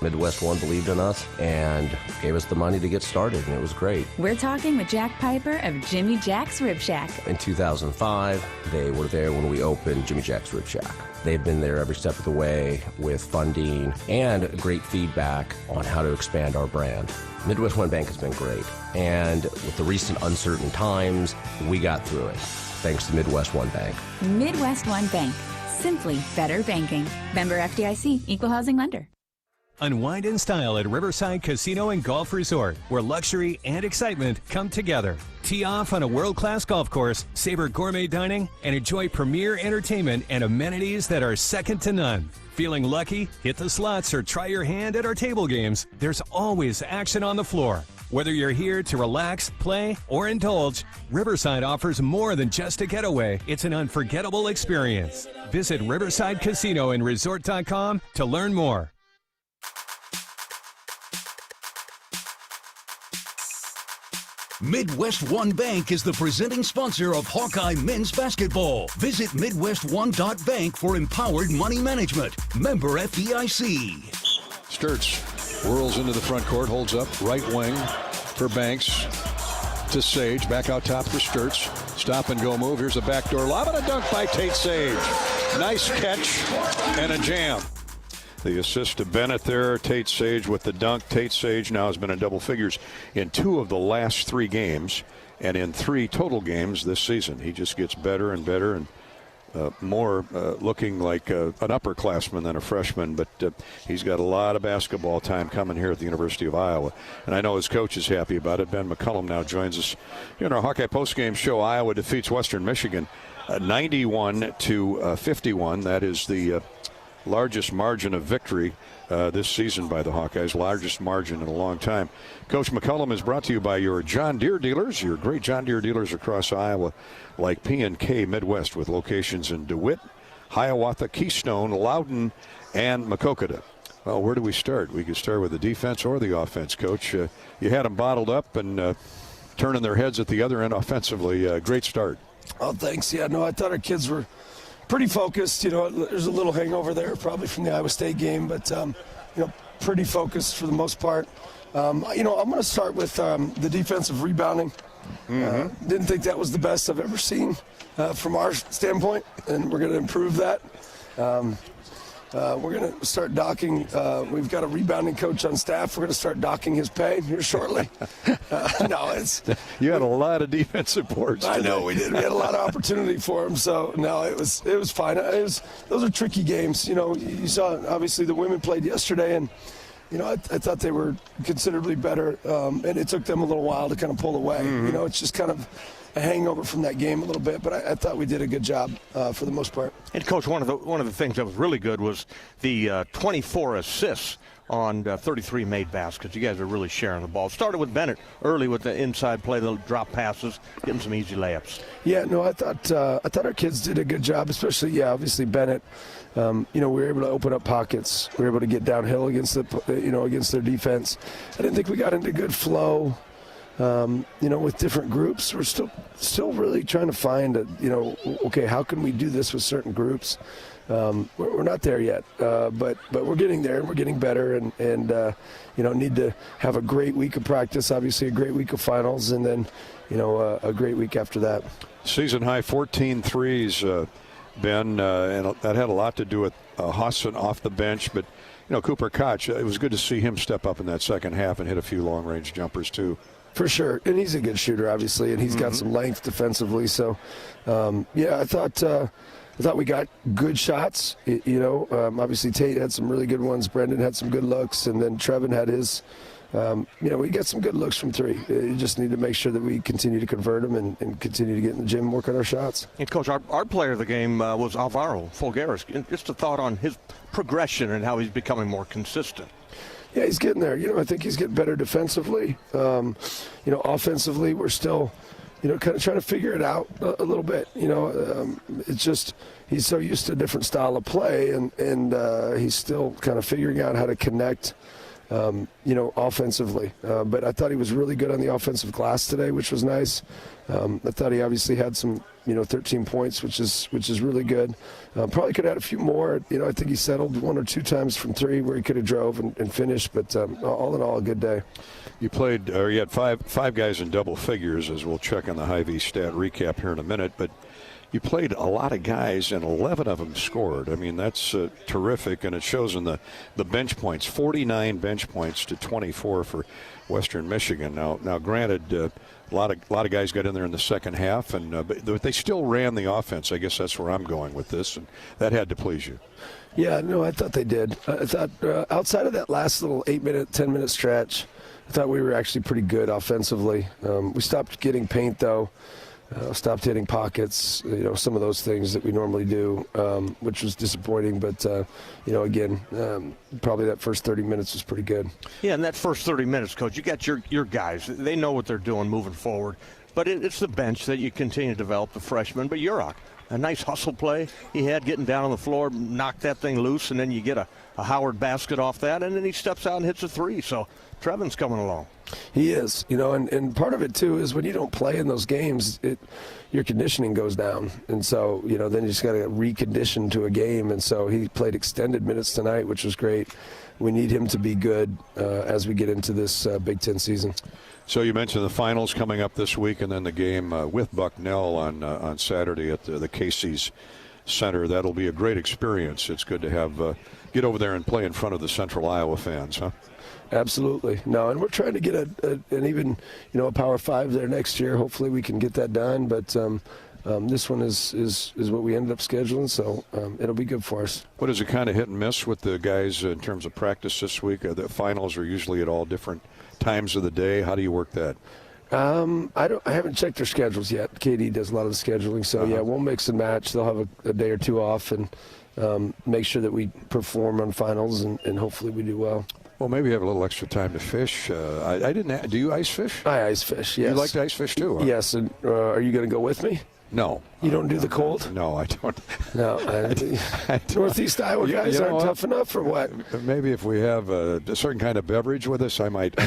Midwest One believed in us and gave us the money to get started, and it was great. We're talking with Jack Piper of Jimmy Jack's Rib Shack. In 2005, they were there when we opened Jimmy Jack's Rib Shack. They've been there every step of the way with funding and great feedback on how to expand our brand. Midwest One Bank has been great, and with the recent uncertain times, we got through it, thanks to Midwest One Bank. Midwest One Bank. Simply better banking. Member FDIC, Equal Housing Lender. Unwind in style at Riverside Casino and Golf Resort, where luxury and excitement come together. Tee off on a world-class golf course, savor gourmet dining, and enjoy premier entertainment and amenities that are second to none. Feeling lucky? Hit the slots or try your hand at our table games. There's always action on the floor. Whether you're here to relax, play, or indulge, Riverside offers more than just a getaway. It's an unforgettable experience. Visit Riverside Casino and Resort.com to learn more. Midwest One Bank is the presenting sponsor of Hawkeye men's basketball. Visit MidwestOne.bank for empowered money management. Member FDIC. Sturts whirls into the front court, holds up, right wing for Banks to Sage. Back out top for Sturts. Stop and go move. Here's a backdoor lob and a dunk by Tate Sage. Nice catch and a jam. The assist to Bennett there. Tate Sage with the dunk. Tate Sage now has been in double figures in 2 of the last 3 games and in 3 total games this season. He just gets better and better and more looking like an upperclassman than a freshman, but he's got a lot of basketball time coming here at the University of Iowa. And I know his coach is happy about it. Ben McCullum now joins us here in our Hawkeye postgame show. Iowa defeats Western Michigan 91-51. That is the largest margin of victory this season by the Hawkeyes, largest margin in a long time. Coach McCullum is brought to you by your John Deere dealers, your great John Deere dealers across Iowa, like P&K Midwest, with locations in DeWitt, Hiawatha, Keystone, Loudon, and Maquoketa. Well, where do we start? We could start with the defense or the offense, Coach. You had them bottled up and turning their heads at the other end offensively. Great start. Oh, thanks. Yeah, no, I thought our kids were pretty focused. You know, there's a little hangover there probably from the Iowa State game, but, pretty focused for the most part. I'm going to start with the defensive rebounding. Didn't think that was the best I've ever seen from our standpoint, and we're going to improve that. We're going to start docking. We've got a rebounding coach on staff. We're going to start docking his pay here shortly. You had a lot of defensive boards today. I know we did. We had a lot of opportunity for him. So no, it was fine. Those are tricky games. You saw obviously the women played yesterday, and I thought they were considerably better, and it took them a little while to kind of pull away. It's just kind of a hangover from that game a little bit, but I thought we did a good job for the most part. And Coach, one of the things that was really good was the 24 assists on 33 made baskets. You guys are really sharing the ball. Started with Bennett early with the inside play, the drop passes, getting some easy layups. Yeah, no, I thought our kids did a good job, especially obviously Bennett. We were able to open up pockets. We were able to get downhill against against their defense. I didn't think we got into good flow. With different groups. We're still really trying to find okay, how can we do this with certain groups? We're not there yet, but we're getting there and we're getting better, and need to have a great week of practice, obviously a great week of finals, and then a great week after that. Season high 14 threes, Ben, and that had a lot to do with Hassan off the bench, but Cooper Koch, it was good to see him step up in that second half and hit a few long range jumpers too. For sure, and he's a good shooter, obviously, and he's got some length defensively. So, I thought we got good shots. Obviously Tate had some really good ones. Brendan had some good looks, and then Trevin had his. We got some good looks from three. You just need to make sure that we continue to convert them and continue to get in the gym and work on our shots. And Coach, our player of the game was Alvaro Folgueras. Just a thought on his progression and how he's becoming more consistent. Yeah, he's getting there. I think he's getting better defensively. Offensively, we're still, kind of trying to figure it out a little bit. It's just he's so used to a different style of play, and he's still kind of figuring out how to connect, offensively. But I thought he was really good on the offensive glass today, which was nice. I thought he obviously had some 13 points, which is really good. Probably could have had a few more. I think he settled 1 or 2 times from 3 where he could have drove and finished. But all in all, a good day. You had five guys in double figures, as we'll check on the Hy-Vee stat recap here in a minute. But you played a lot of guys, and 11 of them scored. I mean, that's terrific, and it shows in the bench points. 49 bench points to 24 for Western Michigan. Now, granted, a lot of guys got in there in the second half, but they still ran the offense. I guess that's where I'm going with this, and that had to please you. Yeah, no, I thought they did. I thought outside of that last little 8-minute, 10-minute stretch, I thought we were actually pretty good offensively. We stopped getting paint, though. Stopped hitting pockets, some of those things that we normally do, which was disappointing. But, again, probably that first 30 minutes was pretty good. Yeah, and that first 30 minutes, Coach, you got your guys. They know what they're doing moving forward. But it's the bench that you continue to develop, the freshmen. But Yurok, a nice hustle play he had getting down on the floor, knocked that thing loose, and then you get a Howard basket off that, and then he steps out and hits a 3. So Trevin's coming along. He is, and part of it, too, is when you don't play in those games, your conditioning goes down. And so, then you just got to recondition to a game. And so he played extended minutes tonight, which was great. We need him to be good as we get into this Big Ten season. So you mentioned the finals coming up this week, and then the game with Bucknell on Saturday at the Casey's Center. That'll be a great experience. It's good to have get over there and play in front of the Central Iowa fans, huh? Absolutely. No, and we're trying to get an even, a Power 5 there next year. Hopefully we can get that done. But this one is what we ended up scheduling, so it'll be good for us. What is it, kind of hit and miss with the guys in terms of practice this week? The finals are usually at all different times of the day. How do you work that? I haven't checked their schedules yet. KD does a lot of the scheduling, so yeah, we'll mix and match. They'll have a day or two off and make sure that we perform on finals, and hopefully we do well. Well, maybe you have a little extra time to fish. I didn't. Do you ice fish? I ice fish, yes. You like to ice fish too? Huh? Yes, and are you going to go with me? No. You don't do the cold? No, I don't. No. Northeast Iowa guys aren't tough enough, or what? Maybe if we have a certain kind of beverage with us, I might be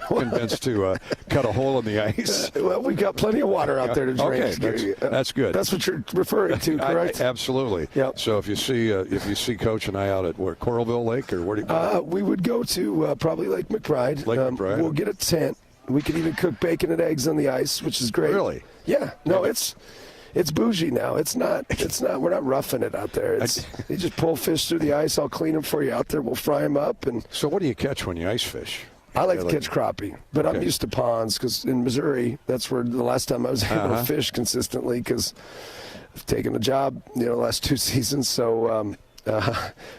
convinced to cut a hole in the ice. Well, we've got plenty of water out there to drink. Okay, that's good. That's what you're referring to, correct? Absolutely. Yep. So if you see Coach and I out at Coralville Lake, or where do you go? We would go to probably Lake McBride. McBride. We'll get a tent. We could even cook bacon and eggs on the ice, which is great. Really? Yeah. No, it's bougie now. It's not. We're not roughing it out there. You just pull fish through the ice. I'll clean them for you out there. We'll fry them up. And so, what do you catch when you ice fish? I like to catch crappie, but I'm used to ponds because in Missouri, that's where the last time I was able to fish consistently because I've taken a job, the last 2 seasons. So,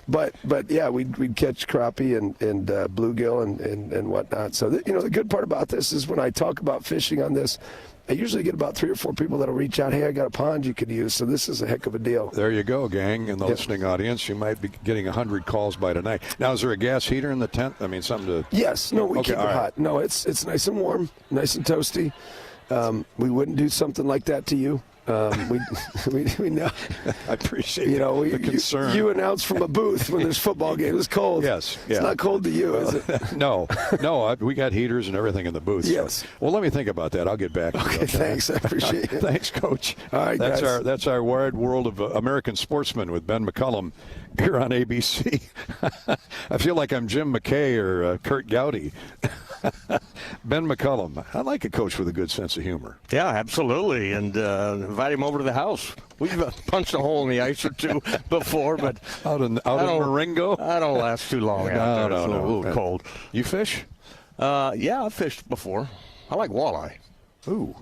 but yeah, we'd catch crappie and bluegill and whatnot. So, the good part about this is when I talk about fishing on this, I usually get about 3 or 4 people that'll reach out, hey, I got a pond you could use. So this is a heck of a deal. There you go, gang. In the listening audience, you might be getting 100 calls by tonight. Now, is there a gas heater in the tent? I mean, something to... Yes. No, we keep it hot. No, it's nice and warm, nice and toasty. We wouldn't do something like that to you. We know. I appreciate the concern. You announce from a booth when there's football game. It's cold. Yes. It's not cold to you, is it? No. We got heaters and everything in the booth. Yes. So. Well, let me think about that. I'll get back to you. Okay, thanks. I appreciate it. Thanks, Coach. All right, guys. That's our wide world of American sportsmen with Ben McCullum here on ABC. I feel like I'm Jim McKay or Kurt Gowdy. Ben McCullum. I like a coach with a good sense of humor. Yeah, absolutely. And invite him over to the house. We've punched a hole in the ice or two before, but out in Marengo? I don't last too long out there. It's a little cold. You fish? Yeah, I've fished before. I like walleye. Ooh.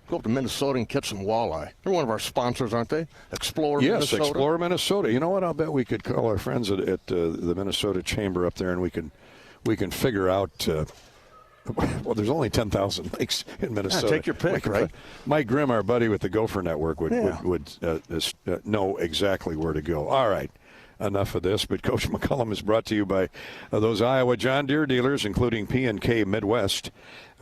Go up to Minnesota and catch some walleye. They're one of our sponsors, aren't they? Explorer Minnesota. Yes, Explorer Minnesota. You know what? I'll bet we could call our friends at the Minnesota Chamber up there, and we can figure out. Well, there's only 10,000 lakes in Minnesota. Take your pick, right? Mike Grimm, our buddy with the Gopher Network, would know exactly where to go. All right, enough of this. But Coach McCullum is brought to you by those Iowa John Deere dealers, including P&K Midwest.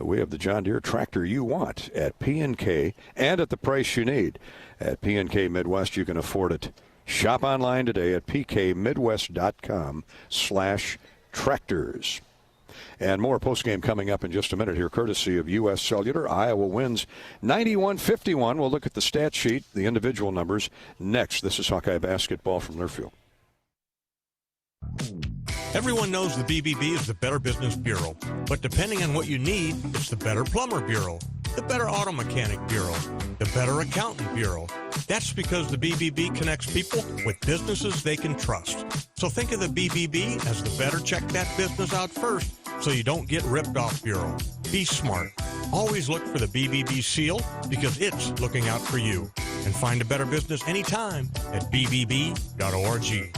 We have the John Deere tractor you want at P&K and at the price you need. At P&K Midwest, you can afford it. Shop online today at pkmidwest.com/tractors. And more postgame coming up in just a minute here, courtesy of U.S. Cellular. Iowa wins 91-51. We'll look at the stat sheet, the individual numbers, next. This is Hawkeye basketball from Learfield. Everyone knows the BBB is the Better Business Bureau, but depending on what you need, it's the Better Plumber Bureau, the Better Auto Mechanic Bureau, the Better Accountant Bureau. That's because the BBB connects people with businesses they can trust. So think of the BBB as the better check that business out first so you don't get ripped off bureau. Be smart. Always look for the BBB seal because it's looking out for you. And find a better business anytime at bbb.org.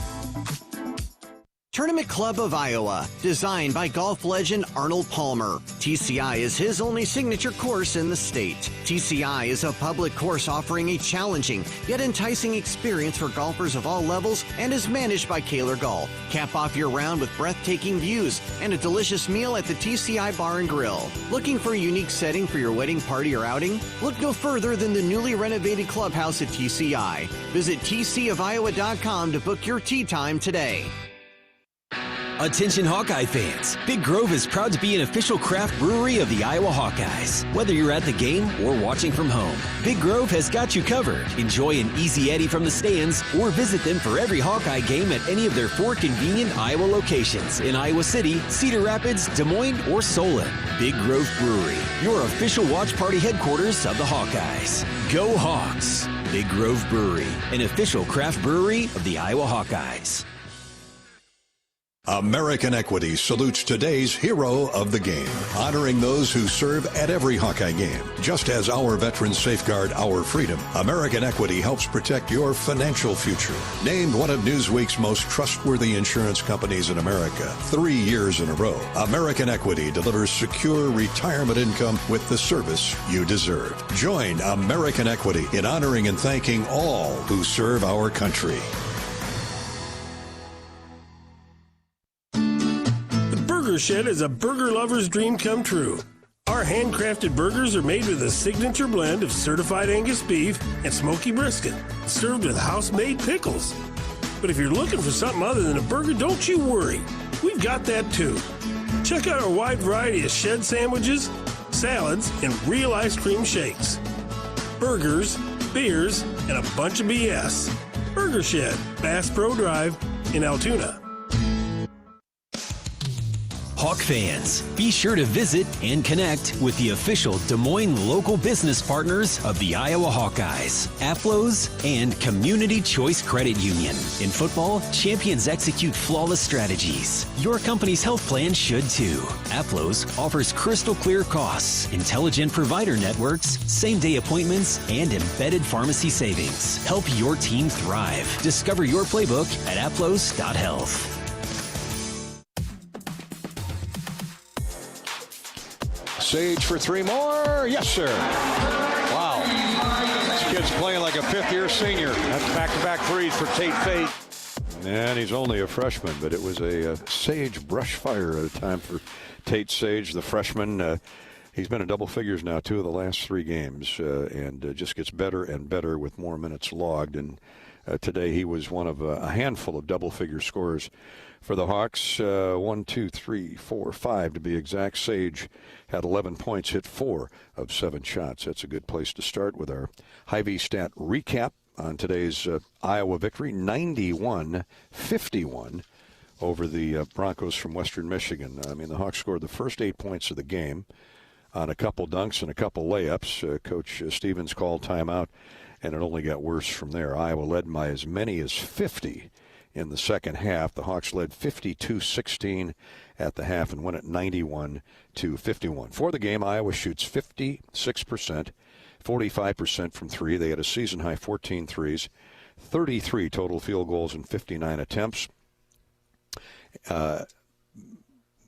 Tournament Club of Iowa, designed by golf legend Arnold Palmer. TCI is his only signature course in the state. TCI is a public course offering a challenging yet enticing experience for golfers of all levels and is managed by Kaler Golf. Cap off your round with breathtaking views and a delicious meal at the TCI Bar and Grill. Looking for a unique setting for your wedding party or outing? Look no further than the newly renovated clubhouse at TCI. Visit tcofiowa.com to book your tee time today. Attention Hawkeye fans, Big Grove is proud to be an official craft brewery of the Iowa Hawkeyes. Whether you're at the game or watching from home, Big Grove has got you covered. Enjoy an easy Eddie from the stands or visit them for every Hawkeye game at any of their 4 convenient Iowa locations in Iowa City, Cedar Rapids, Des Moines, or Solon. Big Grove Brewery, your official watch party headquarters of the Hawkeyes. Go Hawks! Big Grove Brewery, an official craft brewery of the Iowa Hawkeyes. American Equity salutes today's hero of the game, honoring those who serve at every Hawkeye game. Just as our veterans safeguard our freedom, American Equity helps protect your financial future. Named one of Newsweek's most trustworthy insurance companies in America 3 years in a row, American Equity delivers secure retirement income with the service you deserve. Join American Equity in honoring and thanking all who serve our country. Burger Shed is a burger lover's dream come true. Our handcrafted burgers are made with a signature blend of certified Angus beef and smoky brisket, served with house-made pickles. But if you're looking for something other than a burger, don't you worry. We've got that too. Check out our wide variety of shed sandwiches, salads, and real ice cream shakes. Burgers, beers, and a bunch of BS. Burger Shed, Bass Pro Drive in Altoona. Hawk fans, be sure to visit and connect with the official Des Moines local business partners of the Iowa Hawkeyes, AFLOS, and Community Choice Credit Union. In football, champions execute flawless strategies. Your company's health plan should too. AFLOS offers crystal clear costs, intelligent provider networks, same-day appointments, and embedded pharmacy savings. Help your team thrive. Discover your playbook at aflos.health. Sage for 3 more. Yes, sir. Wow. This kid's playing like a fifth-year senior. That's back-to-back threes for Tate Fate. And he's only a freshman, but it was a Sage brush fire at a time for Tate Sage, the freshman. He's been in double figures now 2 of the last 3 games, and just gets better and better with more minutes logged. And today he was one of a handful of double-figure scorers for the Hawks. 1, 2, 3, 4, 5 to be exact. Sage had 11 points, hit 4 of 7 shots. That's a good place to start with our Hy-Vee stat recap on today's Iowa victory, 91-51 over the Broncos from Western Michigan. I mean, the Hawks scored the first 8 points of the game on a couple dunks and a couple layups. Coach Stevens called timeout, and it only got worse from there. Iowa led by as many as 50 in the second half. The Hawks led 52-16 at the half and won it 91-51. For the game, Iowa shoots 56%, 45% from 3. They had a season-high 14 threes, 33 total field goals and 59 attempts.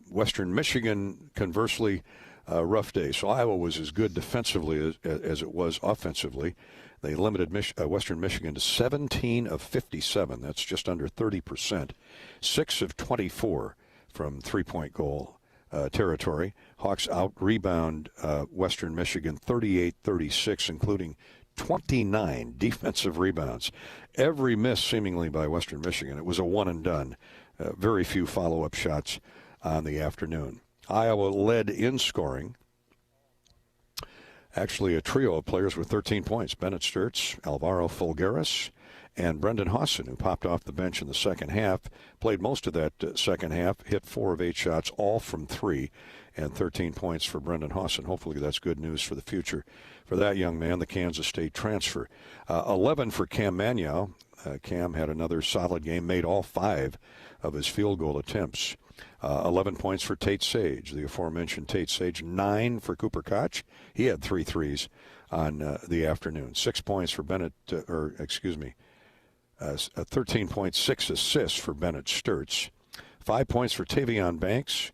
Western Michigan, conversely, rough day. So Iowa was as good defensively as it was offensively. They limited Western Michigan to 17 of 57. That's just under 30%. 6 of 24 from three-point goal territory. Hawks out-rebound Western Michigan 38-36, including 29 defensive rebounds. Every miss seemingly by Western Michigan. It was a one-and-done. Very few follow-up shots on the afternoon. Iowa led in scoring. Actually, a trio of players with 13 points. Bennett Sturtz, Alvaro Folgueras, and Brendan Hawson, who popped off the bench in the second half, played most of that second half, hit 4 of 8 shots, all from 3, and 13 points for Brendan Hawson. Hopefully that's good news for the future for that young man, the Kansas State transfer. 11 for Cam Magnow. Cam had another solid game, made all 5 of his field goal attempts. 11 points for Tate Sage, the aforementioned Tate Sage. 9 for Cooper Koch. He had 3 threes on the afternoon. 6 points for Bennett, 13.6 assists for Bennett Sturtz. 5 points for Tavion Banks,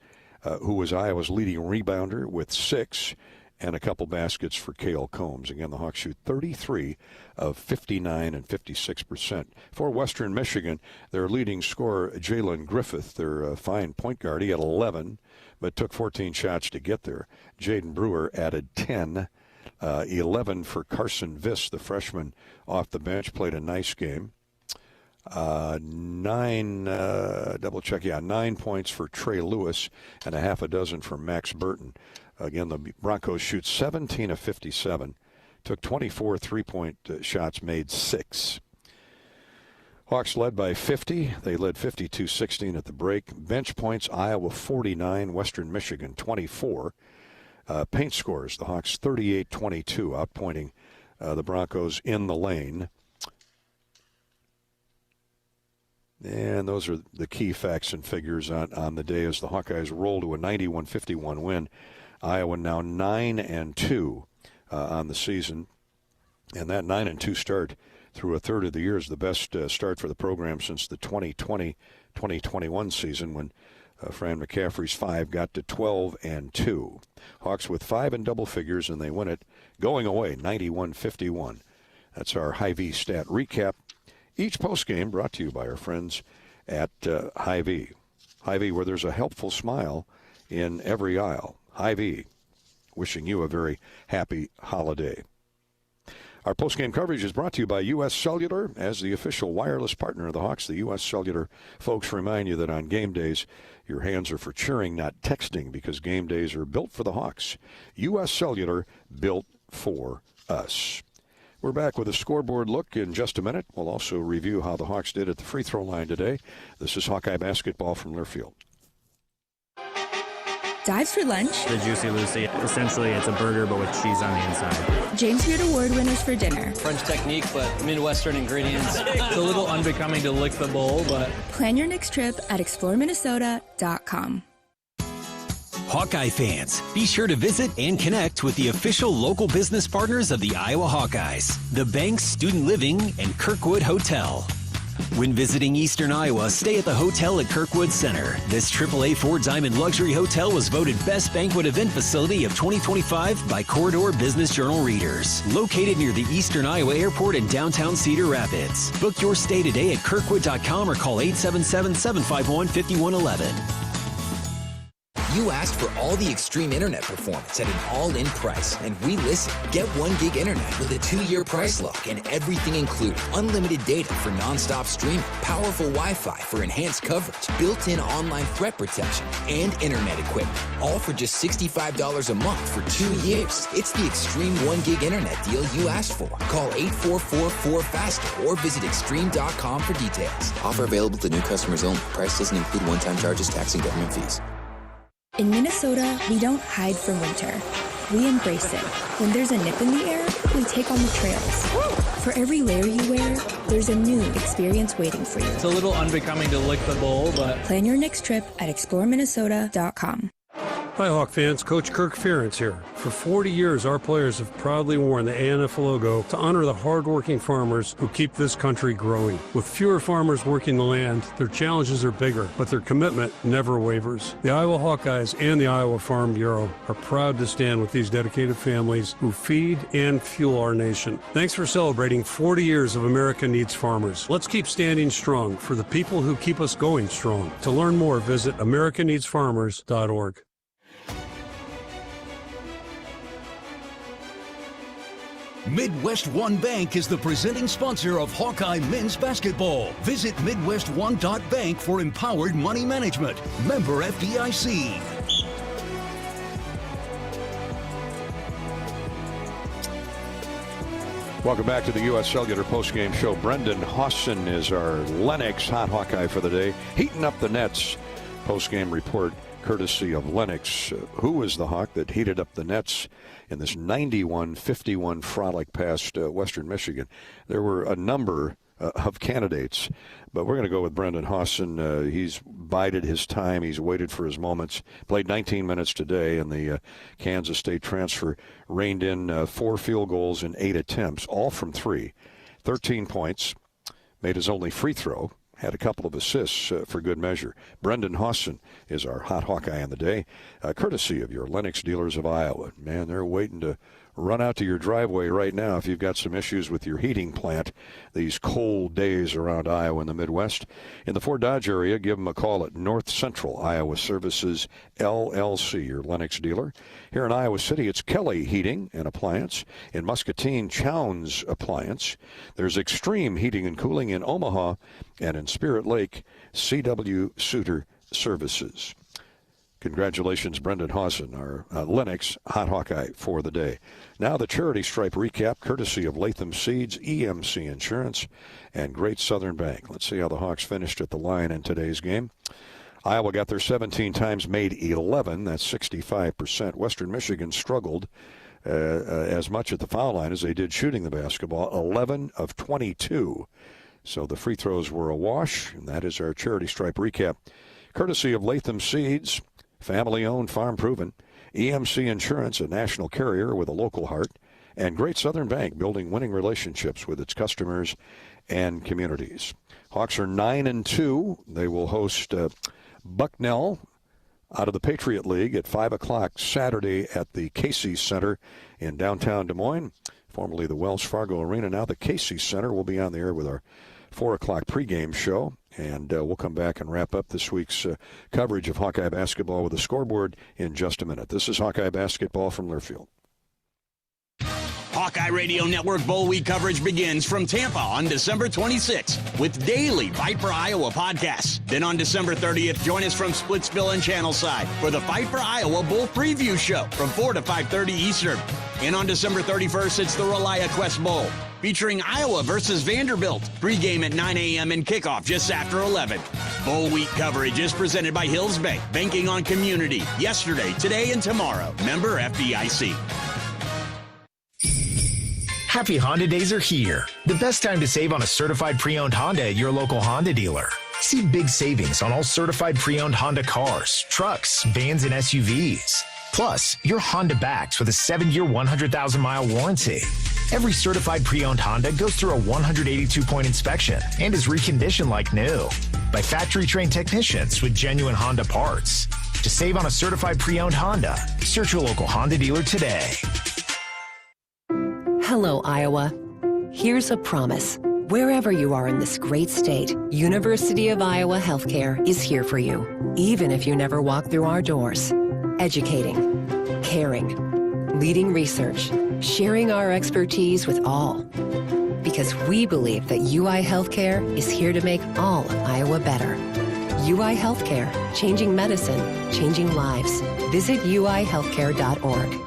who was Iowa's leading rebounder with 6, and a couple baskets for Cale Combs. Again, the Hawks shoot 33 of 59 and 56%. For Western Michigan, their leading scorer, Jalen Griffith, their fine point guard, he had 11, but took 14 shots to get there. Jaden Brewer added 10. 11 for Carson Viss, the freshman off the bench, played a nice game. 9 points for Trey Lewis, and a half a dozen for Max Burton. Again, the Broncos shoot 17 of 57, took 24 three-point shots, made 6. Hawks led by 50. They led 52-16 at the break. Bench points, Iowa 49, Western Michigan 24. Paint scores, the Hawks 38-22, outpointing the Broncos in the lane. And those are the key facts and figures on the day as the Hawkeyes roll to a 91-51 win. Iowa now 9-2 on the season. And that 9-2 start through a third of the year is the best start for the program since the 2020-2021 season when Fran McCaffrey's 5 got to 12-2. Hawks with 5 in double figures, and they win it going away 91-51. That's our Hy-Vee stat recap. Each postgame brought to you by our friends at Hy-Vee. Hy-Vee, where there's a helpful smile in every aisle. Hy-Vee, wishing you a very happy holiday. Our postgame coverage is brought to you by U.S. Cellular. As the official wireless partner of the Hawks, the U.S. Cellular folks remind you that on game days, your hands are for cheering, not texting, because game days are built for the Hawks. U.S. Cellular, built for us. We're back with a scoreboard look in just a minute. We'll also review how the Hawks did at the free throw line today. This is Hawkeye basketball from Learfield. Dives for lunch. The Juicy Lucy. Essentially, it's a burger, but with cheese on the inside. James Beard Award winners for dinner. French technique, but Midwestern ingredients. It's a little unbecoming to lick the bowl, but... Plan your next trip at exploreminnesota.com. Hawkeye fans, be sure to visit and connect with the official local business partners of the Iowa Hawkeyes, the Banks Student Living and Kirkwood Hotel. When visiting Eastern Iowa, stay at the hotel at Kirkwood Center. This AAA 4-diamond luxury hotel was voted Best Banquet Event Facility of 2025 by Corridor Business Journal readers. Located near the Eastern Iowa Airport in downtown Cedar Rapids. Book your stay today at kirkwood.com or call 877-751-5111. You asked for all the extreme internet performance at an all-in price, and we listened. Get 1 gig internet with a 2-year price lock and everything included. Unlimited data for non-stop streaming, powerful Wi-Fi for enhanced coverage, built-in online threat protection, and internet equipment. All for just $65 a month for 2 years. It's the extreme 1 gig internet deal you asked for. Call 844-4FASTER or visit extreme.com for details. Offer available to new customers only. Price doesn't include one-time charges, tax, and government fees. In Minnesota, we don't hide from winter. We embrace it. When there's a nip in the air, we take on the trails. For every layer you wear, there's a new experience waiting for you. It's a little unbecoming to lick the bowl, but... Plan your next trip at exploreminnesota.com. Hi, Hawk fans. Coach Kirk Ferentz here. For 40 years, our players have proudly worn the ANF logo to honor the hardworking farmers who keep this country growing. With fewer farmers working the land, their challenges are bigger, but their commitment never wavers. The Iowa Hawkeyes and the Iowa Farm Bureau are proud to stand with these dedicated families who feed and fuel our nation. Thanks for celebrating 40 years of America Needs Farmers. Let's keep standing strong for the people who keep us going strong. To learn more, visit americaneedsfarmers.org. Midwest One Bank is the presenting sponsor of Hawkeye men's basketball. Visit MidwestOne.bank for empowered money management. Member FDIC. Welcome back to the U.S. Cellular postgame show. Brendan Hawson is our Lennox hot Hawkeye for the day, heating up the nets. Postgame report courtesy of Lennox. Who was the Hawk that heated up the nets in this 91-51 frolic past Western Michigan? There were a number of candidates, but we're going to go with Brendan Hawson. He's bided his time. He's waited for his moments. Played 19 minutes today, and the Kansas State transfer reined in 4 field goals in 8 attempts, all from 3. 13 points, made his only free throw, had a couple of assists for good measure. Brendan Hawson is our hot Hawkeye on the day, courtesy of your Lennox dealers of Iowa. Man, they're waiting to run out to your driveway right now if you've got some issues with your heating plant these cold days around Iowa and the Midwest. In the Fort Dodge area, give them a call at North Central Iowa Services, LLC, your Lennox dealer. Here in Iowa City, it's Kelly Heating and Appliance. In Muscatine, Chown's Appliance. There's Extreme Heating and Cooling in Omaha, and in Spirit Lake, CW Suter Services. Congratulations, Brendan Hawson, our Lennox hot Hawkeye for the day. Now the charity stripe recap, courtesy of Latham Seeds, EMC Insurance, and Great Southern Bank. Let's see how the Hawks finished at the line in today's game. Iowa got there 17 times, made 11. That's 65%. Western Michigan struggled as much at the foul line as they did shooting the basketball, 11 of 22. So the free throws were a wash, and that is our charity stripe recap. Courtesy of Latham Seeds, family-owned, farm-proven, EMC Insurance, a national carrier with a local heart, and Great Southern Bank, building winning relationships with its customers and communities. Hawks are 9-2. They will host Bucknell out of the Patriot League at 5 o'clock Saturday at the Casey Center in downtown Des Moines, formerly the Wells Fargo Arena. Now the Casey Center will be on the air with our 4 o'clock pregame show. And we'll come back and wrap up this week's coverage of Hawkeye basketball with a scoreboard in just a minute. This is Hawkeye basketball from Learfield. Hawkeye Radio Network Bowl Week coverage begins from Tampa on December 26th with daily Fight for Iowa podcasts. Then on December 30th, join us from Splitsville and Channelside for the Fight for Iowa Bowl Preview Show from 4 to 5:30 Eastern. And on December 31st, it's the Relia Quest Bowl featuring Iowa versus Vanderbilt. Pregame at 9 a.m. and kickoff just after 11. Bowl Week coverage is presented by Hills Bank, banking on community. Yesterday, today, and tomorrow. Member FDIC. Happy Honda Days are here. The best time to save on a certified pre-owned Honda at your local Honda dealer. See big savings on all certified pre-owned Honda cars, trucks, vans, and SUVs. Plus, you're Honda backed with a 7-year, 100,000-mile warranty. Every certified pre-owned Honda goes through a 182-point inspection and is reconditioned like new by factory-trained technicians with genuine Honda parts. To save on a certified pre-owned Honda, search your local Honda dealer today. Hello, Iowa. Here's a promise. Wherever you are in this great state, University of Iowa Healthcare is here for you, even if you never walk through our doors. Educating, caring, leading research, sharing our expertise with all. Because we believe that UI Healthcare is here to make all of Iowa better. UI Healthcare, changing medicine, changing lives. Visit uihealthcare.org.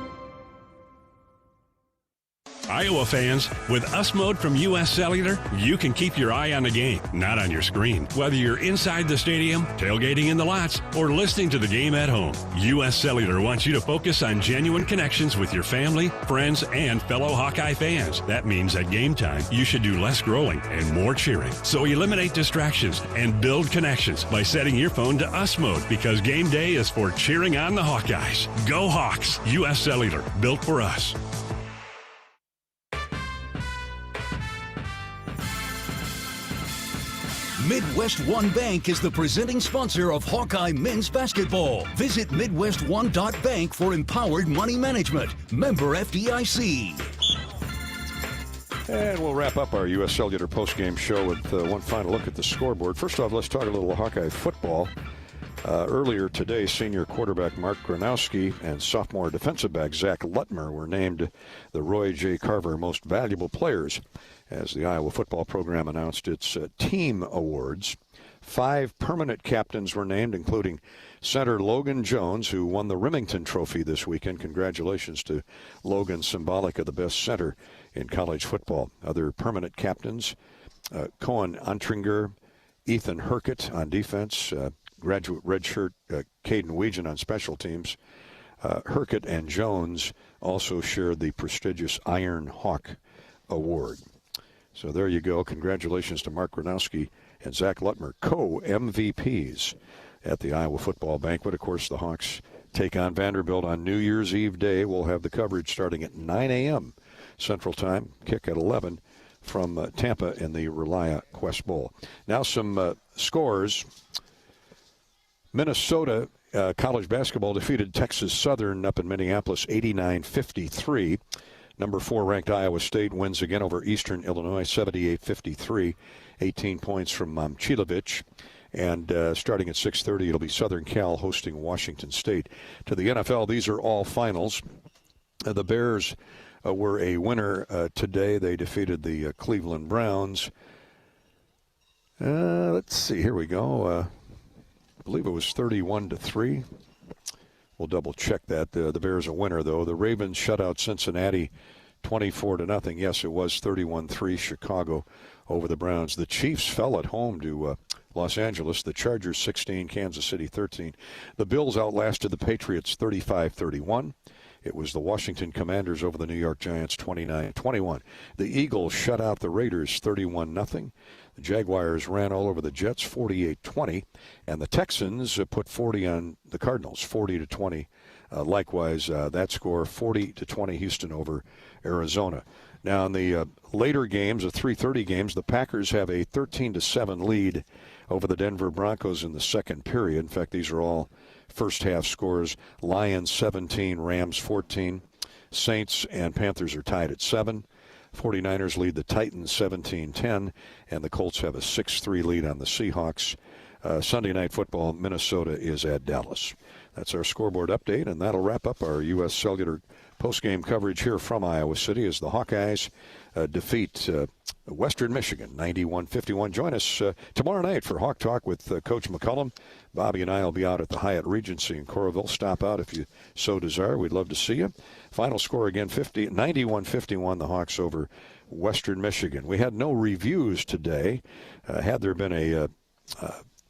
Iowa fans, with US Mode from US Cellular, you can keep your eye on the game, not on your screen. Whether you're inside the stadium, tailgating in the lots, or listening to the game at home, US Cellular wants you to focus on genuine connections with your family, friends, and fellow Hawkeye fans. That means at game time, you should do less scrolling and more cheering. So eliminate distractions and build connections by setting your phone to US Mode, because game day is for cheering on the Hawkeyes. Go Hawks! US Cellular, built for us. Midwest One Bank is the presenting sponsor of Hawkeye men's basketball. Visit MidwestOne.bank for empowered money management. Member FDIC. And we'll wrap up our U.S. Cellular postgame show with one final look at the scoreboard. First off, let's talk a little Hawkeye football. Earlier today, senior quarterback Mark Gronowski and sophomore defensive back Zach Lutmer were named the Roy J. Carver Most Valuable Players as the Iowa football program announced its team awards 5 permanent captains were named, including center Logan Jones, who won the Remington Trophy this weekend. Congratulations to Logan, symbolic of the best center in college football. Other permanent captains, Cohen Antringer, Ethan Herkett on defense, graduate redshirt Caden Weegan on special teams. Herkett and Jones also shared the prestigious Iron Hawk Award. So there you go. Congratulations to Mark Gronowski and Zach Lutmer, co-MVPs at the Iowa football banquet. Of course, the Hawks take on Vanderbilt on New Year's Eve day. We'll have the coverage starting at 9 a.m. Central Time, kick at 11 from Tampa in the Relia Quest Bowl. Now some scores. Minnesota college basketball defeated Texas Southern up in Minneapolis 89-53. Number 4 ranked Iowa State wins again over Eastern Illinois 78-53. 18 points from Momcilovic. And starting at 6:30, it'll be Southern Cal hosting Washington State. To the NFL, these are all finals. The Bears were a winner today. They defeated the Cleveland Browns. Let's see. Here we go. I believe it was 31-3. We'll double check that. The Bears a winner, though. The Ravens shut out Cincinnati 24-0. Yes, it was 31-3 Chicago over the Browns. The Chiefs fell at home to Los Angeles. The Chargers 16, Kansas City 13. The Bills outlasted the Patriots 35-31. It was the Washington Commanders over the New York Giants 29-21. The Eagles shut out the Raiders 31-0. The Jaguars ran all over the Jets 48-20. And the Texans put 40 on the Cardinals 40-20. Likewise, that score 40-20 Houston over Arizona. Now in the later games, the 3:30 games, the Packers have a 13-7 lead over the Denver Broncos in the second period. In fact, these are all first half scores. Lions 17, Rams 14. Saints and Panthers are tied at 7. 49ers lead the Titans 17-10, and the Colts have a 6-3 lead on the Seahawks. Sunday Night Football, Minnesota is at Dallas. That's our scoreboard update, and that'll wrap up our U.S. Cellular postgame coverage here from Iowa City as the Hawkeyes defeat Western Michigan 91-51. Join us tomorrow night for Hawk Talk with Coach McCullum. Bobby and I will be out at the Hyatt Regency in Coralville. Stop out if you so desire. We'd love to see you. Final score again, 91-51, the Hawks over Western Michigan. We had no reviews today. Had there been a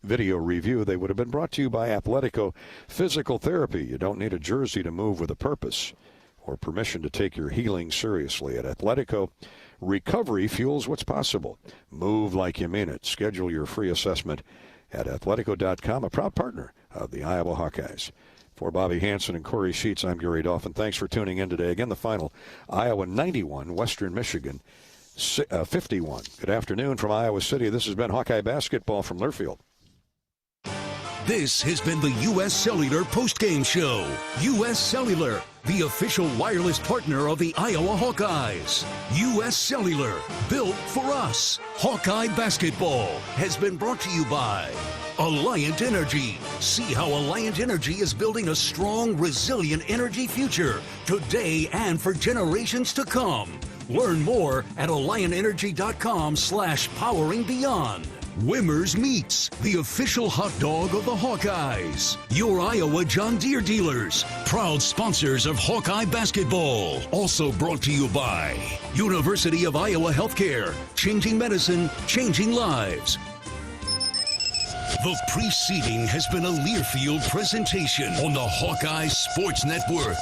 video review, they would have been brought to you by Athletico Physical Therapy. You don't need a jersey to move with a purpose or permission to take your healing seriously. At Athletico, recovery fuels what's possible. Move like you mean it. Schedule your free assessment at athletico.com, a proud partner of the Iowa Hawkeyes. For Bobby Hansen and Corey Sheets, I'm Gary Dolphin. Thanks for tuning in today. Again, the final, Iowa 91, Western Michigan 51. Good afternoon from Iowa City. This has been Hawkeye Basketball from Learfield. This has been the U.S. Cellular postgame show. U.S. Cellular, the official wireless partner of the Iowa Hawkeyes. U.S. Cellular, built for us. Hawkeye Basketball has been brought to you by Alliant Energy. See how Alliant Energy is building a strong, resilient energy future today and for generations to come. Learn more at AlliantEnergy.com/poweringbeyond. Wimmer's Meats, the official hot dog of the Hawkeyes. Your Iowa John Deere dealers, proud sponsors of Hawkeye Basketball. Also brought to you by University of Iowa Healthcare, changing medicine, changing lives. The preceding has been a Learfield presentation on the Hawkeye Sports Network.